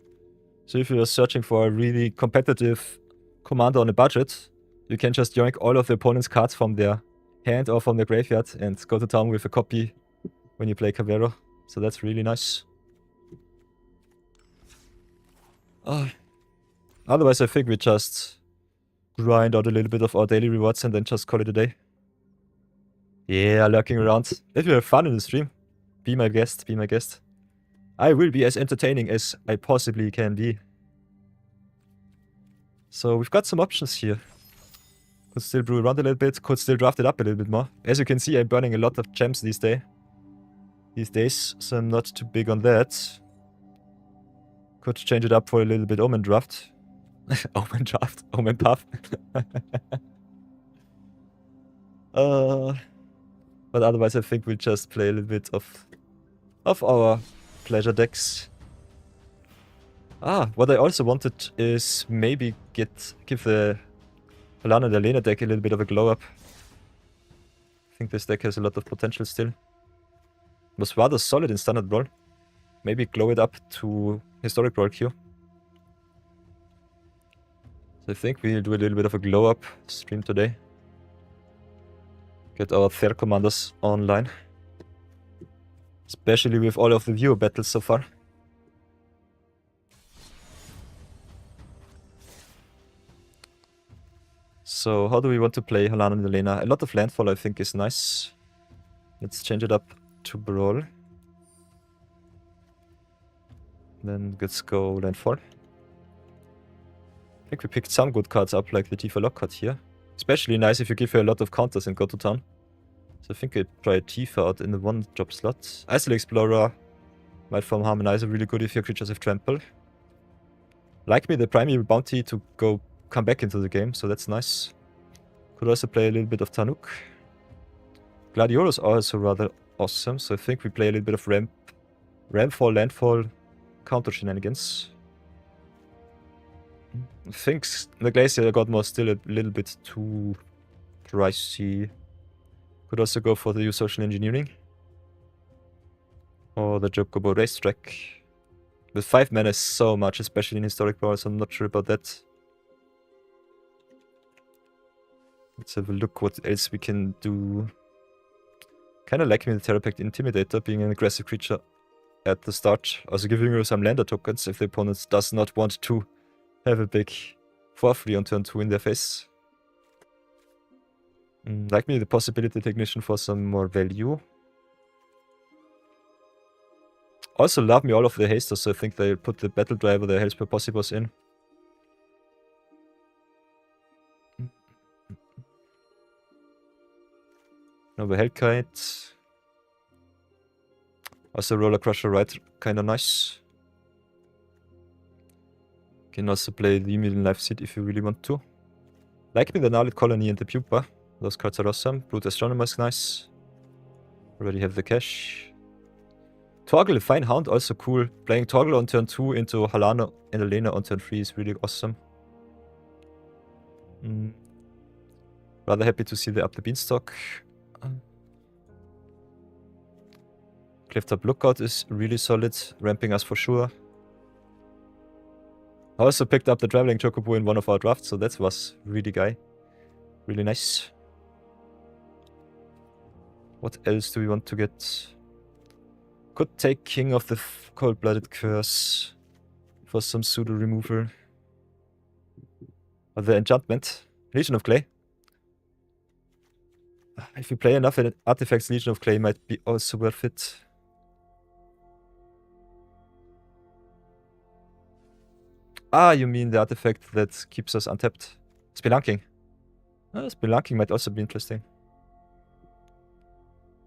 So if you're searching for a really competitive commander on a budget, you can just yoink all of the opponent's cards from their hand or from their graveyard and go to town with a copy when you play Cavero. So that's really nice. Otherwise, I think we just grind out a little bit of our daily rewards and then just call it a day. Yeah, lurking around. If you have fun in the stream, be my guest, be my guest. I will be as entertaining as I possibly can be. So we've got some options here. Could still brew around a little bit, could still draft it up a little bit more. As you can see, I'm burning a lot of gems these days, so I'm not too big on that. Could change it up for a little bit Omen draft. Omen draft? Omen path? But otherwise I think we'll just play a little bit of our pleasure decks. What I also wanted is maybe give the Halana and Elena deck a little bit of a glow up. I think this deck has a lot of potential still. It was rather solid in Standard Brawl. Maybe glow it up to Historic Brawl queue. So I think we'll do a little bit of a glow up stream today. Get our Ther commanders online. Especially with all of the viewer battles so far. So how do we want to play Halana and Elena? A lot of landfall I think is nice. Let's change it up to Brawl. Then let's go landfall. I think we picked some good cards up, like the Tifa Lock card here. Especially nice if you give her a lot of counters and go to town. So I think I'd try Tifa out in the one drop slot. Isolated Explorer might form Harmonizer really good if your creatures have trample. Like me, the primary bounty to come back into the game, so that's nice. Could also play a little bit of Tanuk. Gladiolus are also rather awesome, so I think we play a little bit of Ramfall, Landfall, counter shenanigans. I think the Glacier Godmore is still a little bit too pricey. Could also go for the new Social Engineering. Or the Jokobo Racetrack. With 5 mana is so much, especially in Historic Brawl, so I'm not sure about that. Let's have a look what else we can do. Kinda like me the Terrapact Intimidator, being an aggressive creature at the start. Also giving you some lander tokens if the opponent does not want to have a big 4/3 on turn 2 in their face. Like me the Possibility Technician for some more value. Also love me all of the hasters, so I think they put the Battle Driver, the Hellspear Possibos in. Nova Hellkite. Also Roller Crusher right, kinda nice. Can also play the Million Life Seed if you really want to. Like me the Gnarled Colony and the Pupa. Those cards are awesome. Brute Astronomer is nice. Already have the cash. Torgal, Fine Hound, also cool. Playing Torgal on turn 2 into Halana and Elena on turn 3 is really awesome. Rather happy to see the Up the Beanstalk. Clifftop Lookout is really solid, ramping us for sure. I also picked up the Traveling Chocobo in one of our drafts, so that was really nice. What else do we want to get? Could take King of the Cold-Blooded Curse for some pseudo removal. Or the Enchantment. Legion of Clay. If you play enough artifacts, Legion of Clay might be also worth it. You mean the artifact that keeps us untapped. Spelunking. Spelunking might also be interesting.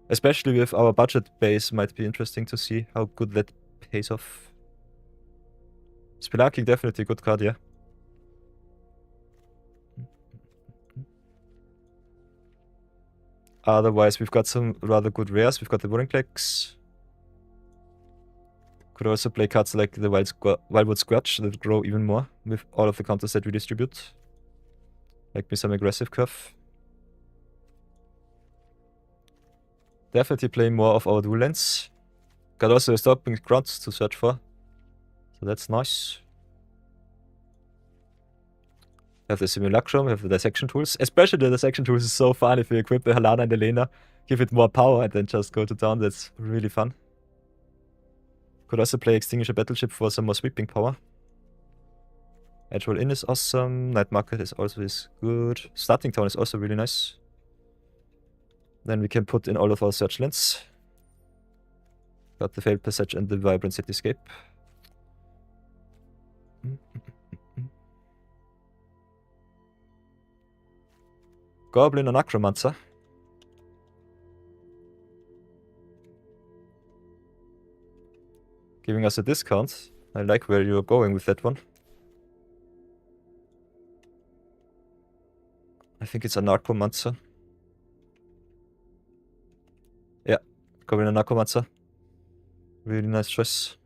Especially with our budget base, might be interesting to see how good that pays off. Spelunking definitely a good card, yeah. Otherwise, we've got some rather good rares. We've got the Vorinclex. Could also play cards like the Wildwood Squatch that grow even more with all of the counters that we distribute. Like me some aggressive curve. Definitely play more of our dual lands. Got also a Stomping Grounds to search for. So that's nice. Have the Simulacrum, have the Dissection Tools. Especially the Dissection Tools is so fun if you equip the Halana and Elena. Give it more power and then just go to town. That's really fun. Could also play Extinguisher Battleship for some more sweeping power. Edgewall Inn is awesome. Night Market is also good. Starting Town is also really nice. Then we can put in all of our search lands. Got the Failed Passage and the Vibrant Cityscape. Goblin or Necromancer. Giving us a discount. I like where you're going with that one. I think it's a Necromancer. Yeah, Goblin and Necromancer. Really nice choice.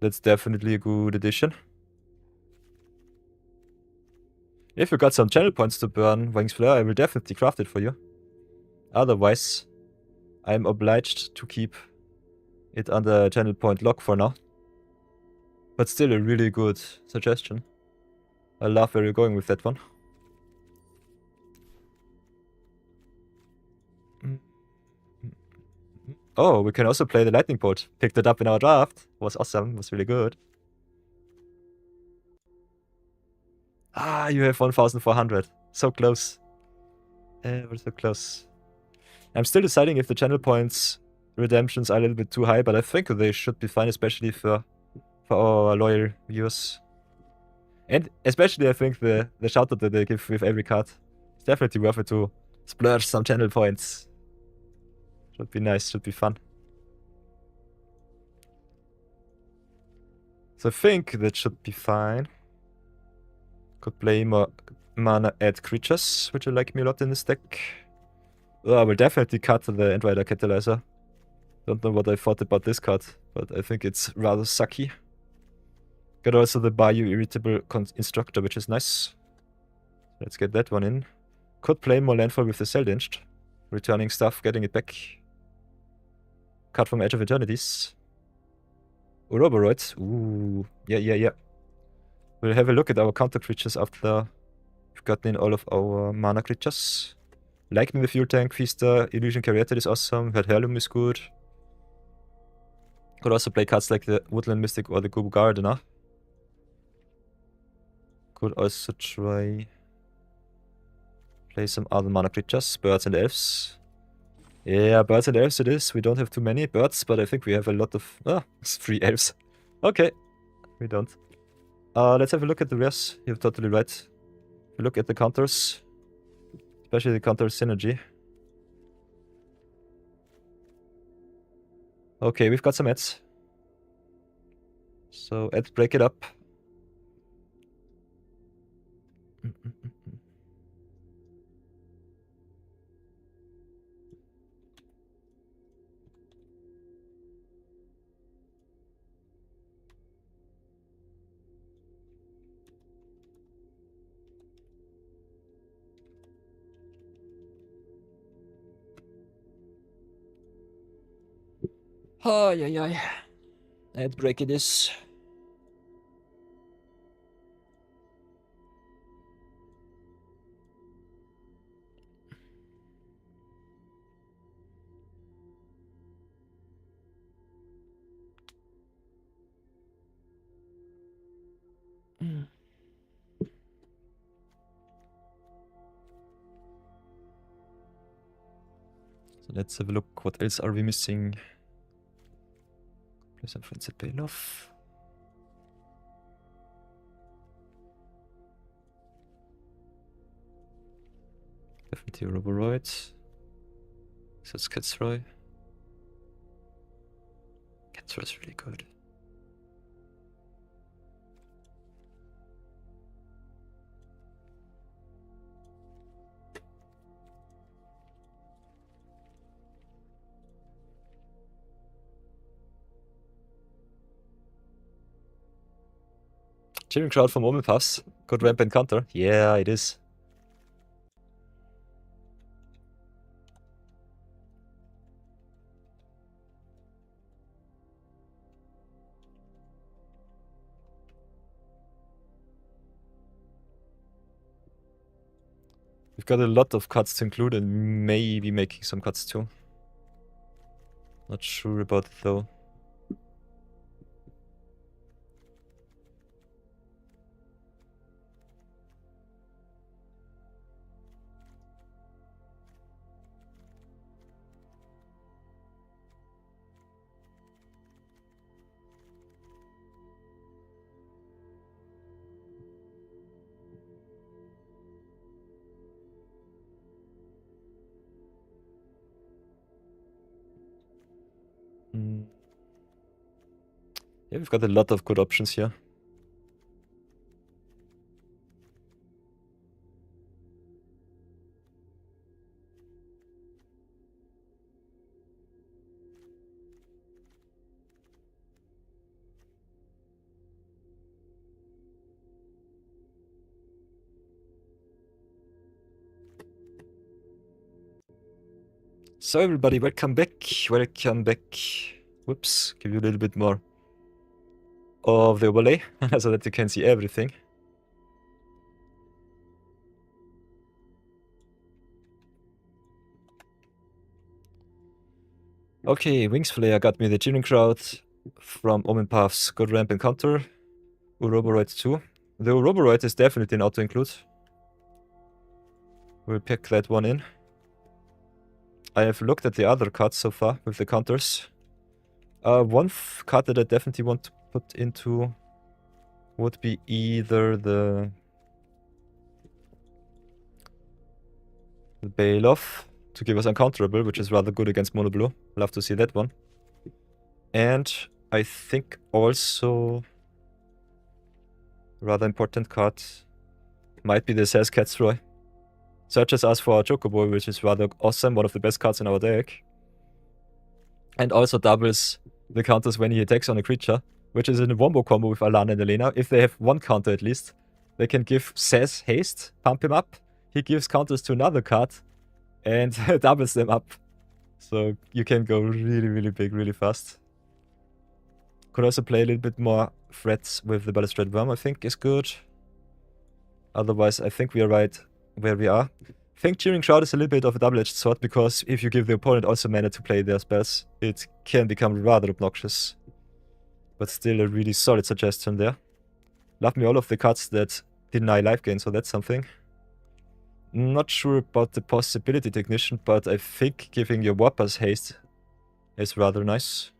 That's definitely a good addition. If you got some channel points to burn, Wings Flare, I will definitely craft it for you. Otherwise, I'm obliged to keep it under channel point lock for now. But still a really good suggestion. I love where you're going with that one. Oh, we can also play the lightning bolt. Picked it up in our draft. Was awesome. Was really good. Ah, you have 1,400. So close. We're so close. I'm still deciding if the channel points redemptions are a little bit too high, but I think they should be fine, especially for our loyal viewers. And especially I think the shoutout that they give with every card. It's definitely worth it to splurge some channel points. Should be nice, should be fun. So I think that should be fine. Could play more mana add creatures, which I like me a lot in this deck. Oh, I will definitely cut the Endrider Catalyzer. Don't know what I thought about this card, but I think it's rather sucky. Got also the Bayou Irritable Instructor, which is nice. Let's get that one in. Could play more landfall with the Seldinged. Returning stuff, getting it back. Card from Edge of Eternities. Ouroboros. Ooh, yeah. We'll have a look at our counter creatures after we've gotten in all of our mana creatures. Like me the Fuel Tank, Feaster, Illusion Caryatid is awesome, Heirloom is good. Could also play cards like the Woodland Mystic or the Gubu Gardener. Could also try play some other mana creatures, Birds and Elves. Yeah, Birds and Elves it is. We don't have too many birds, but I think we have a lot of... Ah, it's 3 elves. Okay, we don't. Let's have a look at the rares. You're totally right. Look at the counters. Especially the counter synergy. Okay, we've got some ads. So ads break it up. Ay. Ad break it is. So let's have a look. What else are we missing? Play some friends at Payoff. Definitely Roboroid. So it's Catsroy. Catsroy's really good. Cheering crowd from Omen Pass. Good ramp and counter. Yeah, it is. We've got a lot of cuts to include and maybe making some cuts too. Not sure about it though. Yeah, we've got a lot of good options here. So everybody, welcome back. Welcome back. Whoops, give you a little bit more of the overlay so that you can see everything. Okay, Wings Flare got me the Cheering Crowd from Omen Path's good ramp and counter. Uroboroid too. The Uroboroid is definitely an auto-include. We'll pick that one in. I have looked at the other cards so far with the counters. One card that I definitely want to put into would be either the Bailoff to give us uncounterable, which is rather good against Mono Blue. Love to see that one. And I think also rather important card might be the Sazcat's Roy. Searches us for our Chocobo, which is rather awesome, one of the best cards in our deck. And also doubles the counters when he attacks on a creature, which is in a wombo combo with Alana and Elena. If they have one counter at least, they can give Saz haste, pump him up. He gives counters to another card and doubles them up. So you can go really, really big, really fast. Could also play a little bit more threats with the Balustrade Worm, I think is good. Otherwise, I think we are right where we are. I think Cheering Crowd is a little bit of a double-edged sword, because if you give the opponent also mana to play their spells, it can become rather obnoxious. But still a really solid suggestion there. Love me all of the cards that deny life gain, so that's something. Not sure about the Possibility Technician, but I think giving your Warpers haste is rather nice.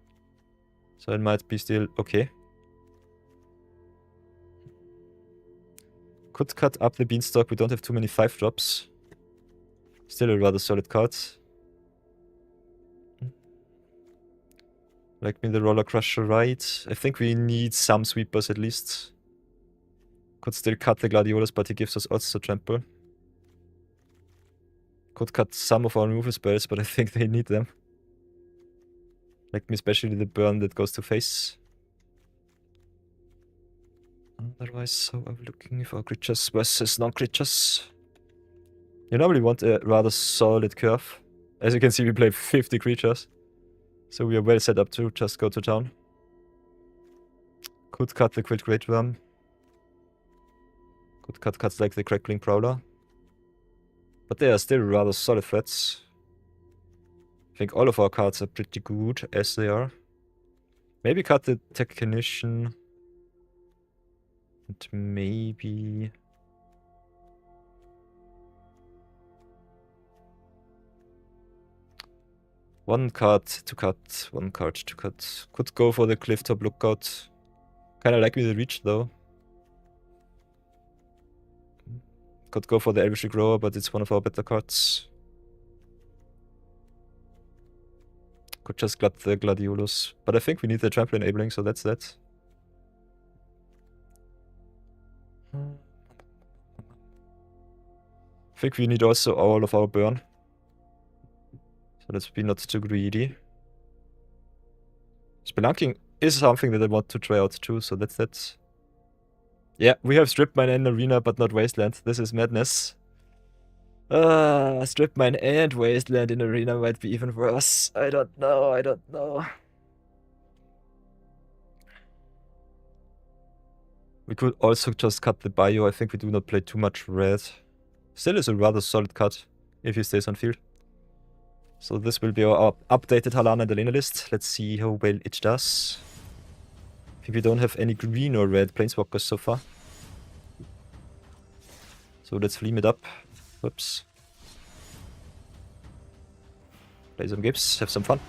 So it might be still okay. Could cut up the Beanstalk, we don't have too many 5-drops. Still a rather solid card. Like me the Roller Crusher, right? I think we need some sweepers at least. Could still cut the Gladiolus, but he gives us also trample. Could cut some of our removal spells, but I think they need them. Like me especially the burn that goes to face. Otherwise, so I'm looking for creatures versus non-creatures. You normally want a rather solid curve. As you can see, we play 50 creatures. So we are well set up to just go to town. Could cut the Quilt Great Worm. Could cut cuts like the Crackling Prowler. But they are still rather solid threats. I think all of our cards are pretty good as they are. Maybe cut the Technician. And maybe... one card to cut, one card to cut. Could go for the Clifftop Lookout. Kinda like with the Reach though. Could go for the Elvish Grower, but it's one of our better cards. Could just cut the Gladiolus. But I think we need the Trample Enabling, so that's that. I think we need also all of our burn. So let's be not too greedy. Spelunking is something that I want to try out too, so that's that. Yeah, we have Strip Mine and Arena, but not Wasteland. This is madness. Strip Mine and Wasteland in Arena might be even worse. I don't know, I don't know. We could also just cut the Bio. I think we do not play too much red. Still is a rather solid cut if he stays on field. So this will be our updated Halana and Elena list. Let's see how well it does. I think we don't have any green or red Planeswalkers so far. So let's flame it up. Whoops. Play some games, have some fun.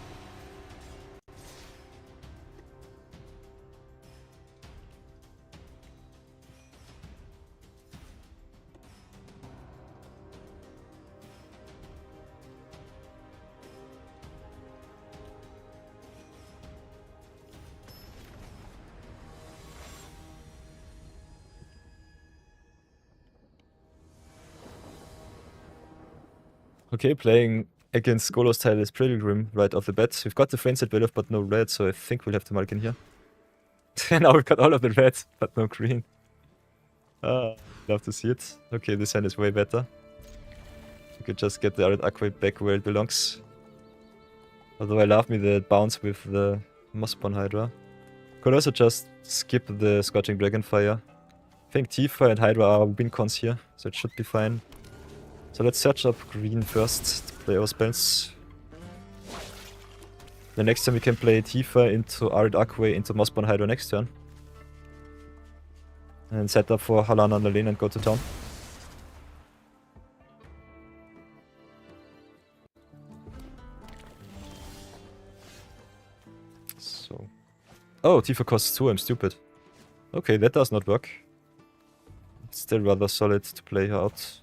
Okay, playing against Golos tile is pretty grim right off the bat. We've got the Friends at Veil but no red, so I think we'll have to mulligan here. Now we've got all of the reds, but no green. Love to see it. Okay, this hand is way better. We could just get the Arid Aqua back where it belongs. Although I love me the bounce with the Mossborn Hydra. Could also just skip the Scorching Dragonfire. I think Tifa and Hydra are win cons here, so it should be fine. So let's search up green first to play our spells. The next time we can play Tifa into Arid Aqua into Mossborn Hydra next turn. And set up for Halana and Lane and go to town. So... Oh, Tifa costs 2, I'm stupid. Okay, that does not work. It's still rather solid to play her out.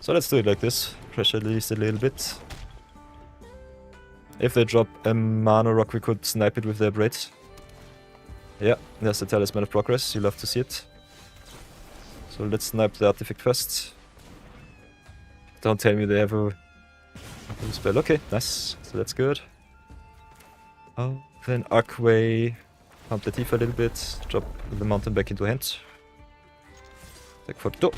So let's do it like this. Pressure at least a little bit. If they drop a Mana Rock, we could snipe it with their Braid. Yeah, there's the Talisman of Progress. You love to see it. So let's snipe the artifact first. Don't tell me they have a spell. Okay, nice. So that's good. Oh, then Arcway. Pump the Tifa a little bit. Drop the mountain back into hand. Take for 2.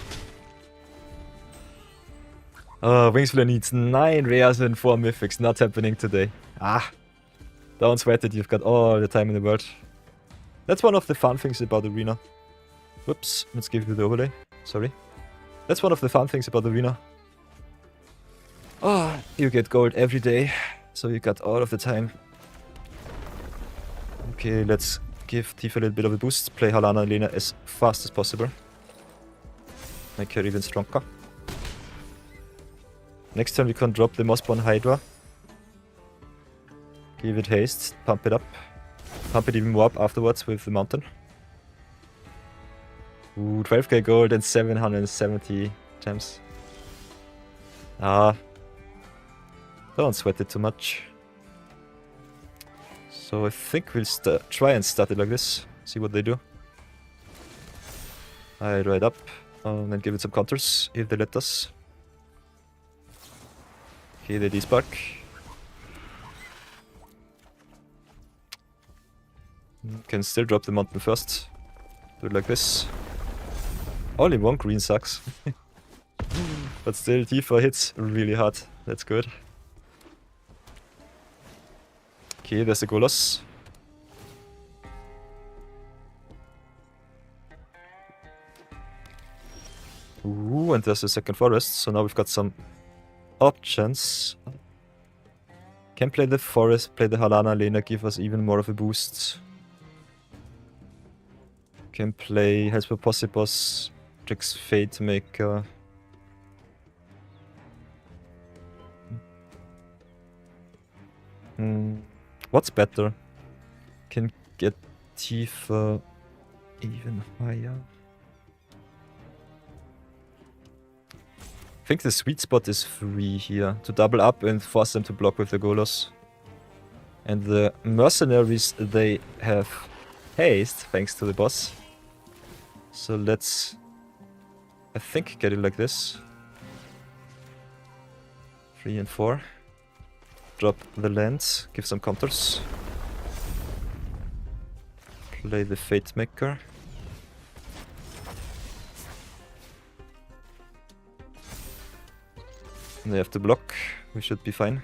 Oh, Wingsflare needs 9 rares and 4 mythics. Not happening today. Ah. Don't sweat it, you've got all the time in the world. That's one of the fun things about Arena. Whoops, let's give you the overlay. Sorry. That's one of the fun things about Arena. Oh, you get gold every day. So you got all of the time. Okay, let's give Tifa a little bit of a boost. Play Halana and Lena as fast as possible. Make her even stronger. Next time we can drop the Mossborn Hydra. Give it haste, pump it up. Pump it even more up afterwards with the mountain. Ooh, 12k gold and 770 gems. Ah. Don't sweat it too much. So I think we'll try and start it like this. See what they do. I draw it up. And then give it some counters if they let us. Okay, they despark. Can still drop the mountain first. Do it like this. Only one green sucks. But still, Tifa hits really hard. That's good. Okay, there's the Golos. Ooh, and there's the second forest. So now we've got some options. Can play the forest, play the Halana Lena, give us even more of a boost. Can play Hellspell Possibos, Trix Fate Maker. What's better? Can get Tifa even higher. I think the sweet spot is 3 here, to double up and force them to block with the Golos. And the mercenaries, they have haste, thanks to the boss. So let's, I think, get it like this. 3 and 4. Drop the lands, give some counters. Play the Fate Maker. And they have to block, we should be fine.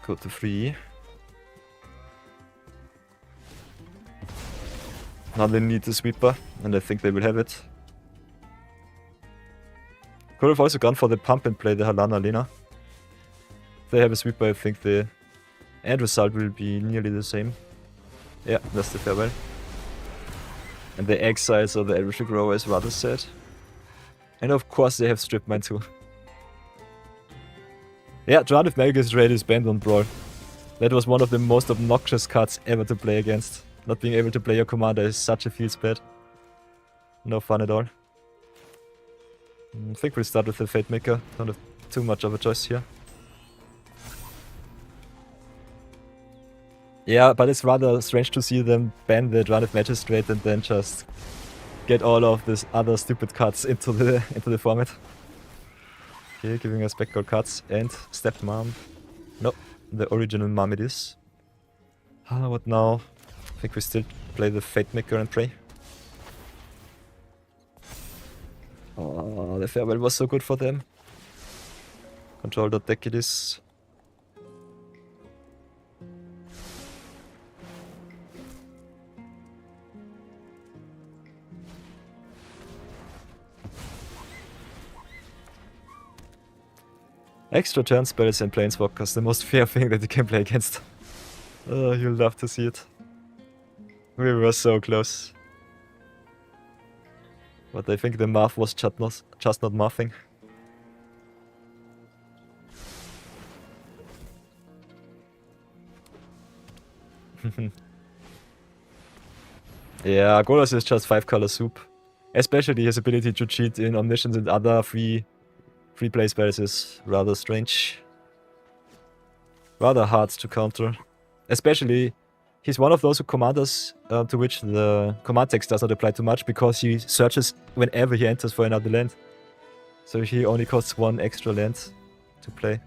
Go to 3. Now they need the sweeper, and I think they will have it. Could have also gone for the pump and play the Halana Lena. If they have a sweeper, I think the end result will be nearly the same. Yeah, that's the farewell. And the exiles or the Elvish Grower is rather sad. And of course they have Strip Mine too. Yeah, Drowned with Magus Raid is banned on Brawl. That was one of the most obnoxious cards ever to play against. Not being able to play your commander is such a feels bad. No fun at all. I think we'll start with the Fate Maker. Don't have too much of a choice here. Yeah, but it's rather strange to see them ban the Drowned Magistrate and then just get all of this other stupid cards into the format. Okay, giving us background cards and stepmom. No, the original mom it is. What now? I think we still play the Fate Maker and pray. Oh, the farewell was so good for them. Control the deck it is. Extra turn spells and planeswalkers, the most fair thing that you can play against. Oh, you'll love to see it. We were so close. But I think the math was just not mathing. Yeah, Golos is just 5-color soup. Especially his ability to cheat in Omniscience and other free play spells is rather strange. Rather hard to counter. Especially, he's one of those commanders to which the command text does not apply too much because he searches whenever he enters for another land. So he only costs 1 extra land to play.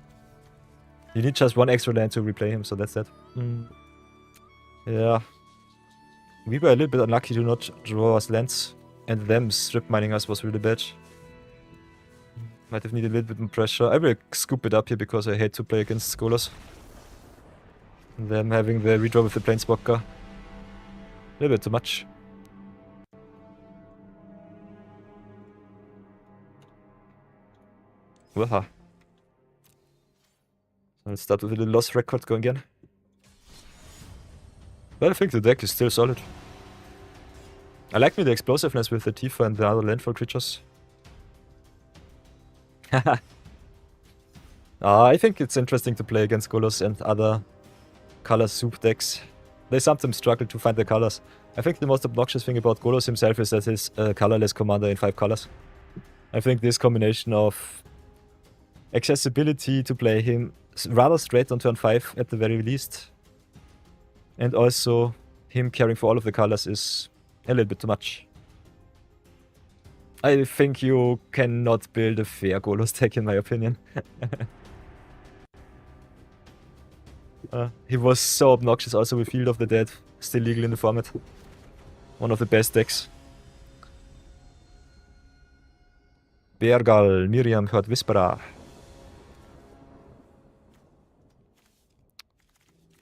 You need just 1 extra land to replay him, so that's that. Yeah. We were a little bit unlucky to not draw us lands, and them strip mining us was really bad. Might have needed a little bit more pressure. I will scoop it up here because I hate to play against Skolas. Them having the redraw with the Planeswalker. A little bit too much. Withar. So let's start with a little loss record going again. But I think the deck is still solid. I like the explosiveness with the Tifa and the other landfall creatures. I think it's interesting to play against Golos and other color soup decks. They sometimes struggle to find the colors. I think the most obnoxious thing about Golos himself is that he's a colorless commander in 5 colors. I think this combination of accessibility to play him rather straight on turn 5 at the very least, and also him caring for all of the colors is a little bit too much. I think you cannot build a fair Golos deck in my opinion. He was so obnoxious also with Field of the Dead, still legal in the format. One of the best decks. Bergal, Miriam hört Whisperer.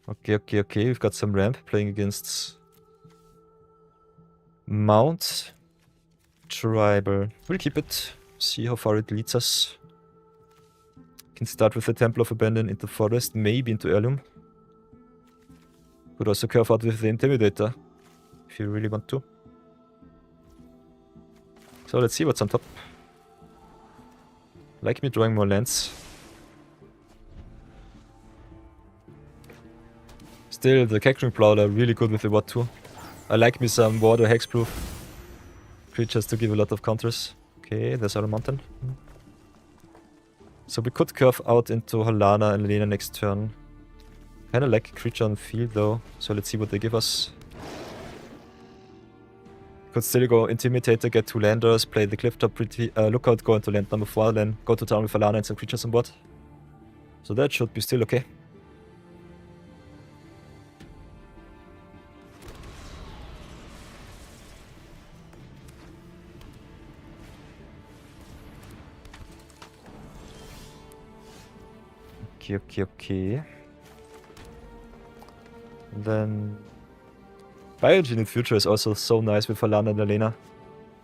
Okay, we've got some ramp playing against Mount. Tribal. We'll keep it, see how far it leads us. Can start with the Temple of Abandon into Forest, maybe into Heirloom. Could also curve out with the Intimidator, if you really want to. So let's see what's on top. Like me drawing more lands. Still, the Cackling Prowler really good with the Ward 2. I like me some Ward or Hexproof creatures to give a lot of counters. Okay, there's our mountain. So we could curve out into Halana and Lena next turn. Kinda like a creature on field though, so let's see what they give us. Could still go Intimidator, get 2 landers, play the Clifftop, Lookout, go into land number 4, then go to town with Halana and some creatures on board. So that should be still okay. Okay. Then Biogen in future is also so nice with Halana and Elena.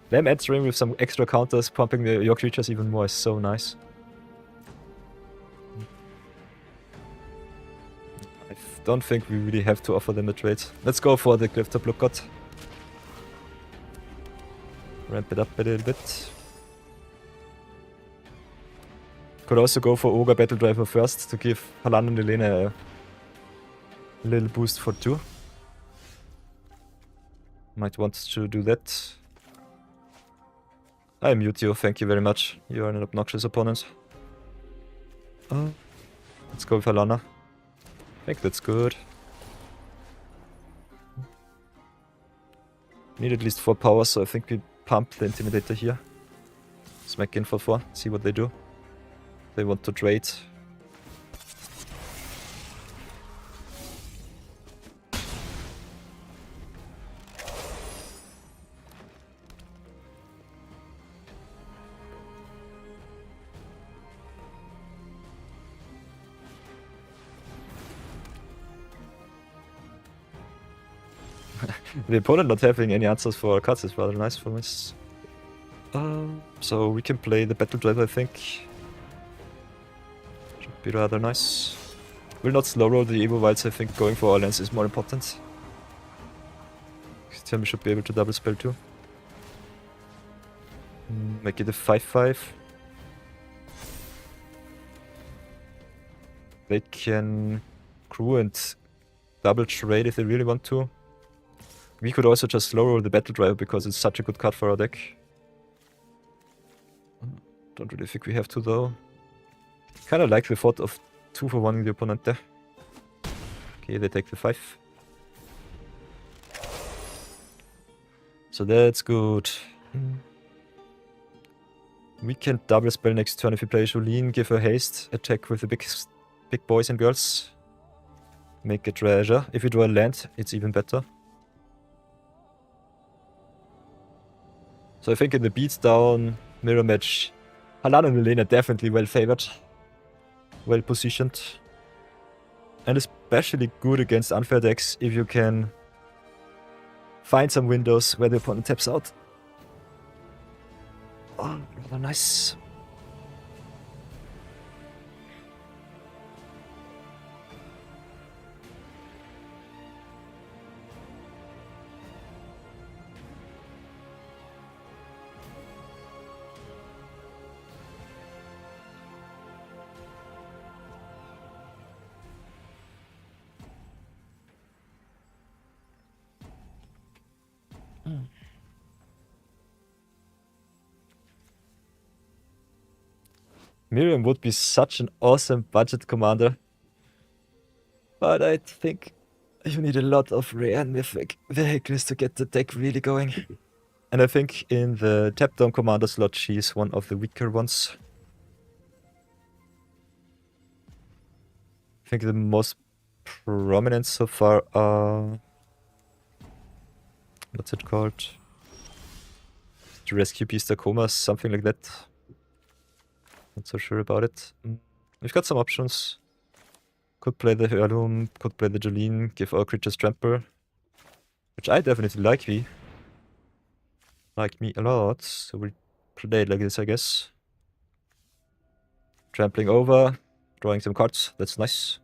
Them answering with some extra counters, pumping your creatures even more is so nice. I don't think we really have to offer them a trade. Let's go for the Clifftop Lookout. Ramp it up a little bit. Could also go for Ogre Battle Driver first to give Halana and Elena a little boost for 2. Might want to do that. I mute you, thank you very much. You are an obnoxious opponent. Let's go with Halana. I think that's good. Need at least 4 power, so I think we pump the Intimidator here. Smack in for 4, see what they do. They want to trade. The opponent not having any answers for our cards is rather nice for us. So we can play the Battle Drive, I think. Should be rather nice. Will not slow roll the Evo Wilds, I think going for all lands is more important. Timmy should be able to double spell too. Make it a 5-5. They can crew and double trade if they really want to. We could also just slow roll the Battle Drive because it's such a good card for our deck. Don't really think we have to though. Kinda like the thought of 2 for 1 in the opponent there. Okay, they take the 5. So that's good. We can double spell next turn if we play Jolene, give her haste, attack with the big boys and girls. Make a treasure. If we draw a land, it's even better. So I think in the beatdown mirror match, Halan and Milena definitely well favored. Well positioned. And especially good against unfair decks if you can find some windows where the opponent taps out. Oh, rather nice. Miriam would be such an awesome budget commander. But I think you need a lot of rare and mythic vehicles to get the deck really going. And I think in the tap down commander slot she's one of the weaker ones. I think the most prominent so far are... what's it called? The Rescue Beast Tacomas, something like that. Not so sure about it. We've got some options. Could play the Heirloom, could play the Jolene, give all creatures trample. Which I definitely like me a lot, so we'll play it like this, I guess. Trampling over, drawing some cards, that's nice.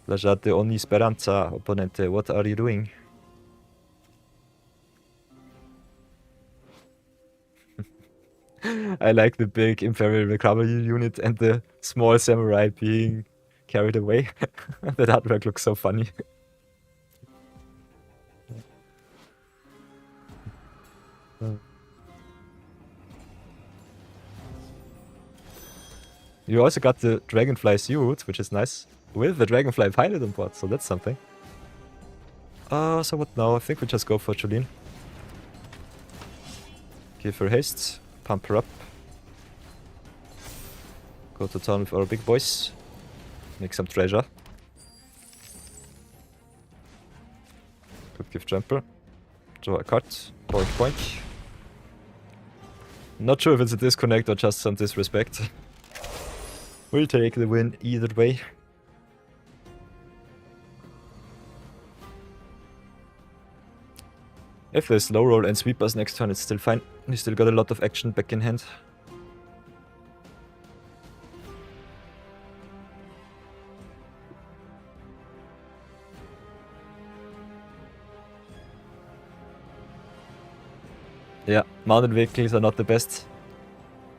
Lasciate ogni speranza, opponente, what are you doing? I like the big Imperial Recovery unit and the small samurai being carried away. That artwork looks so funny. You also got the Dragonfly suit, which is nice, with the Dragonfly pilot on board, so that's something. So what now? I think we just go for Jolene. Give her haste, pump her up. Go to town with our big boys. Make some treasure. Could give trample. Draw a card. Boink boink. Not sure if it's a disconnect or just some disrespect. We'll take the win either way. If there's slow roll and sweepers next turn, it's still fine. We still got a lot of action back in hand. Yeah, mounted vehicles are not the best.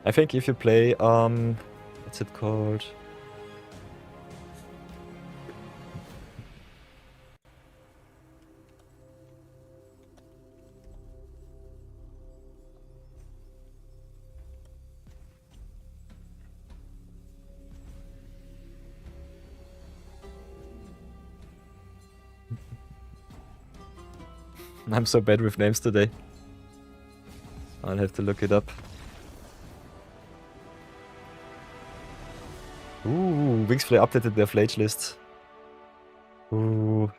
I think if you play, what's it called? I'm so bad with names today. I'll have to look it up. Ooh, Wingsplay updated their Flage list. Ooh.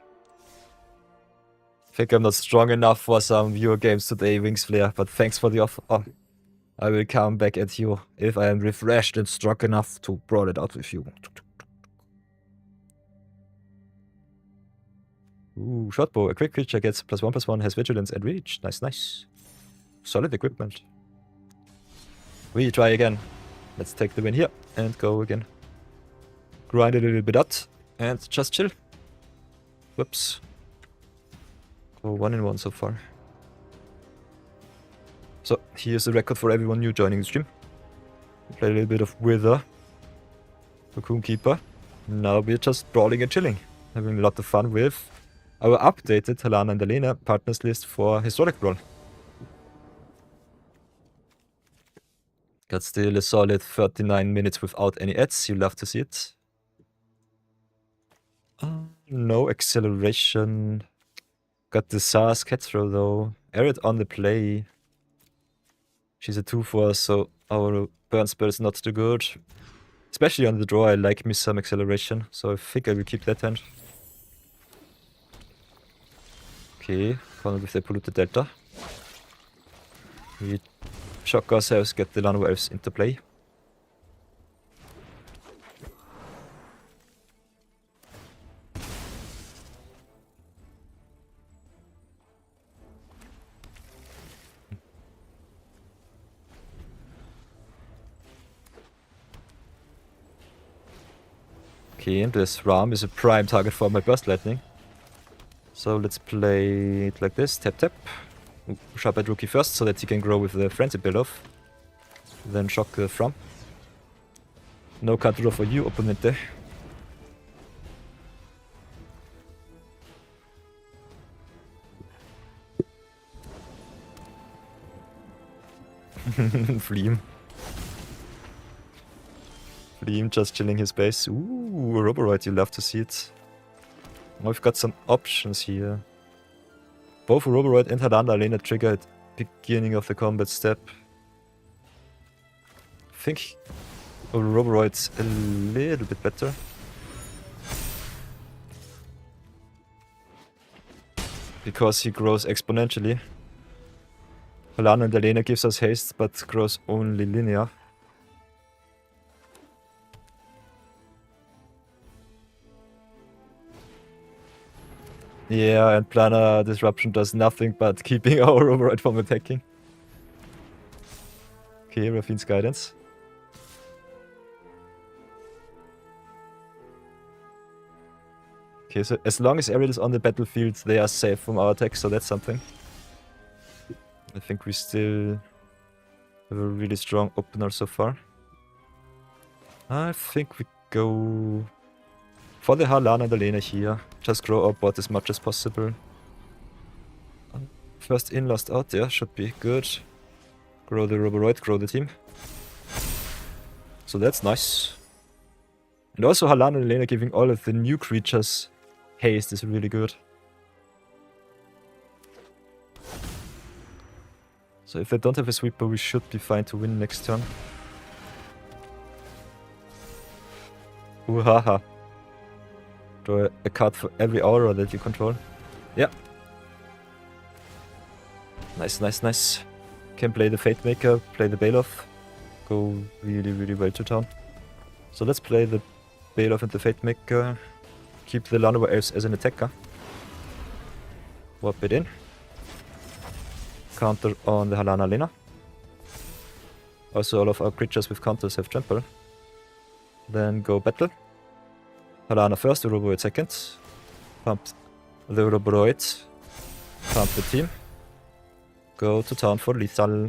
I think I'm not strong enough for some viewer games today, Wingsflare, but thanks for the offer. Oh, I will come back at you if I am refreshed and strong enough to brawl it out with you. Ooh, shotbow. A quick creature gets +1/+1, has vigilance and reach. Nice, nice. Solid equipment. We try again. Let's take the win here and go again. Grind a little bit out and just chill. Whoops. Go 1-1 so far. So, here's the record for everyone new joining the stream. Play a little bit of Withar, Cocoon Keeper. Now we're just brawling and chilling. Having a lot of fun with our updated Halana and Alena partners list for Historic Brawl. Got still a solid 39 minutes without any ads. You love to see it. No acceleration. Got the Sars cat throw though. Arid on the play. She's a 2/4, so our burn spell is not too good. Especially on the draw, I like me some acceleration, so I think I will keep that hand. Okay, corner with the polluted delta. We shock ourselves, get the Lano Elves into play. Okay, and this Ram is a prime target for my Burst Lightning. So let's play it like this, tap tap. Sharp at Rookie first, so that he can grow with the Frenzy build-off. Then shock the Thrum. No card draw for you, opponente. Fleam. Fleam just chilling his base. Ooh, Roboroid, you love to see it. Now we've got some options here. Both Roboroid and Alena trigger at beginning of the combat step. I think Roboroid's a little bit better. Because he grows exponentially. Halana and Alena gives us haste, but grows only linear. Yeah, and Planar Disruption does nothing but keeping our Roboroid from attacking. Okay, Rafine's Guidance. Okay, so as long as Arid is on the battlefield, they are safe from our attacks, so that's something. I think we still have a really strong opener so far. I think we go for the Halana and Alena here. Just grow our board as much as possible. First in, last out, yeah, should be good. Grow the Roboroid, grow the team. So that's nice. And also Halana and Alena giving all of the new creatures haste is really good. So if I don't have a sweeper, we should be fine to win next turn. Ooh, haha. Draw a card for every aura that you control. Yeah. Nice, nice, nice. Can play the Fate Maker, play the Bailoff. Go really, really well to town. So let's play the Bailoff and the Fate Maker. Keep the Llanowar Elves as an attacker. Warp it in. Counter on the Halana Alena. Also all of our creatures with counters have trample. Then go battle. Halana first, the Roboroid second. Pump the Roboroid. Pump the team. Go to town for lethal.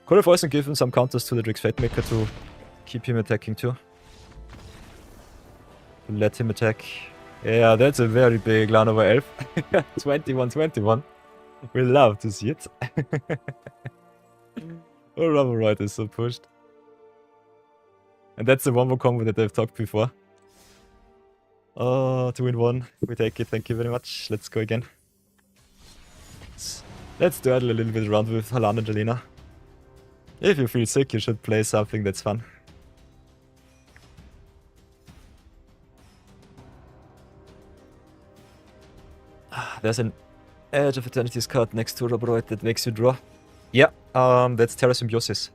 Could have also given some counters to the Drix Fate Maker to keep him attacking too. Let him attack. Yeah, that's a very big Llanowar Elf. 21-21. We love to see it. Oh, Roboroid is so pushed. And that's the one more combo that I've talked before. Oh, 2-1. We take it, thank you very much. Let's go again. Let's dawdle a little bit around with Halan and Jelena. If you feel sick, you should play something that's fun. There's an Edge of Eternity's card next to Roboroid that makes you draw. Yeah, that's Terra Symbiosis.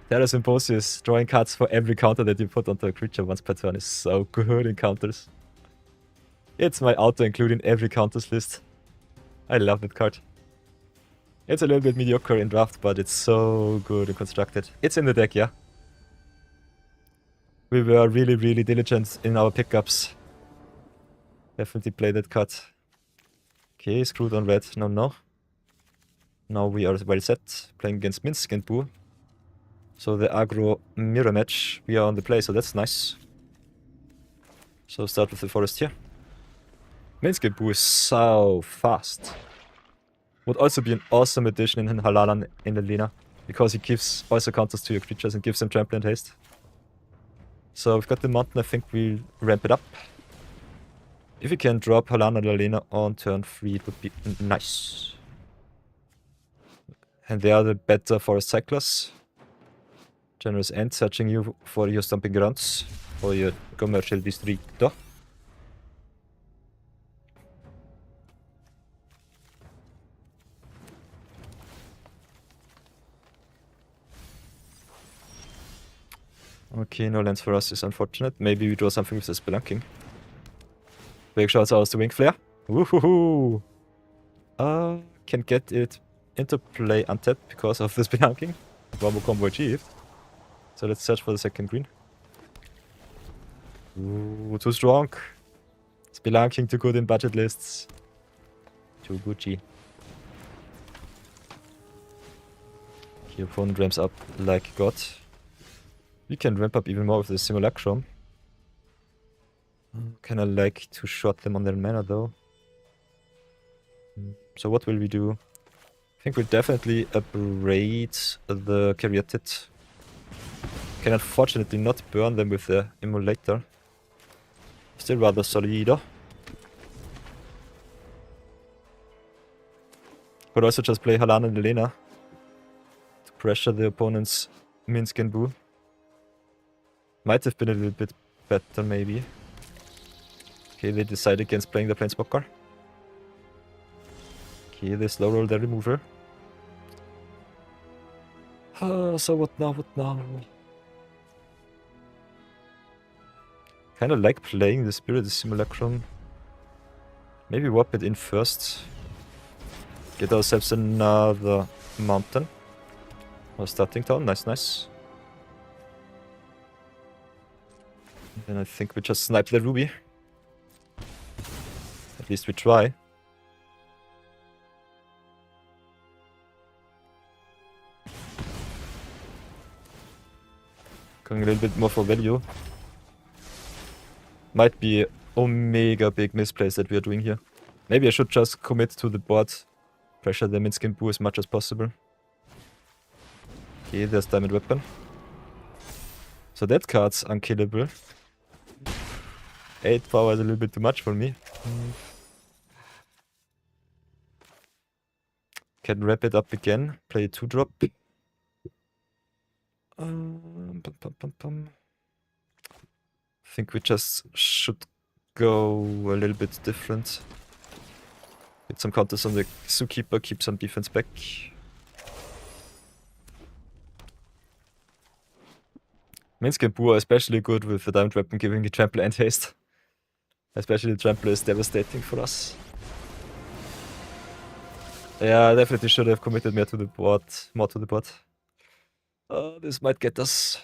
Terra Symbiosis, drawing cards for every counter that you put onto a creature once per turn is so good in counters. It's my auto include in every counters list. I love that card. It's a little bit mediocre in draft, but it's so good and constructed. It's in the deck, yeah. We were really diligent in our pickups. Definitely play that card. Okay, screwed on red. No. Now we are well set. Playing against Minsk and Boo. So the aggro mirror match. We are on the play, so that's nice. So start with the forest here. Minsk and Boo is so fast. Would also be an awesome addition in Halalan in the Lina. Because he gives also counters to your creatures and gives them trample and haste. So we've got the mountain, I think we'll ramp it up. If we can drop Halana and Lena on turn 3, it would be nice. And they are the better forest cyclers. Generous End searching you for your stomping grounds, for your commercial district. Okay, no lands for us is unfortunate. Maybe we draw something with the Spelunking. Big shots out to Wing Flare. Woohoo! Can get it into play untapped because of the Spelunking. One more combo achieved. So let's search for the second green. Ooh, too strong. Spelunking too good in budget lists. Too Gucci. Okay, opponent ramps up like God. We can ramp up even more with the Simulacrum. Kinda like to shot them on their mana though. So what will we do? I think we'll definitely upgrade the Caryatid. Can unfortunately not burn them with the Immolator. Still rather solid though. Could also just play Halan and Elena to pressure the opponent's Minsk and Boo. Might have been a little bit better maybe. Okay, they decide against playing the Planeswalker. Okay, they slow roll the remover. So what now, Kinda like playing the Spirit Simulacrum. Maybe warp it in first. Get ourselves another mountain. Or starting town, nice. Then I think we just snipe the ruby. At least we try. Going a little bit more for value. Might be omega big misplays that we are doing here. Maybe I should just commit to the board. Pressure the Minsk and Boo as much as possible. Okay, there's Diamond Weapon. So that card's unkillable. 8 power is a little bit too much for me. Can wrap it up again. Play a 2-drop. I think we just should go a little bit different. Get some counters on the Zookeeper, keep some defense back. Minsk and Boo are especially good with the Diamond Weapon giving you trample and haste. Especially the trample is devastating for us. Yeah, I definitely should have committed more to the board. This might get us.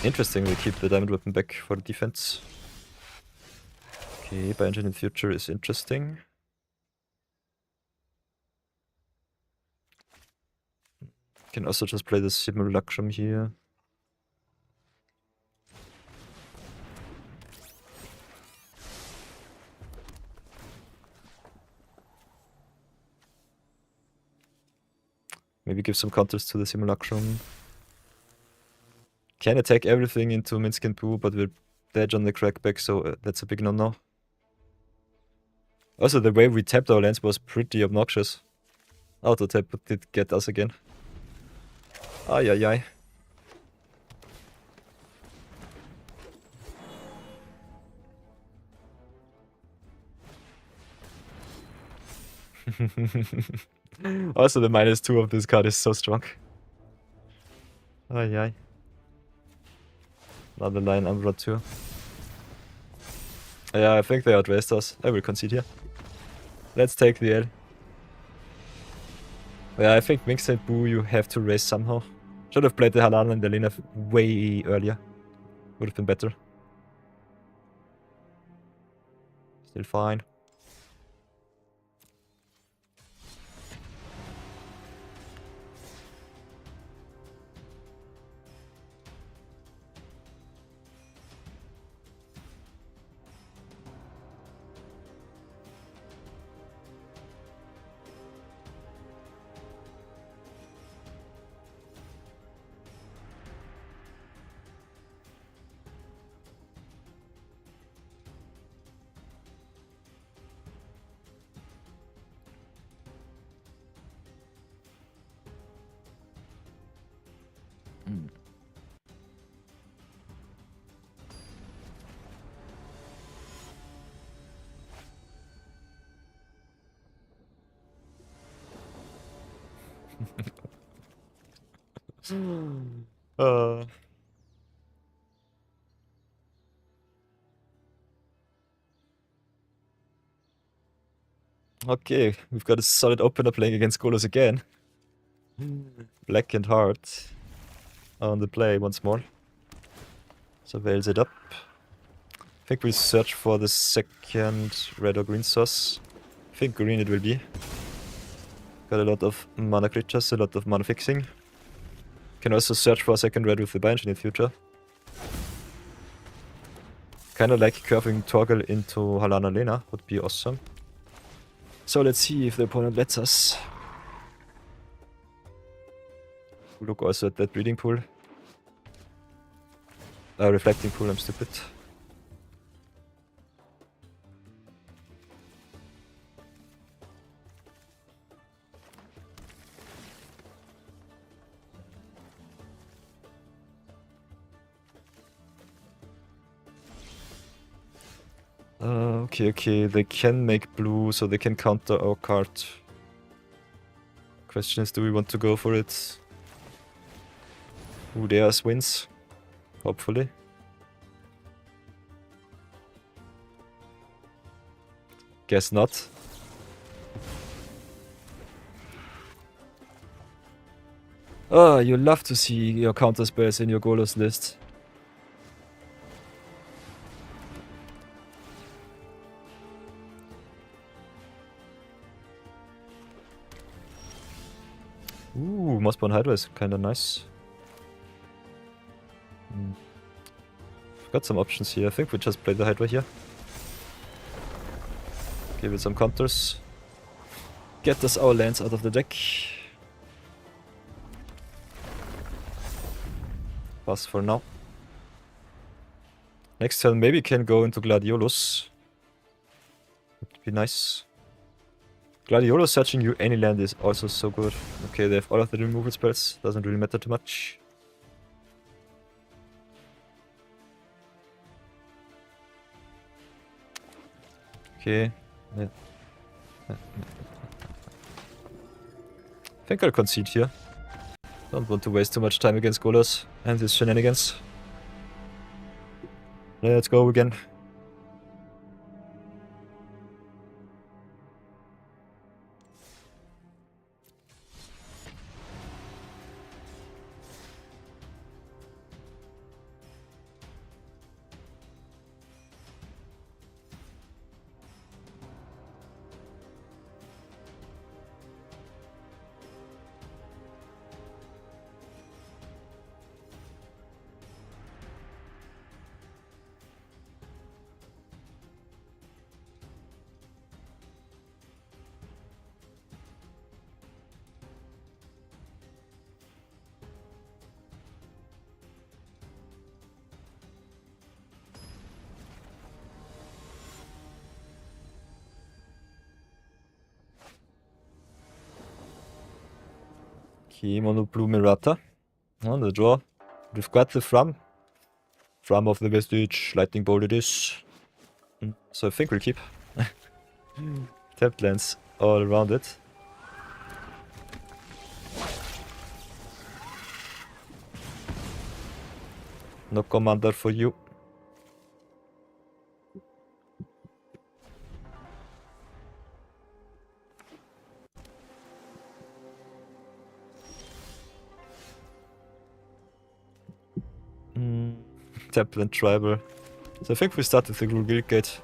Interesting, we keep the Diamond Weapon back for the defense. Okay, Engine in future is interesting. Can also just play the Simulacrum here. Maybe give some counters to the Simulacrum. Can attack everything into Minsc and Poo, but we're dead on the crackback, so that's a big no-no. Also, the way we tapped our lands was pretty obnoxious. Auto tap did get us again. Ay ay ay. Also, the -2 of this card is so strong. Ay ay. Another line Umbra too. Yeah, I think they outraced us. I will concede here. Let's take the L. Yeah, I think Minx and Boo you have to race somehow. Should have played the Halana and the Lena way earlier. Would have been better. Still fine. Okay, we've got a solid opener playing against Golos again. Black and Heart on the play once more. Surveils it up. I think we search for the second red or green source. I think green it will be. Got a lot of mana creatures, a lot of mana fixing. Can also search for a second red with the Banshee in the future. Kinda like curving Torgal into Halana Lena would be awesome. So let's see if the opponent lets us. Look also at that breeding pool. Reflecting pool, I'm stupid. Okay, they can make blue, so they can counter our card. Question is, do we want to go for it? Who theirs wins? Hopefully. Guess not. Oh, you love to see your counter spells in your Golos list. Ooh, Mossborn Hydra is kinda nice. We've got some options here. I think we just play the Hydra here. Give it some counters. Get us our lands out of the deck. Pass for now. Next turn maybe can go into Gladiolus. Would be nice. Gladiolus searching you any land is also so good. Okay, they have all of the removal spells. Doesn't really matter too much. Okay. Yeah. I think I'll concede here. Don't want to waste too much time against Golos and his shenanigans. Let's go again. Okay, mono blue Mirata. On the draw. We've got the Fram. Fram of the Vestige. Lightning Bolt it is. So I think we'll keep. Tapped lands all around it. No commander for you. Tapped land tribal. So I think we start with the Gruul Guildgate.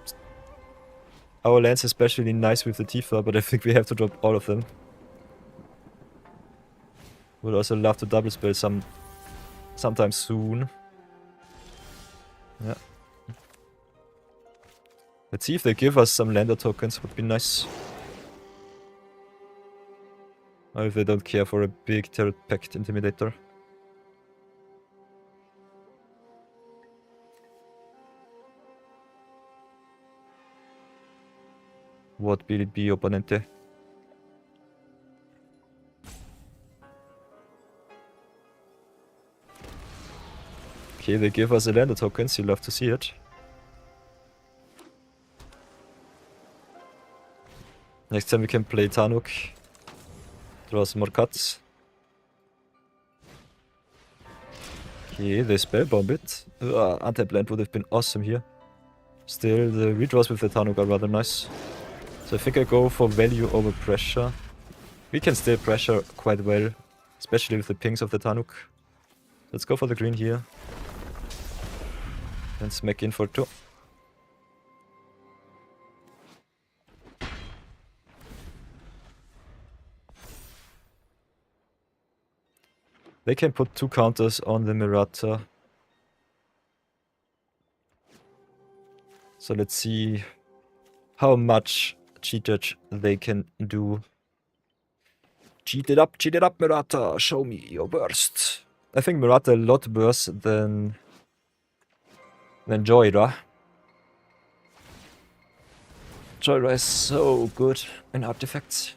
Our land's especially nice with the Tifa, but I think we have to drop all of them. Would also love to double spell sometime soon. Yeah. Let's see if they give us some lander tokens, would be nice. Or if they don't care for a big Turret Pact Intimidator. What will it be, opponente? Okay, they give us a lander tokens, you love to see it. Next time we can play Tanuk. Draw some more cards. Okay, they spellbomb it. Anti-blend would have been awesome here. Still, the redraws with the Tanuk are rather nice. So I think I go for value over pressure. We can still pressure quite well, especially with the pings of the Tanuk. Let's go for the green here. And smack in for 2. They can put 2 counters on the Mirata. So let's see how much cheated they can do. Cheat it up, Mirata. Show me your burst. I think Mirata a lot worse than Joyra. Joyra is so good in artifacts.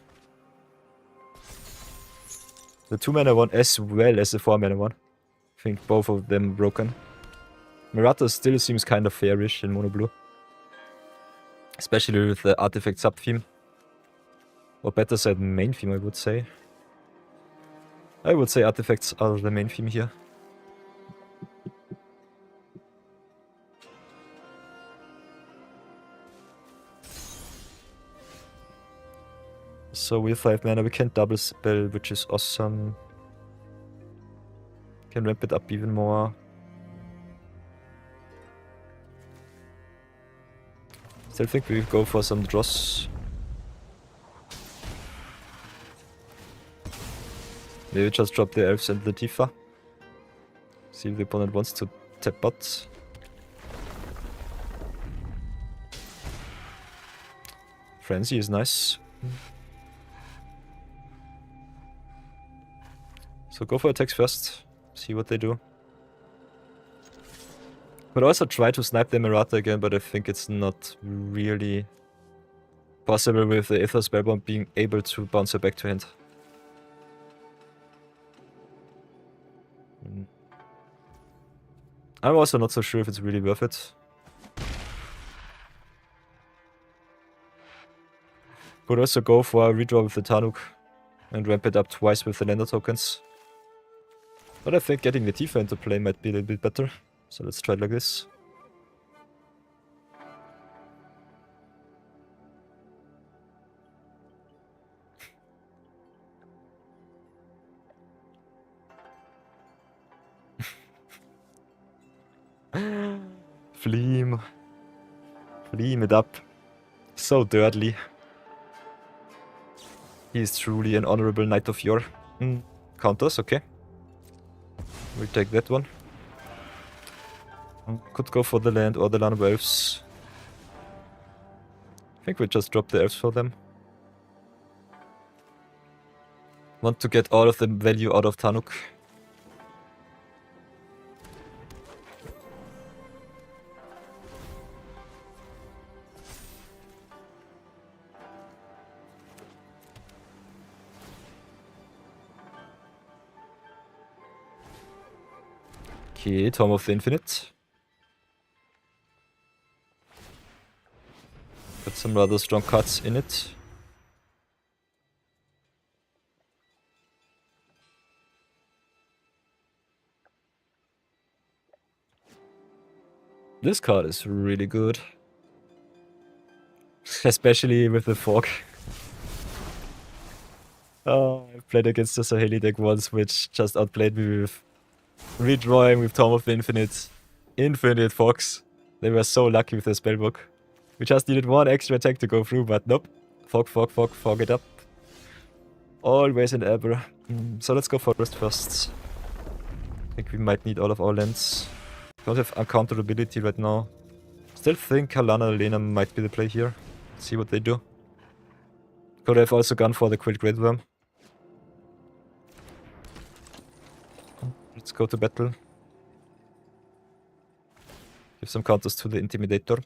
The 2-mana one as well as the 4-mana one. I think both of them broken. Mirata still seems kind of fairish in mono blue. Especially with the artifact sub-theme. Or better said, main theme, I would say. I would say artifacts are the main theme here. So with 5 mana we can double spell, which is awesome. Can ramp it up even more. Still think we go for some draws. Maybe just drop the elves and the Tifa. See if the opponent wants to tap bot. Frenzy is nice. So go for attacks first. See what they do. Could also try to snipe the Mirata again, but I think it's not really possible with the Aether Spellbomb being able to bounce her back to hand. I'm also not so sure if it's really worth it. Could also go for a redraw with the Tanuk and ramp it up twice with the lander tokens. But I think getting the Tifa into play might be a little bit better. So let's try it like this. Fleam. Fleam it up. So dirtly. He is truly an honorable Knight of Yore. Counters, okay. We'll take that one. Could go for the land or the land of elves. I think we just drop the elves for them. Want to get all of the value out of Tanuk. Okay, Tome of the Infinite. Got some rather strong cards in it. This card is really good. Especially with the fork. Oh, I played against the Saheli deck once, which just outplayed me with redrawing with Tome of the Infinite. Infinite Fox. They were so lucky with the spellbook. We just needed one extra attack to go through, but nope. Fog it up. Always an error. So let's go forest first. I think we might need all of our lands. Don't have uncounterability right now. Still think Halana and Lena might be the play here. See what they do. Could have also gone for the Quilt Great Worm. Let's go to battle. Give some counters to the Intimidator.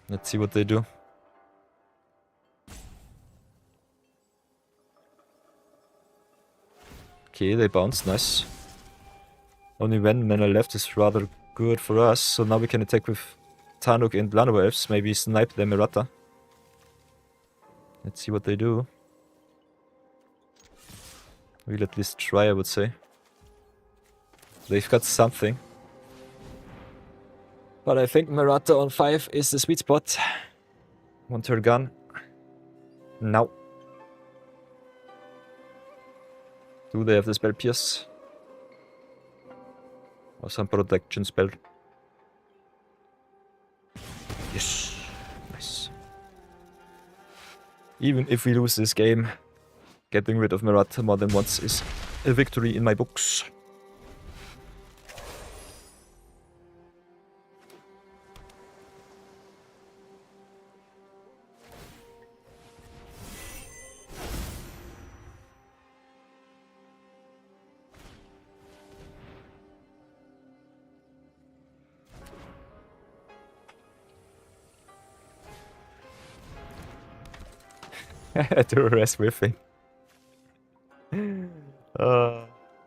Let's see what they do. Okay, they bounce, nice. Only one mana left is rather good for us, so now we can attack with Tarnuk and Llanowar Elves, maybe snipe the Mirata. Let's see what they do. We'll at least try, I would say. They've got something. But I think Mirata on 5 is the sweet spot. One turn gun. Now. Do they have the spell Pierce? Or some protection spell? Yes. Nice. Even if we lose this game, getting rid of Mirata more than once is a victory in my books. Duress whiffing.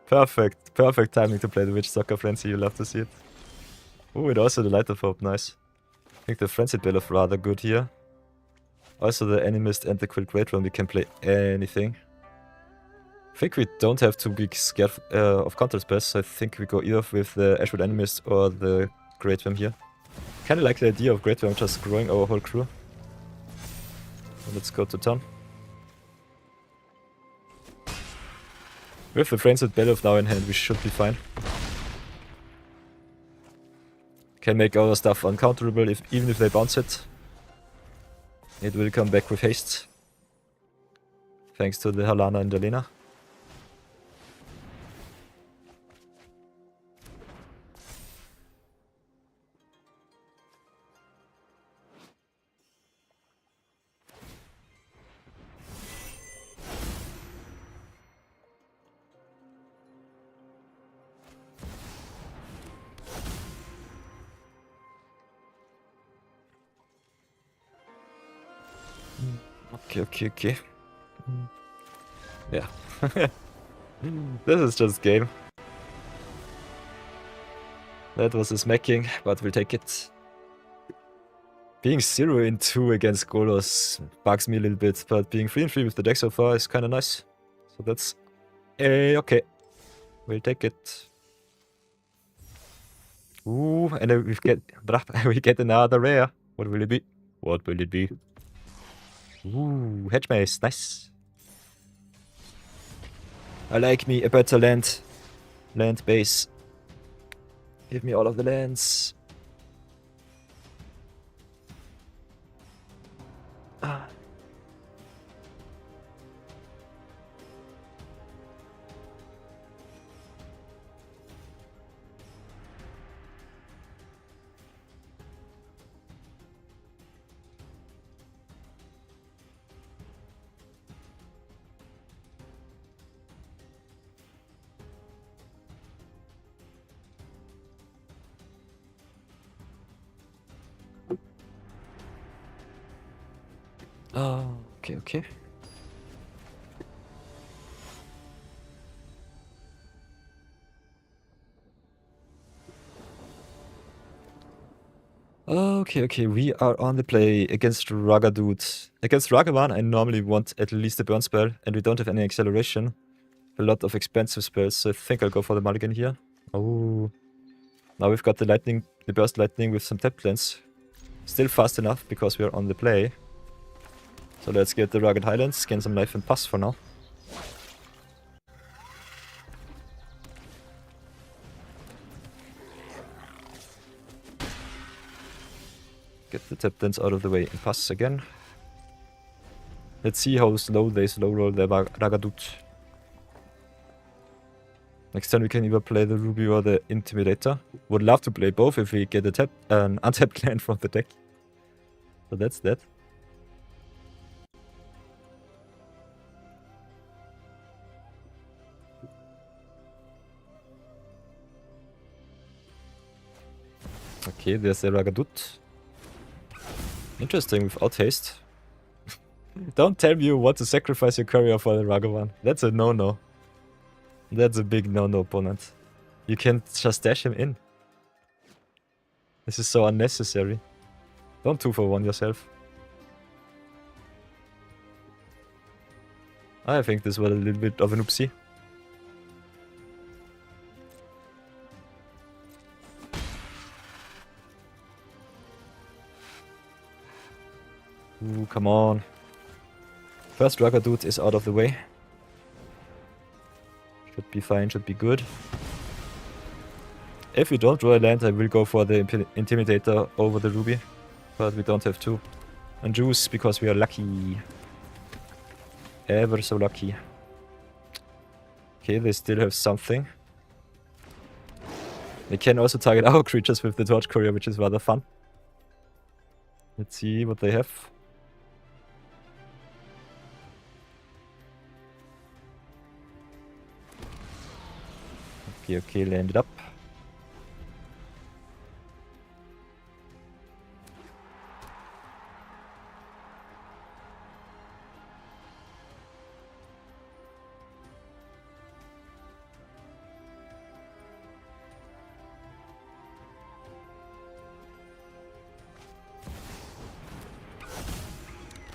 Perfect timing to play the Witch Soccer Frenzy, you love to see it. Oh, and also the Light of Hope, nice. I think the Frenzy Bill is rather good here. Also the Animist and the Quilt Great One, we can play anything. I think we don't have to be scared of counter spells, so I think we go either with the Ashwood Animist or the Great Worm here. Kinda like the idea of Great Worm just growing our whole crew. Let's go to town. With the Frenzied Bellow now in hand, we should be fine. Can make our stuff uncounterable even if they bounce it. It will come back with haste. Thanks to the Halana and the Lena. Okay. Yeah. This is just game. That was a smacking, but we'll take it. Being 0-2 against Golos bugs me a little bit, but being 3-3 with the deck so far is kinda nice. So that's okay. We'll take it. Ooh, and then we get another rare. What will it be? What will it be? Ooh, Hedge Maze, nice. I like me a better land base. Give me all of the lands. Okay, okay. Okay, we are on the play against Ragadoot. Against Ragavan, I normally want at least a burn spell, and we don't have any acceleration. A lot of expensive spells, so I think I'll go for the mulligan here. Oh. Now we've got the lightning, the burst lightning with some tap plants. Still fast enough because we are on the play. So let's get the Rugged Highlands, gain some life and pass for now. Get the tap plants out of the way and pass again. Let's see how slow they slow roll their Ragadoot. Next time we can either play the Ruby or the Intimidator. Would love to play both if we get an untapped land from the deck. So that's that. Okay, there's the Ragadoot. Interesting, without haste. Don't tell me you want to sacrifice your courier for the Ragavan. That's a no-no. That's a big no-no, opponent. You can't just dash him in. This is so unnecessary. Don't 2-for-1 yourself. I think this was a little bit of an oopsie. Ooh, come on. First Ragadoot is out of the way. Should be fine, should be good. If we don't draw a land, I will go for the Intimidator over the Ruby. But we don't have to. And Juice, because we are lucky. Ever so lucky. Okay, they still have something. They can also target our creatures with the Torch Courier, which is rather fun. Let's see what they have. Okay, landed up.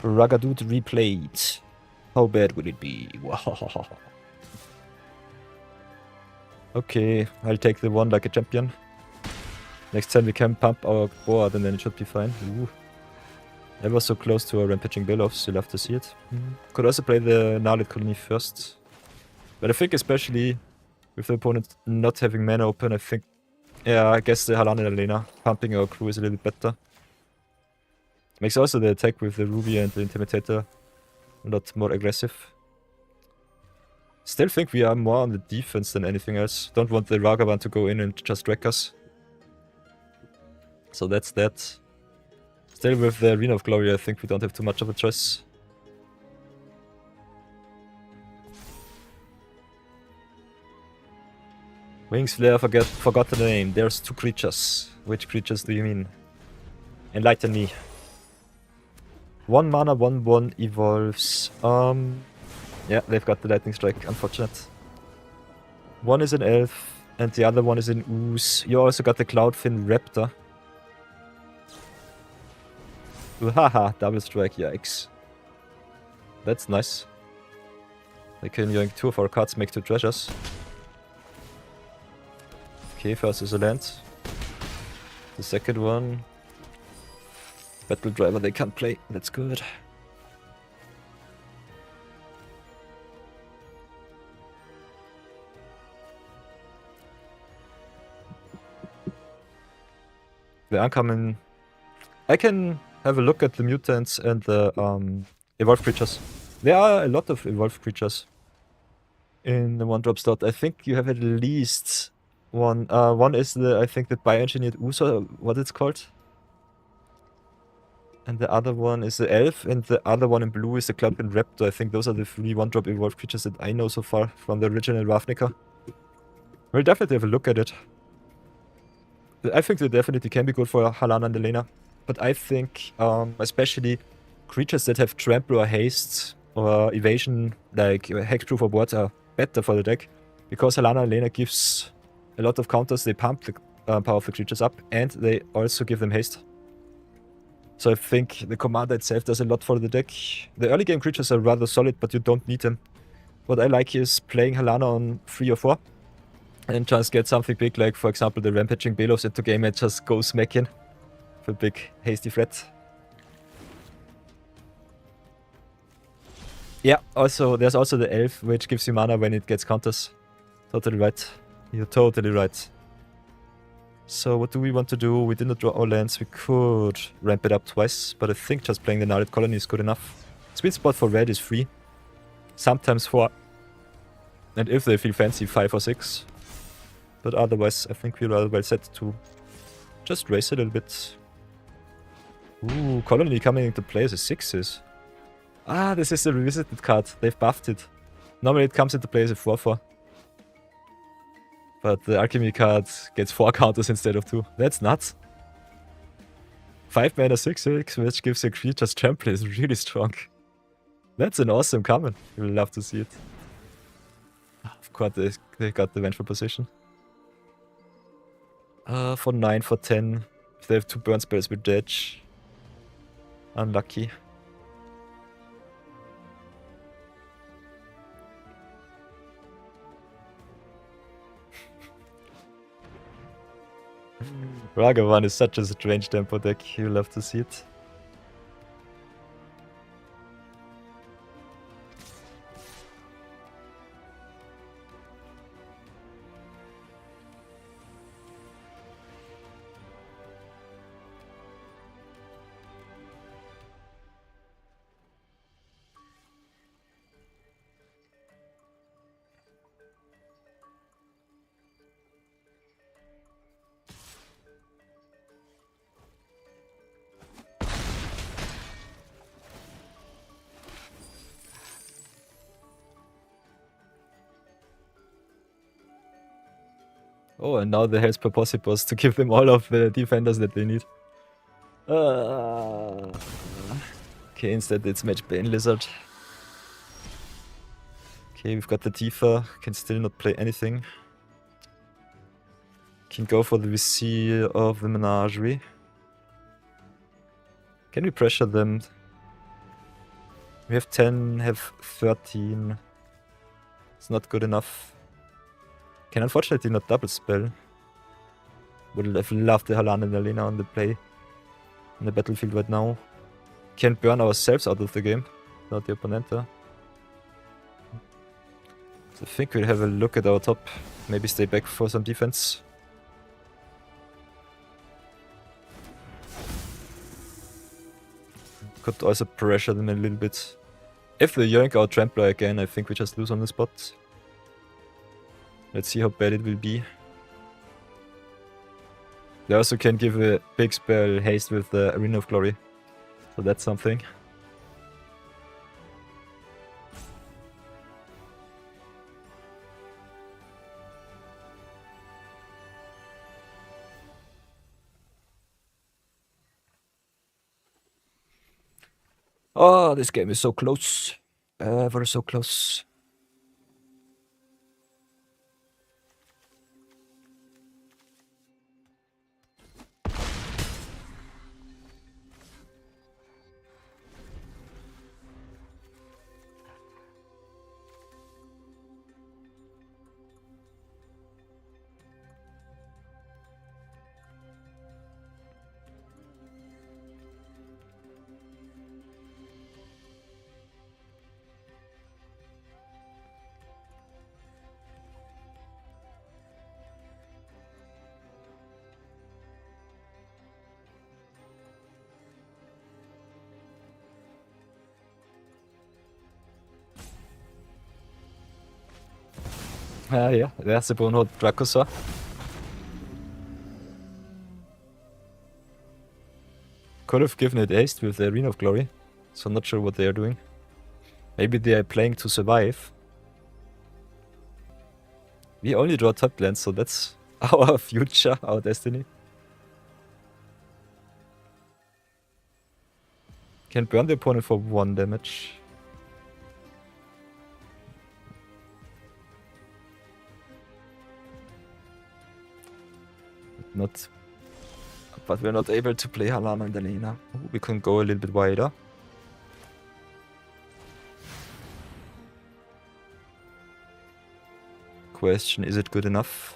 Ragadoot replayed. How bad will it be? Wow. Okay, I'll take the one like a champion. Next time we can pump our board and then it should be fine. Ooh. I was so close to a Rampaging Bellows, you'll have to see it. Could also play the Gnarled Colony first. But I think especially with the opponent not having mana open, I think... Yeah, I guess the Halan and Elena pumping our crew is a little bit better. Makes also the attack with the Ruby and the Intimidator a lot more aggressive. Still think we are more on the defense than anything else. Don't want the Ragavan to go in and just wreck us. So that's that. Still with the Arena of Glory, I think we don't have too much of a choice. Wings Flare, forgot the name. There's two creatures. Which creatures do you mean? Enlighten me. 1 mana, 1/1 evolves. Yeah, they've got the Lightning Strike, unfortunate. One is an Elf, and the other one is an Ooze. You also got the Cloudfin Raptor. Haha, double strike, yikes. That's nice. They can yoink 2 of our cards, make 2 treasures. Okay, first is a land. The second one... Battle Driver they can't play, that's good. The uncommon... I can have a look at the mutants and the evolved creatures. There are a lot of evolved creatures in the 1-drop slot. I think you have at least one. One is the, I think, the bioengineered Ooze, or what it's called. And the other one is the Elf, and the other one in blue is the Cloudfin Raptor. I think those are the 3 1-drop evolved creatures that I know so far from the original Ravnica. We'll definitely have a look at it. I think they definitely can be good for Halana and Elena. But I think, especially creatures that have trample or haste or evasion, like hexproof or what, are better for the deck. Because Halana and Lena gives a lot of counters, they pump the power of the creatures up, and they also give them haste. So I think the commander itself does a lot for the deck. The early game creatures are rather solid, but you don't need them. What I like is playing Halana on 3 or 4 and just get something big, like for example the Rampaging Belos into game and just go smacking for a big hasty threat. Yeah, also there's also the Elf, which gives you mana when it gets counters. Totally right. You're totally right. So what do we want to do? We did not draw all lands. We could ramp it up twice, but I think just playing the Gnarled Colony is good enough. Sweet spot for red is 3. Sometimes 4. And if they feel fancy, 5 or 6. But otherwise, I think we're rather well set to just race a little bit. Ooh, Colony coming into play as a 6s. Ah, this is the revisited card. They've buffed it. Normally it comes into play as a 4/4. But the Alchemy card gets 4 counters instead of 2. That's nuts. 5 mana 6/6, which gives a creature's trample, is really strong. That's an awesome common. You will love to see it. Of course, they got the vengeful position. For 9, for 10. If they have 2 burn spells with Edge. Unlucky. Ragavan is such a strange tempo deck, you'll love to see it. Oh, and now the Hell's Purposibus to give them all of the defenders that they need. Okay, instead it's Match Bane Lizard. Okay, we've got the Tifa, can still not play anything. Can go for the VC of the Menagerie. Can we pressure them? We have 10, have 13. It's not good enough. Can unfortunately not double spell. Would have loved the Halana and Alena on the play. On the battlefield right now. Can burn ourselves out of the game. Not the opponent. So I think we'll have a look at our top. Maybe stay back for some defense. Could also pressure them a little bit. If they yank our Trampler again, I think we just lose on the spot. Let's see how bad it will be. They also can give a big spell haste with the Arena of Glory. So that's something. Oh, this game is so close. Ever so close. Ja, there's the Bonehead Dracosaur. Could have given it haste with the Arena of Glory, so I'm not sure what they are doing. Maybe they are playing to survive. We only draw top lands, so that's our future, our destiny. Can burn the opponent for 1 damage. Not... But we're not able to play Halana in the lane. We can go a little bit wider. Question, is it good enough?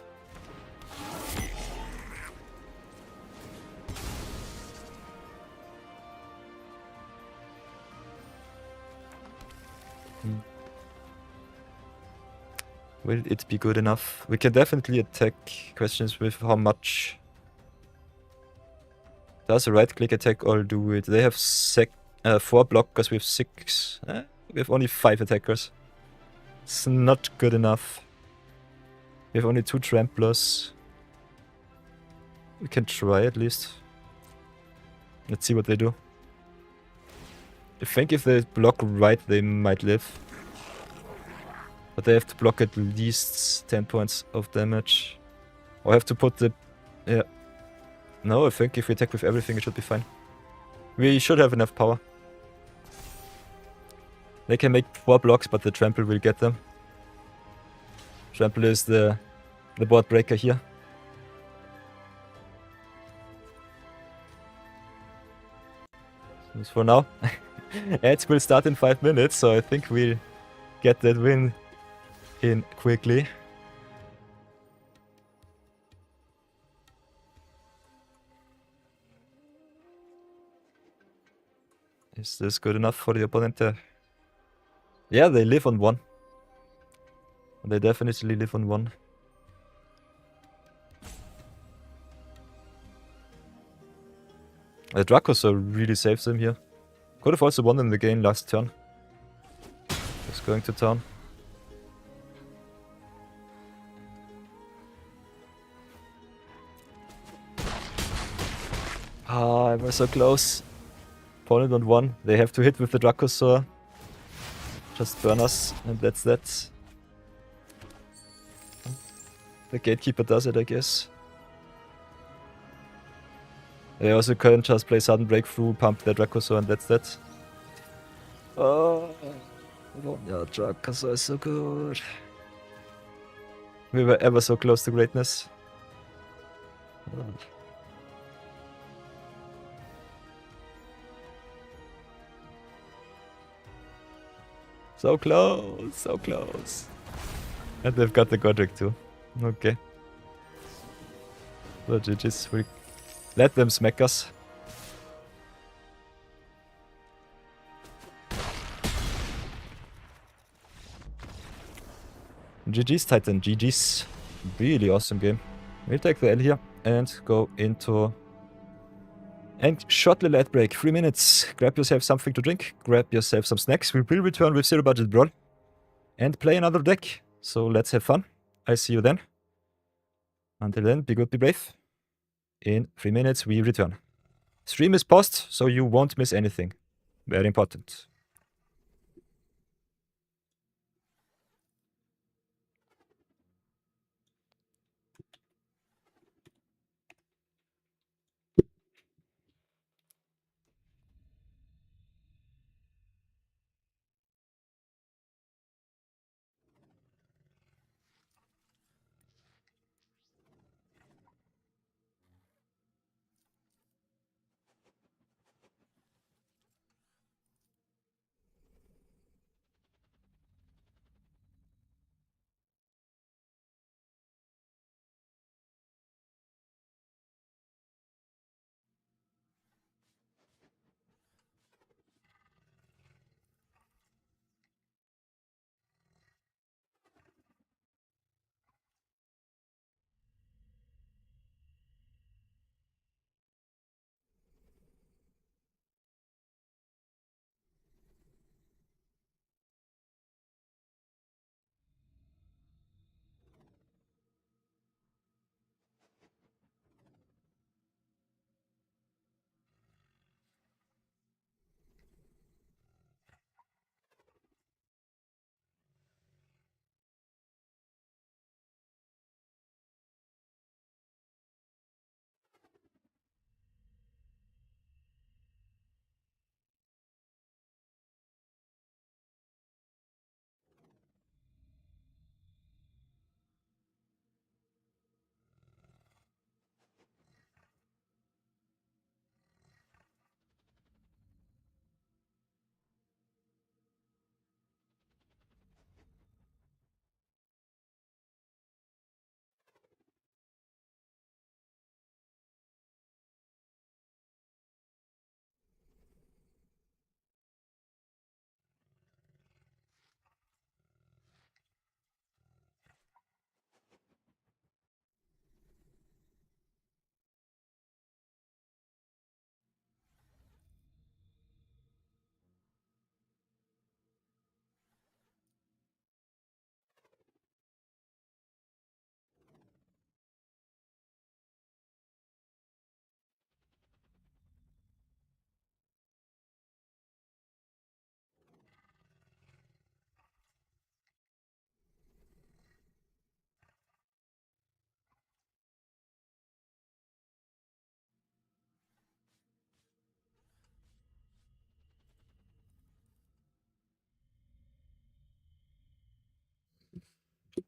Will it be good enough? We can definitely attack. Questions with how much. Does a right click attack all do it? They have 4 blockers, we have 6. We have only 5 attackers. It's not good enough. We have only 2 tramplers. We can try at least. Let's see what they do. I think if they block right, they might live. But they have to block at least 10 points of damage. Or I have to put the... Yeah. No, I think if we attack with everything, it should be fine. We should have enough power. They can make 4 blocks, but the trample will get them. Trample is the board breaker here. So for now. Ads will start in 5 minutes, so I think we'll get that win in quickly. Is this good enough for the opponent there? Yeah, they live on 1. They definitely live on 1. The Dracosaur really saves them here. Could have also won in the game last turn. Just going to town. Ah, I was so close. Opponent on 1. They have to hit with the Dracosaur. Just burn us, and that's that. The Gatekeeper does it, I guess. They also can just play Sudden Breakthrough, pump their Dracosaur, and that's that. Oh, yeah, Dracosaur is so good. We were ever so close to greatness. So close, so close. And they've got the Godric too. Okay. So GG's, we let them smack us. GG's Titan, GG's. Really awesome game. We'll take the L here and go into... And short little ad break, 3 minutes. Grab yourself something to drink, grab yourself some snacks. We will return with Zero Budget Brawl and play another deck. So let's have fun. I'll see you then. Until then, be good, be brave. In 3 minutes, we return. Stream is paused, so you won't miss anything. Very important.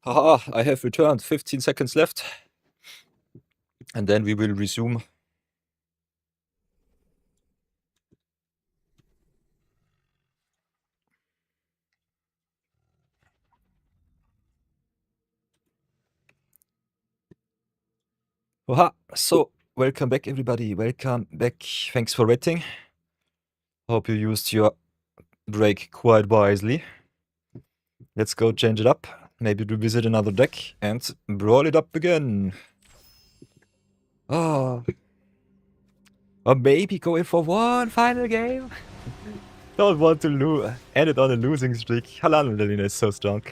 Haha, I have returned. 15 seconds left. And then we will resume. Haha, so welcome back everybody. Welcome back. Thanks for waiting. Hope you used your break quite wisely. Let's go change it up. Maybe revisit another deck and brawl it up again. Oh. Or maybe go in for one final game. Don't want to end it on a losing streak. Halalina is so strong.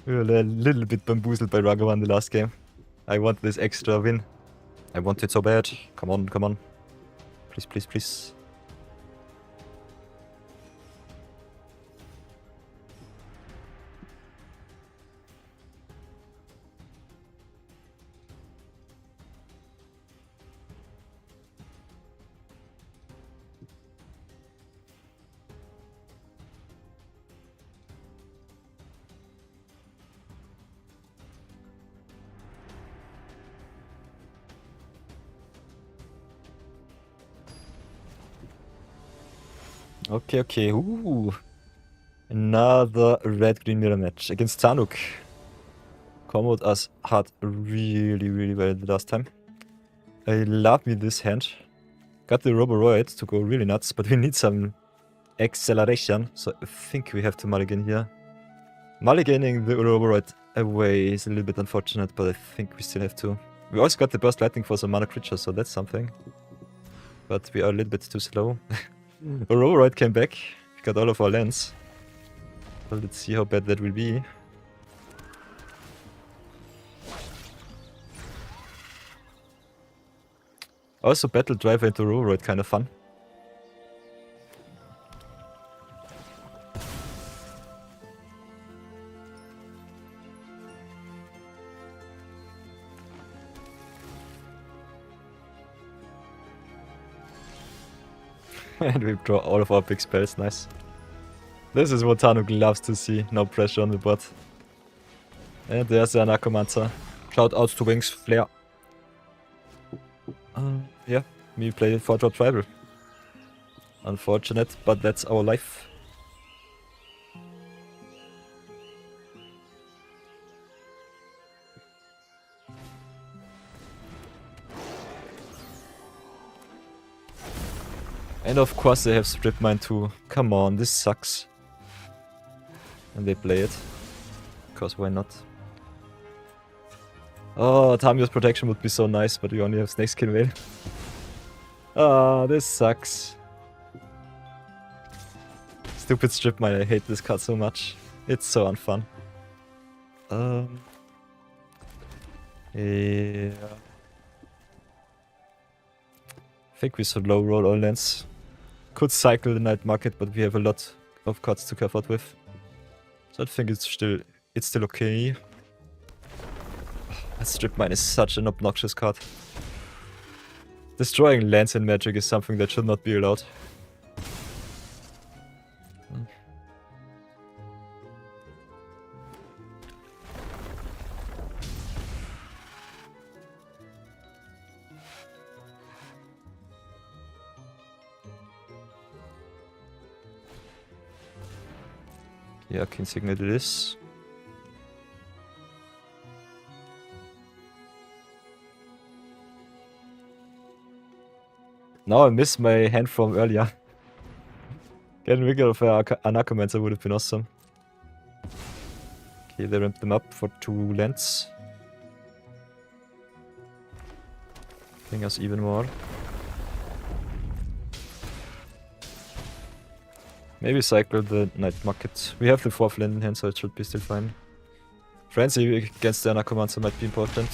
We were a little bit bamboozled by Ragavan the last game. I want this extra win. I want it so bad. Come on, come on. Please, please, please. Okay, okay. Ooh. Another red-green mirror match against Tanuk. Comboed us hard really, really well the last time. I love me this hand. Got the Roboroid to go really nuts, but we need some acceleration, so I think we have to mulligan here. Mulliganing the Roboroid away is a little bit unfortunate, but I think we still have to. We also got the Burst Lightning for some mana creatures, so that's something. But we are a little bit too slow. Roboroid came back, we got all of our lands. So let's see how bad that will be. Also, Battle Driver into Roboroid, kind of fun. And we draw all of our big spells, nice. This is what Tanuk loves to see, no pressure on the board. And there's the Anacomancer. Shout out to Wings Flare. Yeah, we play 4-drop tribal. Unfortunate, but that's our life. And of course they have Strip Mine too. Come on, this sucks. And they play it. Because why not? Oh, Tamiyo's protection would be so nice, but we only have Snakeskin Veil. Ah, this sucks. Stupid Strip Mine, I hate this card so much. It's so unfun. Yeah. I think we should low roll all lands. Could cycle the night market, but we have a lot of cards to cover with. So I think it's still okay. That Strip Mine is such an obnoxious card. Destroying lands in Magic is something that should not be allowed. Yeah, King Signet it is. Now I miss my hand from earlier. Getting rid of Anacomancer would have been awesome. Okay, they ramped them up for 2 lands. Bring us even more. Maybe cycle the night market. We have the 4th land in hand, so it should be still fine. Frenzy against the Anacomancer might be important.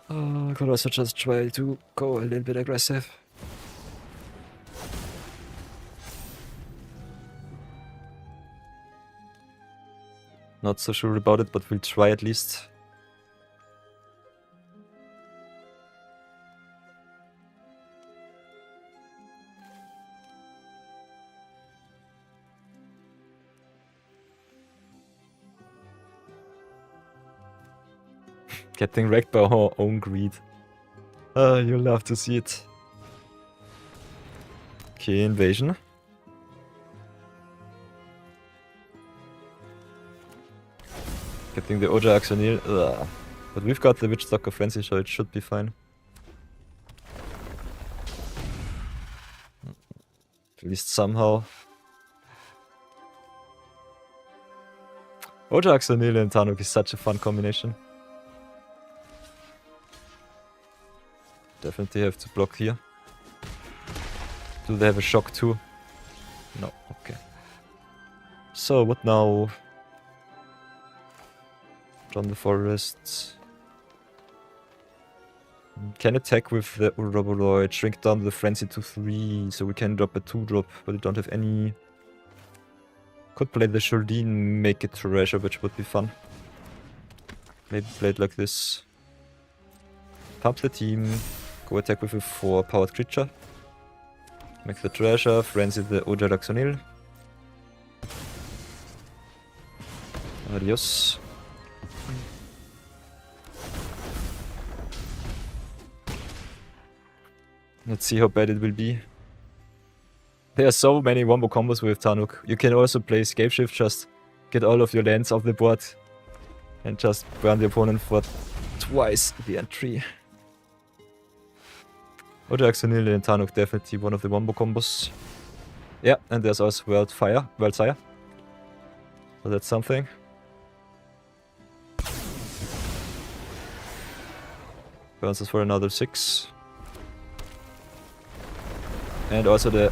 I could also just try to go a little bit aggressive. Not so sure about it, but we'll try at least. Getting wrecked by our own greed. You'll love to see it. Okay, invasion. Getting the Oja Axonil. But we've got the Witch Stalker Frenzy, so it should be fine. At least somehow. Oja Axonil and Tanuk is such a fun combination. Definitely have to block here. Do they have a shock too? No, okay. So, what now? From the forests. Can attack with the Uroboroid, shrink down the frenzy to 3, so we can drop a 2-drop, but we don't have any. Could play the Shurdine, make it treasure, which would be fun. Maybe play it like this. Pump the team, go attack with a 4 powered creature. Make the treasure, frenzy the Ojaraxonil. Adios. Let's see how bad it will be. There are so many wombo combos with Tanuk. You can also play Scapeshift, just get all of your lands off the board and just burn the opponent for twice the entry. Ojaxonil and Tanuk definitely one of the wombo combos. Yeah, and there's also Wildfire. So that's something. Burns us for another 6. And also the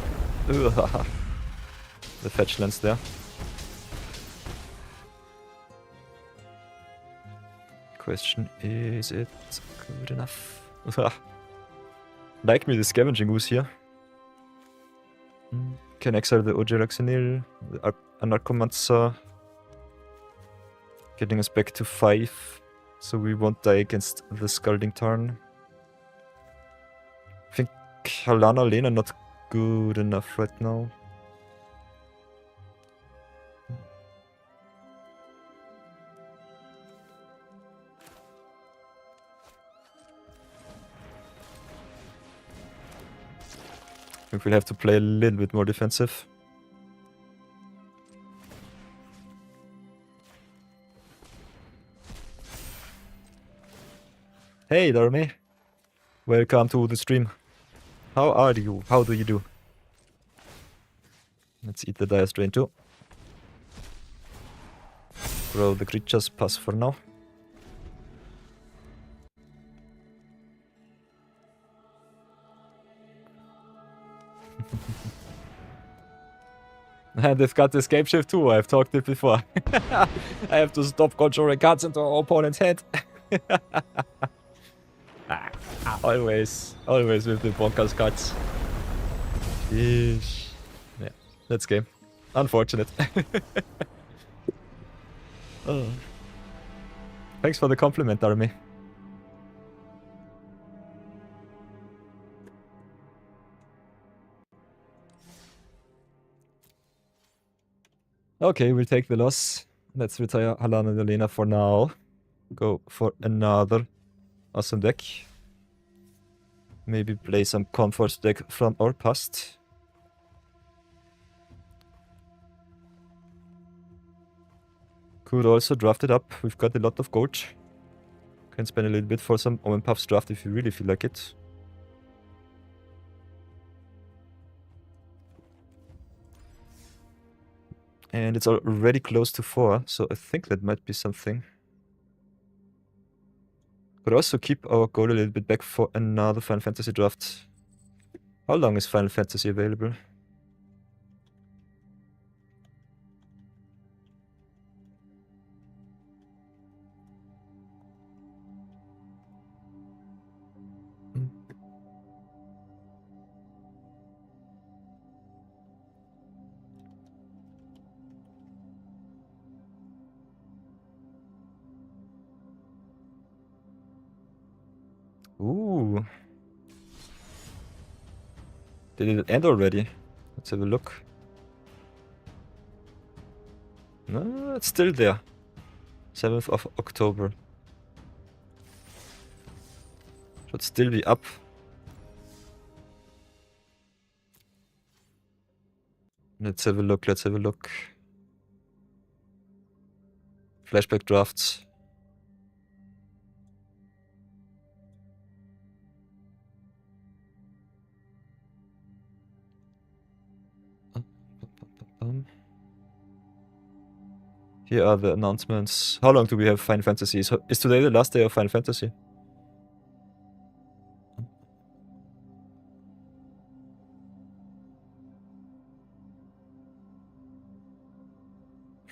fetch lands there. Question, is it good enough? Like me the Scavenging Ooze here. Can exile the Ojaraxonil, the Anarchomancer. Getting us back to 5, so we won't die against the Scalding Tarn. I think Halana Lena not good enough right now. I think we'll have to play a little bit more defensive. Hey, Darmy. Welcome to the stream. How are you? How do you do? Let's eat the Dire Strain too. Grow the creatures, pass for now. And they've got the escape shift too, I've talked it before. I have to stop conjuring cards into our opponent's head. Always with the bonkers cards. Yeesh. Yeah, that's game. Unfortunate. Oh. Thanks for the compliment, Army. Okay, we'll take the loss. Let's retire Halana and Yelena for now. Go for another awesome deck. Maybe play some comfort deck from our past. Could also draft it up. We've got a lot of gold. Can spend a little bit for some Omen Puffs draft if you really feel like it. And it's already close to 4, so I think that might be something. Could also keep our gold a little bit back for another Final Fantasy draft. How long is Final Fantasy available? Ooh. Did it end already? Let's have a look. No, it's still there. 7th of October. Should still be up. Let's have a look, let's have a look. Flashback drafts. Here are the announcements. How long do we have Final Fantasy? Is today the last day of Final Fantasy?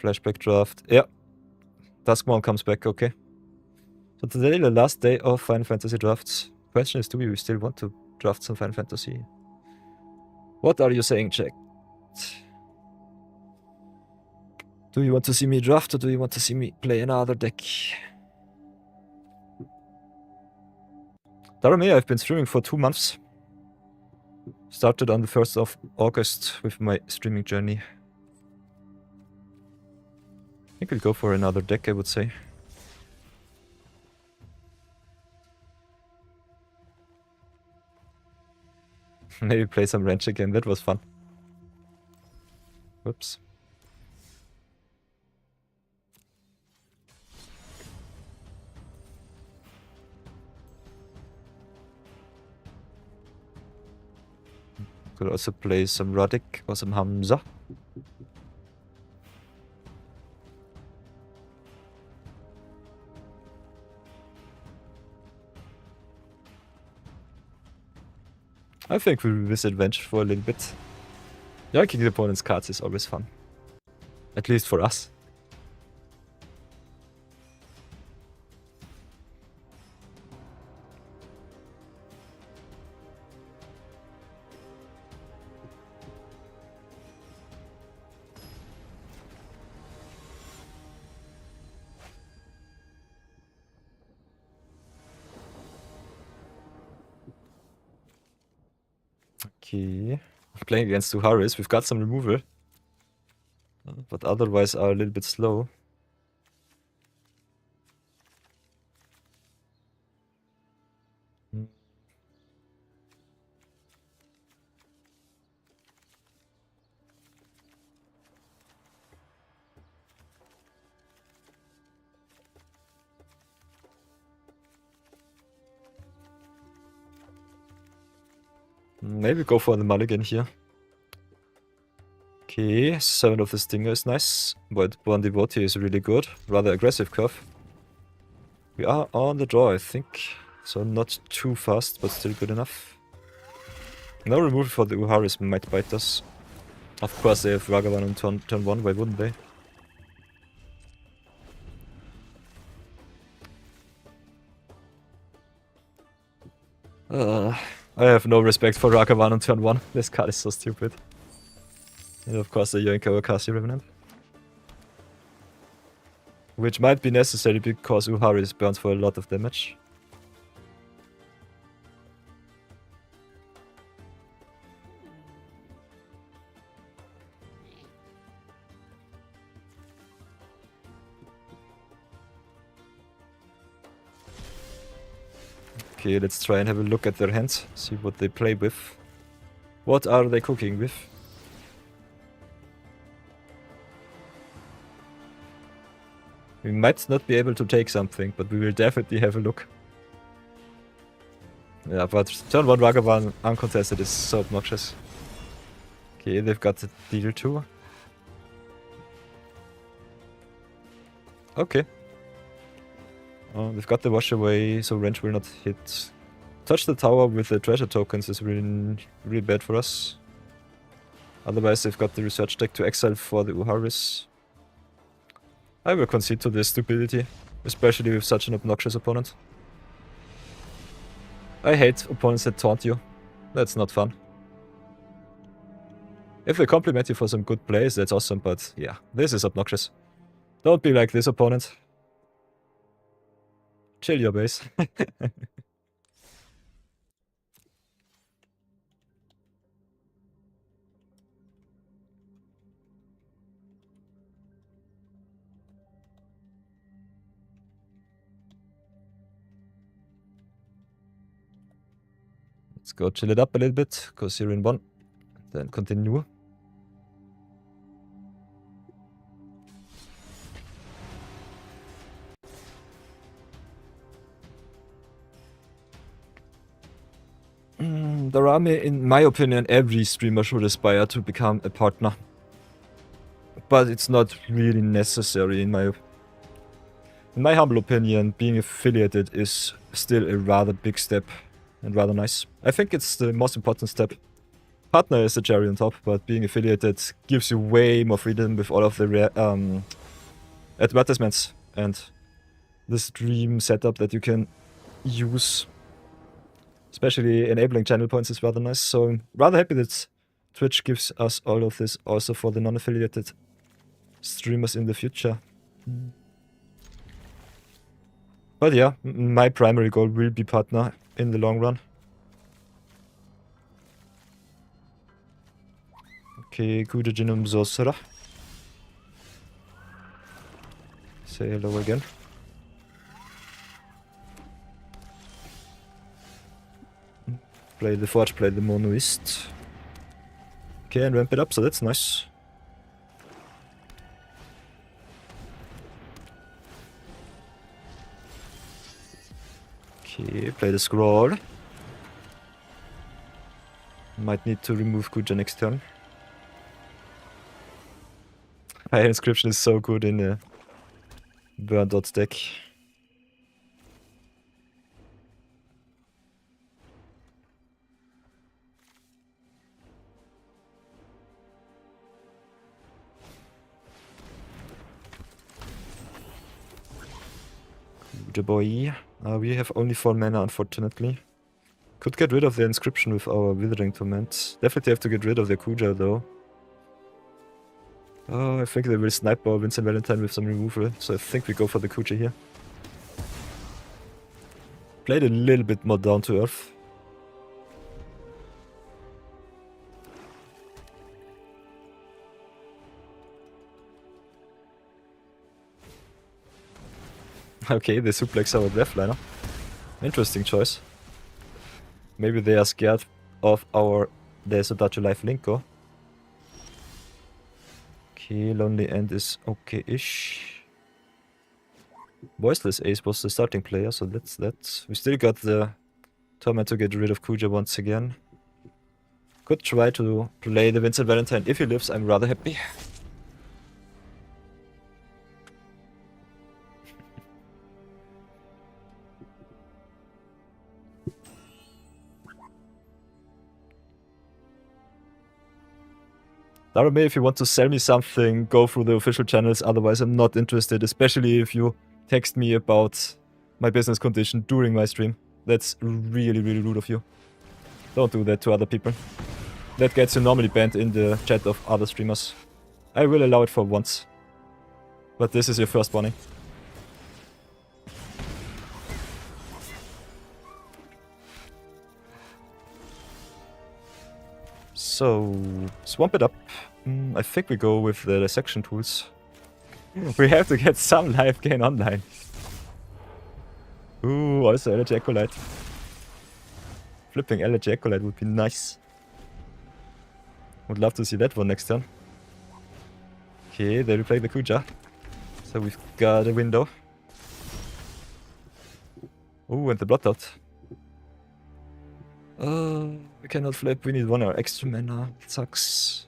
Flashback draft. Yeah. Duskmourn comes back, okay. So today the last day of Final Fantasy drafts. Question is, do we still want to draft some Final Fantasy? What are you saying, Jack? Do you want to see me draft or do you want to see me play another deck? Darame, I've been streaming for 2 months. Started on the 1st of August with my streaming journey. I think we'll go for another deck, I would say. Maybe play some Wrench again, that was fun. Whoops. Could also play some Radic or some Hamza. I think we'll visit Venge for a little bit. Yanking the opponent's cards is always fun. At least for us. Okay. Playing against Withar, we've got some removal. But otherwise are a little bit slow. Maybe go for the mulligan here. Okay, 7 of the Stinger is nice, but 1 Devotee is really good. Rather aggressive curve. We are on the draw, I think. So not too fast, but still good enough. No removal for the Uharis might bite us. Of course they have Ragavan on turn 1, why wouldn't they? I have no respect for Ragavan on turn 1. This card is so stupid. And of course the Yoinka Wakasi Revenant. Which might be necessary because Uharis burns for a lot of damage. Okay, let's try and have a look at their hands, see what they play with. What are they cooking with? We might not be able to take something, but we will definitely have a look. Yeah, but turn 1 Ragavan uncontested is so obnoxious. Okay, they've got the deal too. Okay. They've got the wash away, so Wrench will not hit. Touch the tower with the treasure tokens is really bad for us. Otherwise, they've got the research deck to exile for the Uharis. I will concede to this stupidity, especially with such an obnoxious opponent. I hate opponents that taunt you. That's not fun. If they compliment you for some good plays, that's awesome, but yeah, this is obnoxious. Don't be like this, opponent. Chill your base. Let's go chill it up a little bit, go 0 in 1, then continue. Darame, in my opinion, every streamer should aspire to become a partner. But it's not really necessary in my humble opinion. Being affiliated is still a rather big step and rather nice. I think it's the most important step. Partner is the cherry on top, but being affiliated gives you way more freedom with all of the advertisements and the stream setup that you can use. Especially enabling channel points is rather nice, so I'm rather happy that Twitch gives us all of this also for the non-affiliated streamers in the future. But yeah, my primary goal will be partner in the long run. Okay, gute Genome Sorcerer. Say hello again. Play the Forge, play the Monoist. Okay, and ramp it up, so that's nice. Okay, play the Scroll. Might need to remove Kuja next turn. High Inscription is so good in a burn-dot deck. Kuja boy. We have only 4 mana, unfortunately. Could get rid of the Inscription with our Withering Torment. Definitely have to get rid of the Kuja, though. Oh, I think they will snipe our Vincent Valentine with some removal, so I think we go for the Kuja here. Played a little bit more down to earth. Okay, they suplex our Deathliner. Interesting choice. Maybe they are scared of our There's a Dutch Life Linko. Okay, Lonely End is okay-ish. Voiceless Ace was the starting player, so that's that. We still got the Torment to get rid of Kuja once again. Could try to play the Vincent Valentine. If he lives, I'm rather happy. Darame, if you want to sell me something, go through the official channels, otherwise I'm not interested, especially if you text me about my business condition during my stream. That's really, really rude of you. Don't do that to other people. That gets you normally banned in the chat of other streamers. I will allow it for once. But this is your first warning. So, swamp it up. I think we go with the dissection tools. We have to get some life gain online. Ooh, also Elegy Acolyte. Flipping Elegy Acolyte would be nice. Would love to see that one next turn. Okay, they will play the Kuja. So we've got a window. Ooh, and the Bloodtout. We cannot flip, we need 1 or extra mana. It sucks.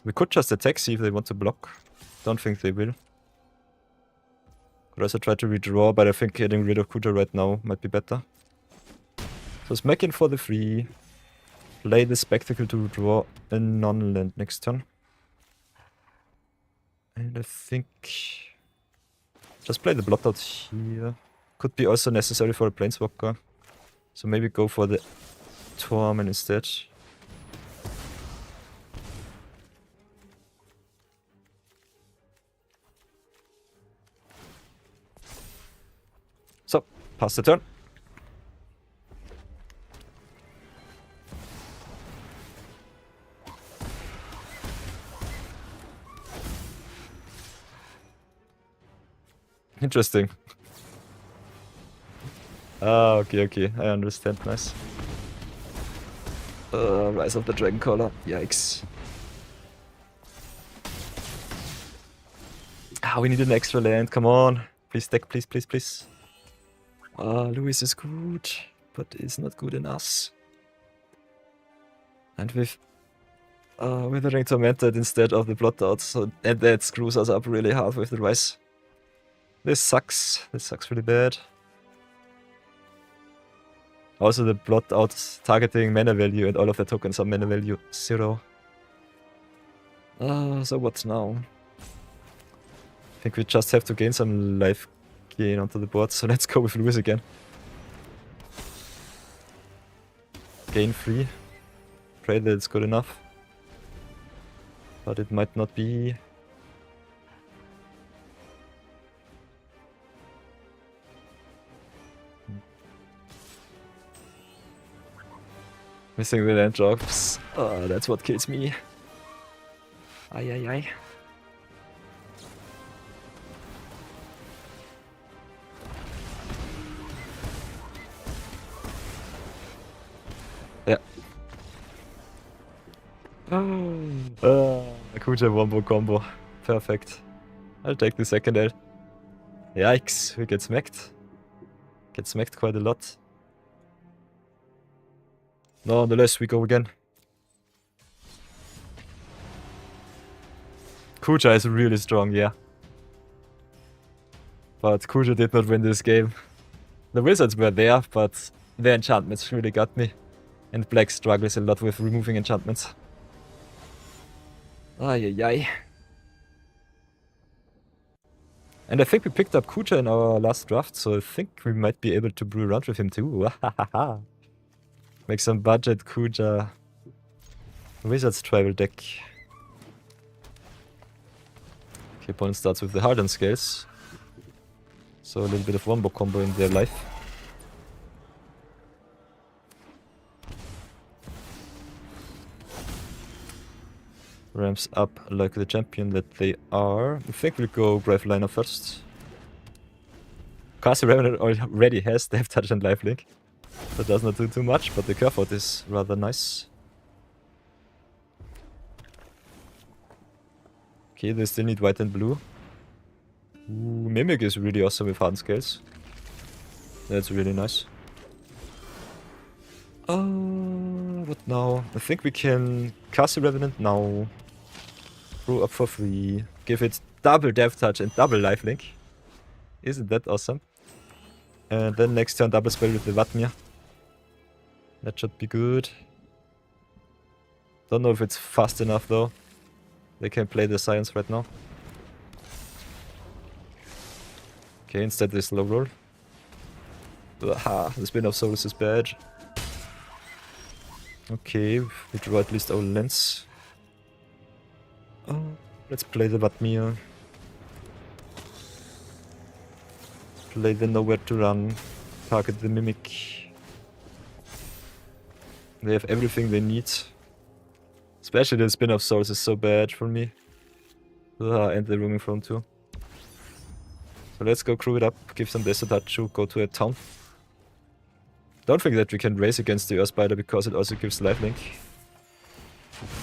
We could just attack, see if they want to block. Don't think they will. Could also try to redraw, but I think getting rid of Kuja right now might be better. So smack in for the free. Play the Spectacle to draw a non-land next turn. And I think just play the Bloodtout here. Could be also necessary for a Planeswalker. So maybe go for the Torment instead. So, pass the turn. interesting. Ah, okay, I understand, nice. Rise of the Dragon Caller, yikes. Ah, we need an extra land, come on. Please stack, please. Louis is good, but it's not good enough. And with Withering Tormented instead of the Blood Out, so and that screws us up really hard with the Rise. This sucks really bad. Also the Blood Out targeting mana value and all of the tokens are mana value 0. So what now? I think we just have to gain some life gain onto the board, so let's go with Lewis again. Gain 3. Pray that it's good enough. But it might not be. Missing the land drops. That's what kills me. Ay. Yeah. Kuja wombo combo. Perfect. I'll take the second L. Yikes, we get smacked. Get smacked quite a lot. Nonetheless, we go again. Kuja is really strong, yeah. But Kuja did not win this game. The wizards were there, but the enchantments really got me. And Black struggles a lot with removing enchantments. Ay. And I think we picked up Kuja in our last draft, so I think we might be able to brew around with him too. Make some budget Kuja Wizards Tribal deck. Okay, opponent starts with the hardened scales. So a little bit of wombo combo in their life. Ramps up like the champion that they are. I think we'll go Brave Liner first. Castle Revenant already has Death Touch and Lifelink. That does not do too much, but the curve out is rather nice. Okay, they still need white and blue. Ooh, Mimic is really awesome with hardened scales. That's really nice. What now? I think we can Castle Revenant now. Brew up for free. Give it double Death Touch and double Lifelink. Isn't that awesome? And then next turn double spell with the Vatmir. That should be good. Don't know if it's fast enough though. They can play the science right now. Okay, instead they slow roll. Aha, the Spin of Souls is bad. Okay, we draw at least our lands. Let's play the Vatmir. Play the Nowhere to Run. Target the Mimic. They have everything they need. Especially the Spin of Souls is so bad for me. And the Roaming Throne too. So let's go crew it up, give some Desert Tattoo, go to a town. Don't think that we can race against the Earth Spider because it also gives lifelink.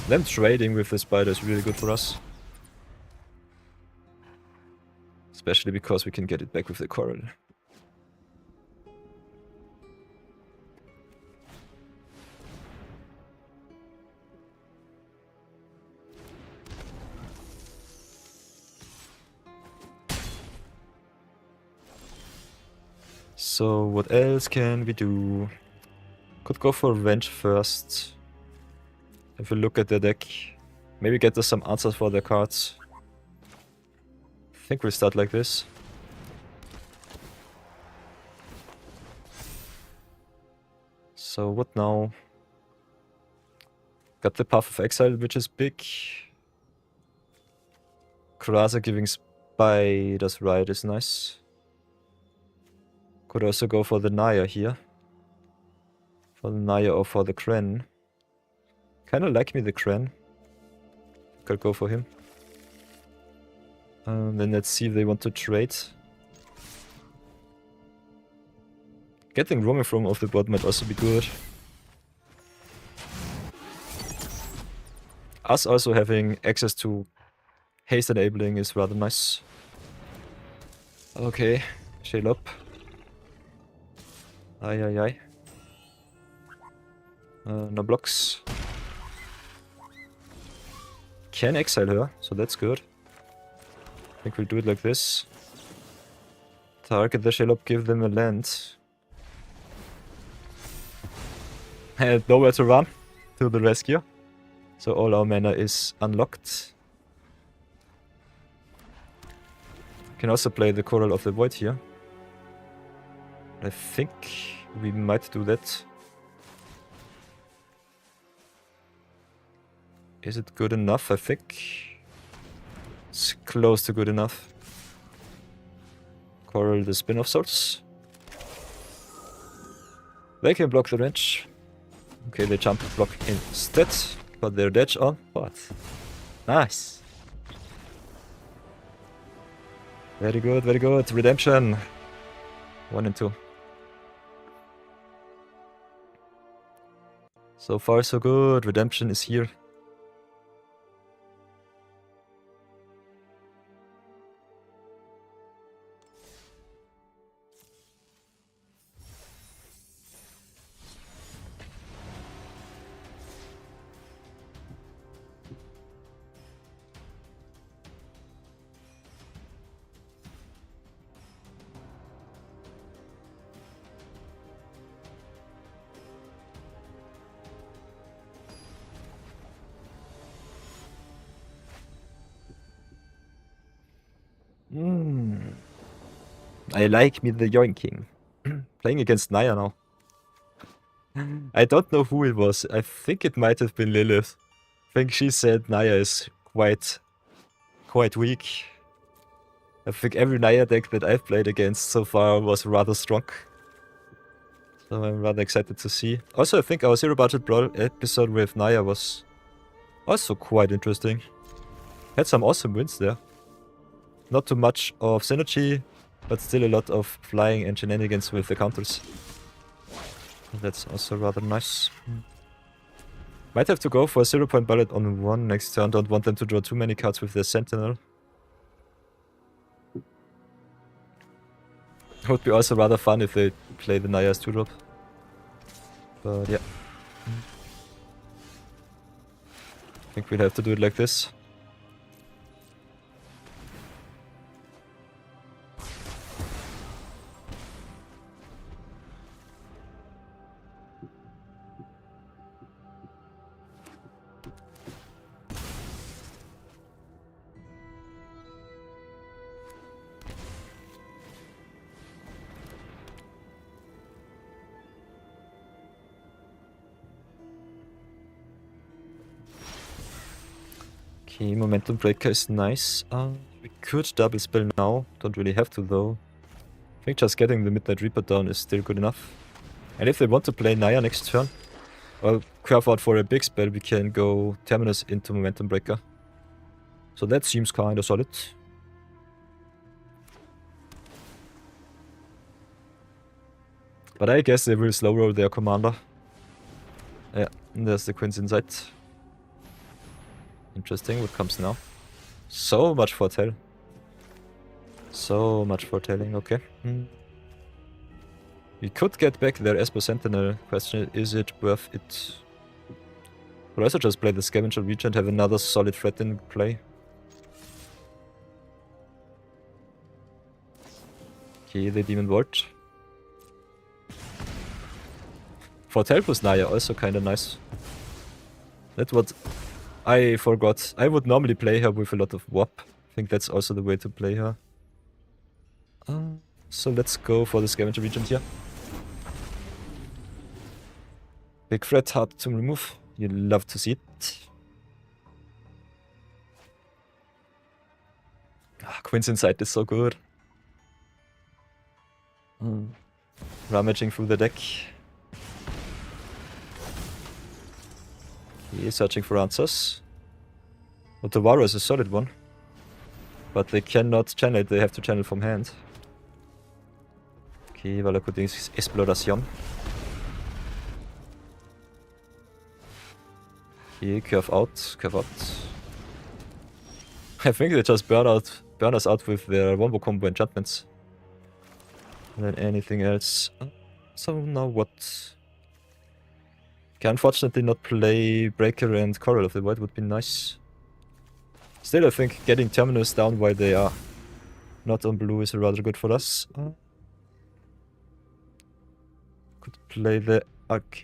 Them trading with the spider is really good for us. Especially because we can get it back with the coral. So what else can we do? Could go for Revenge first. If we look at the deck, maybe get us some answers for their cards. I think we'll start like this. So what now? Got the Path of Exile, which is big. Kurasa giving Spiders right is nice. Could also go for the Naya here. For the Naya or for the Kren. Kinda like me the Kren. Could go for him. Then let's see if they want to trade. Getting roaming from off the board might also be good. Us also having access to haste enabling is rather nice. Okay, shade up. Aye, aye, aye. No blocks. Can exile her, so that's good. I think we'll do it like this. Target the shell up, give them a land. And nowhere to run to the rescue. So all our mana is unlocked. Can also play the Coral of the Void here. I think we might do that. Is it good enough? I think it's close to good enough. Coral the Spin of Swords. They can block the range. Okay, they jump block instead, but they're dead on. What? Nice. Very good, very good. Redemption. 1 and 2. So far, so good. Redemption is here. I like me the yoinking. Playing against Naya now. I don't know who it was. I think it might have been Lilith. I think she said Naya is quite weak. I think every Naya deck that I've played against so far was rather strong. So I'm rather excited to see. Also, I think our Zero Budget Brawl episode with Naya was also quite interesting. Had some awesome wins there. Not too much of synergy, but still a lot of flying and shenanigans with the counters. That's also rather nice. Might have to go for a 0-point bullet on 1 next turn. Don't want them to draw too many cards with their Sentinel. Would be also rather fun if they play the Naya's 2-drop. But yeah. I think we'll have to do it like this. Okay, Momentum Breaker is nice. We could double spell now. Don't really have to though. I think just getting the Midnight Reaper down is still good enough. And if they want to play Naya next turn, or carve out for a big spell, we can go Terminus into Momentum Breaker. So that seems kinda solid. But I guess they will slow roll their commander. Yeah, there's the Queen's Insight. Interesting, what comes now? So much foretell. So much foretelling, okay. We could get back their Esper Sentinel. Question, is it worth it? Could also just play the Scavenger Regent, have another solid threat in play. Okay, the Demon Vault. Foretell plus Naya, also kinda nice. That's what I forgot. I would normally play her with a lot of warp. I think that's also the way to play her. So let's go for the Scavenger Regent here. Big threat, hard to remove. You love to see it. Queen's Insight is so good. Rummaging through the deck. He is searching for answers. Withar is a solid one. But they cannot channel it, they have to channel from hand. Okay, weil er gut ist. Exploration. Okay, curve out, curve out. I think they just burn us out with their wombo combo enchantments. And then anything else. So now what? Can unfortunately not play Breaker and Coral of the Void would be nice. Still, I think getting Terminus down while they are not on blue is rather good for us. Could play the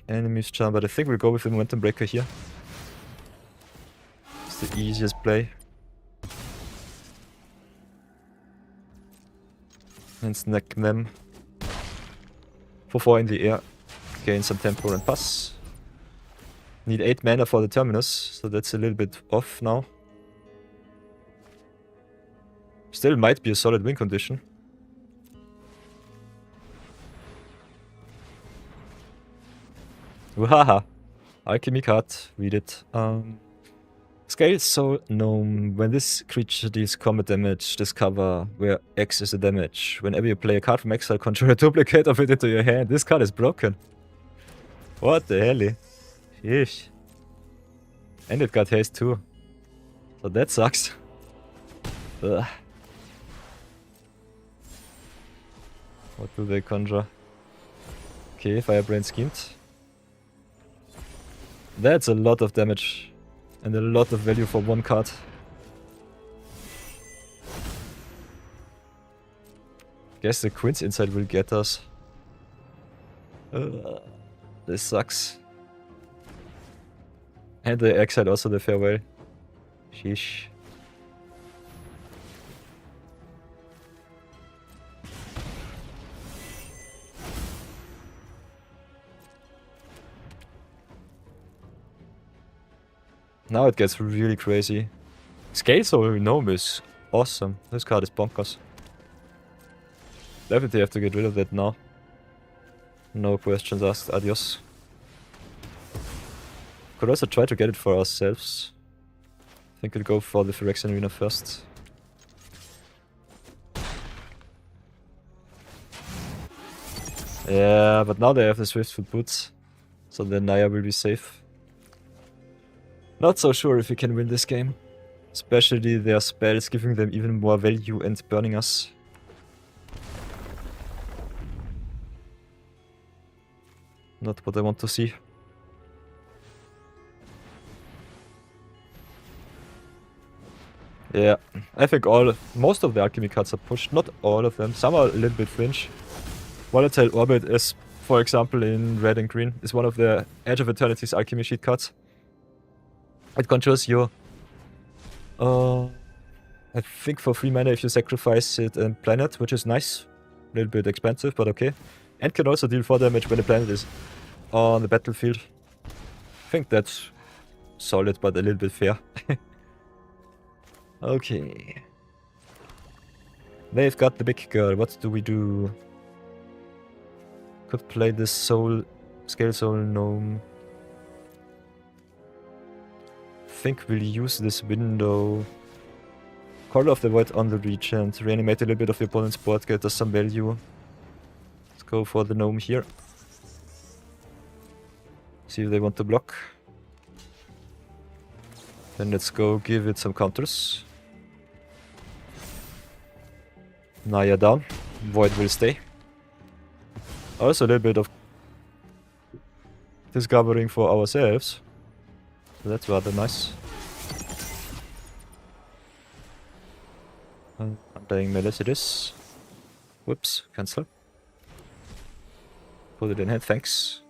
Enemy's Charm, but I think we'll go with the Momentum Breaker here. It's the easiest play. And snack them for 4 in the air. Gain some tempo and pass. Need 8 mana for the Terminus, so that's a little bit off now. Still might be a solid win condition. Wahaha! Alchemy card, read it. Scale Soul Gnome. When this creature deals combat damage, discover where X is the damage. Whenever you play a card from exile, control a duplicate of it into your hand. This card is broken. What the hell? Sheesh. And it got haste too. So that sucks. Ugh. What do they conjure? Okay, Firebrain schemed. That's a lot of damage. And a lot of value for one card. Guess the Queen's Insight will get us. This sucks. And they exiled also the Farewell. Sheesh. Now it gets really crazy. Scale Soul Gnome is awesome. This card is bonkers. Definitely have to get rid of that now. No questions asked. Adios. Could also try to get it for ourselves. I think we'll go for the Phyrexian Arena first. Yeah, but now they have the Swiftfoot Boots. So then Naya will be safe. Not so sure if we can win this game. Especially their spells giving them even more value and burning us. Not what I want to see. Yeah, I think most of the alchemy cards are pushed. Not all of them. Some are a little bit fringe. Volatile Orbit is, for example, in red and green, is one of the Edge of Eternity's alchemy sheet cards. It controls your... I think for 3 mana if you sacrifice it and planet, which is nice. A little bit expensive, but okay. And can also deal 4 damage when the planet is on the battlefield. I think that's solid, but a little bit fair. Okay. They've got the big girl. What do we do? Could play this Scale Soul Gnome. Think we'll use this window. Call of the Void on the Regent. Reanimate a little bit of the opponent's board, get us some value. Let's go for the gnome here. See if they want to block. Then let's go give it some counters. Naya down. Void will stay. Also a little bit of discovering for ourselves. So that's rather nice. I'm playing Melicitus. Whoops, cancel. Put it in hand, thanks.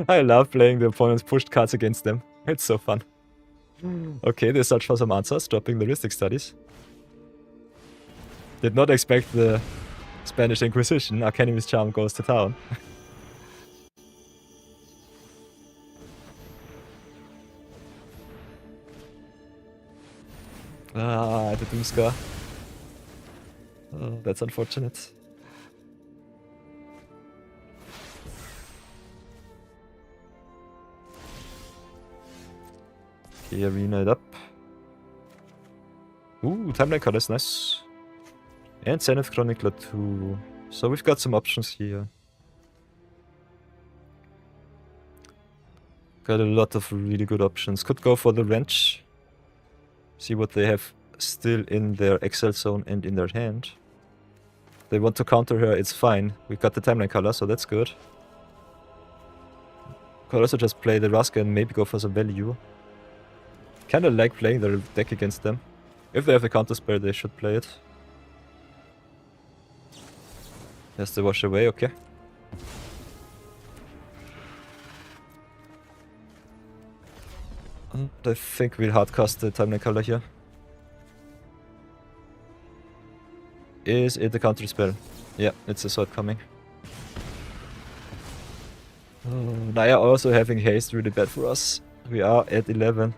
I love playing the opponent's pushed cards against them. It's so fun. Okay, they search for some answers, dropping the Rhystic Studies. Did not expect the Spanish Inquisition. Arcanim's Charm goes to town. Ah, the Doomscar. Oh, that's unfortunate. Okay, arena it up. Ooh, Timeline Color is nice. And Zenith Chronicler too. So we've got some options here. Got a lot of really good options. Could go for the wrench. See what they have still in their Excel zone and in their hand. They want to counter her, it's fine. We got the Timeline Color, so that's good. Could also just play the Raska and maybe go for some value. Kinda like playing their deck against them. If they have a counter spell, they should play it. Yes, they wash away, okay. And I think we'll hardcast the Timeline Color here. Is it a counter spell? Yeah, it's a sword coming. Naya also having haste really bad for us. We are at 11.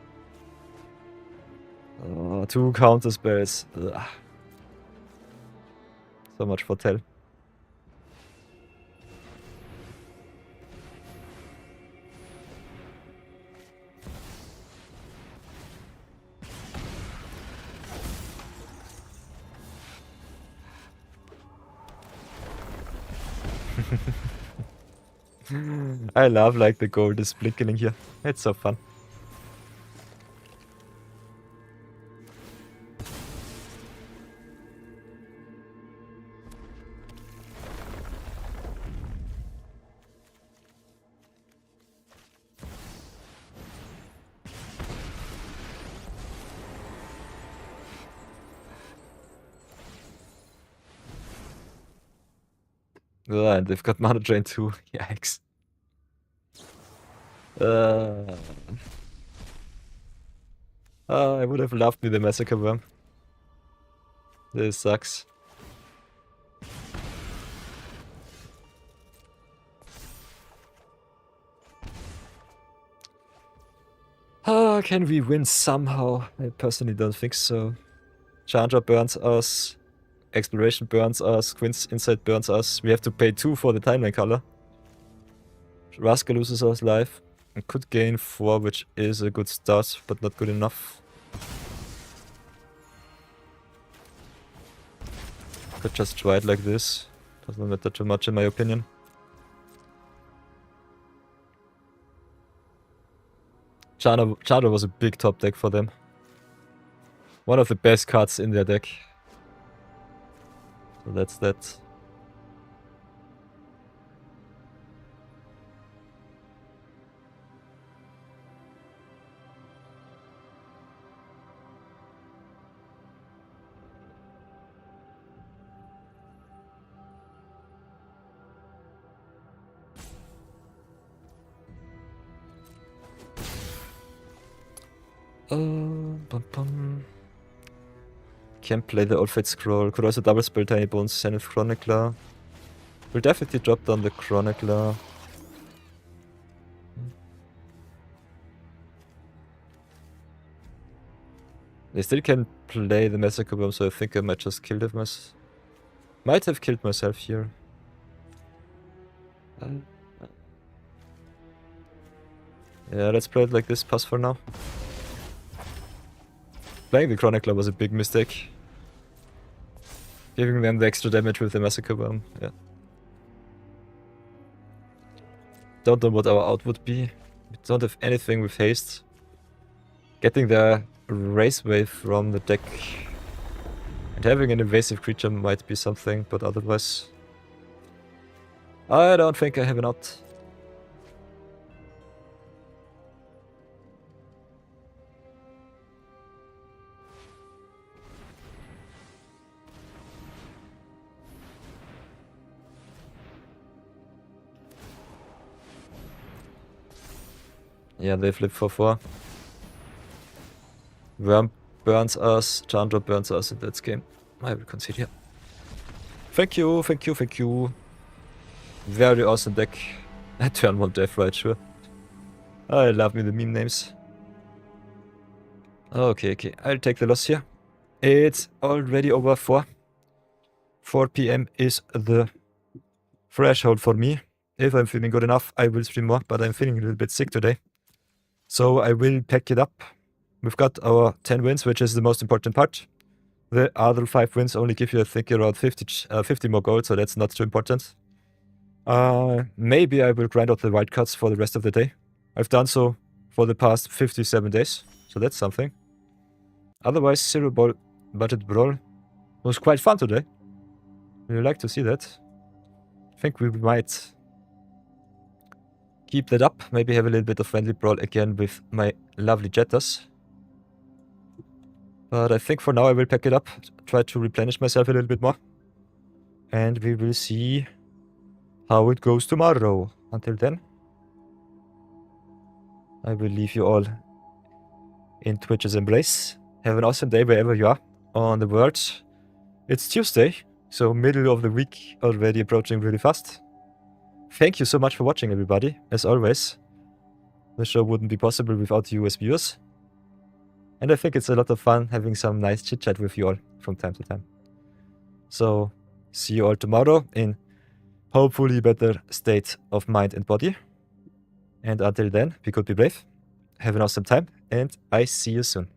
2 counter spells. Ugh. So much for tell. I love like the gold is blinking here. It's so fun. And they've got Mana Drain too. Yikes. I would have loved me the Massacre Worm. This sucks. Can we win somehow? I personally don't think so. Chandra burns us. Exploration burns us. Queen's Insight burns us. We have to pay 2 for the Timeline Color. Raska loses us life. And could gain 4, which is a good start, but not good enough. Could just try it like this. Doesn't matter too much in my opinion. Chandra was a big top deck for them. One of the best cards in their deck. So that's that. Can't play the Old Fate Scroll. Could also double spell Tiny Bones, Zenith Chronicler. Will definitely drop down the Chronicler. They still can play the Massacre Worm, so I think I might just kill them. Might have killed myself here. Yeah, let's play it like this. Pass for now. Playing the Chronicler was a big mistake. Giving them the extra damage with the Massacre Worm, yeah. Don't know what our out would be. We don't have anything with haste. Getting the Race Wave from the deck and having an invasive creature might be something, but otherwise I don't think I have an out. Yeah, they flip for 4. Worm burns us, Chandra burns us in that game. I will consider. Thank you, thank you, thank you. Very awesome deck. Turn 1 death, right, sure. I love me the meme names. Okay, I'll take the loss here. It's already over 4. 4 PM is the threshold for me. If I'm feeling good enough, I will stream more, but I'm feeling a little bit sick today. So I will pack it up we've got our 10 wins, which is the most important part. The other 5 wins only give you, I think, around 50 more gold, so that's not too important. Maybe I will grind out the wildcards for the rest of the day. I've done so for the past 57 days, so that's something. Otherwise, zero budget brawl was quite fun today. Really like to see that. I think we might keep that up. Maybe have a little bit of friendly brawl again with my lovely Jettas. But I think for now I will pack it up, try to replenish myself a little bit more. And we will see how it goes tomorrow. Until then, I will leave you all in Twitch's embrace. Have an awesome day wherever you are on the world. It's Tuesday, so middle of the week already approaching really fast. Thank you so much for watching, everybody. As always, the show wouldn't be possible without you as viewers. And I think it's a lot of fun having some nice chit-chat with you all from time to time. So, see you all tomorrow in hopefully better state of mind and body. And until then, be good, be brave. Have an awesome time, and I see you soon.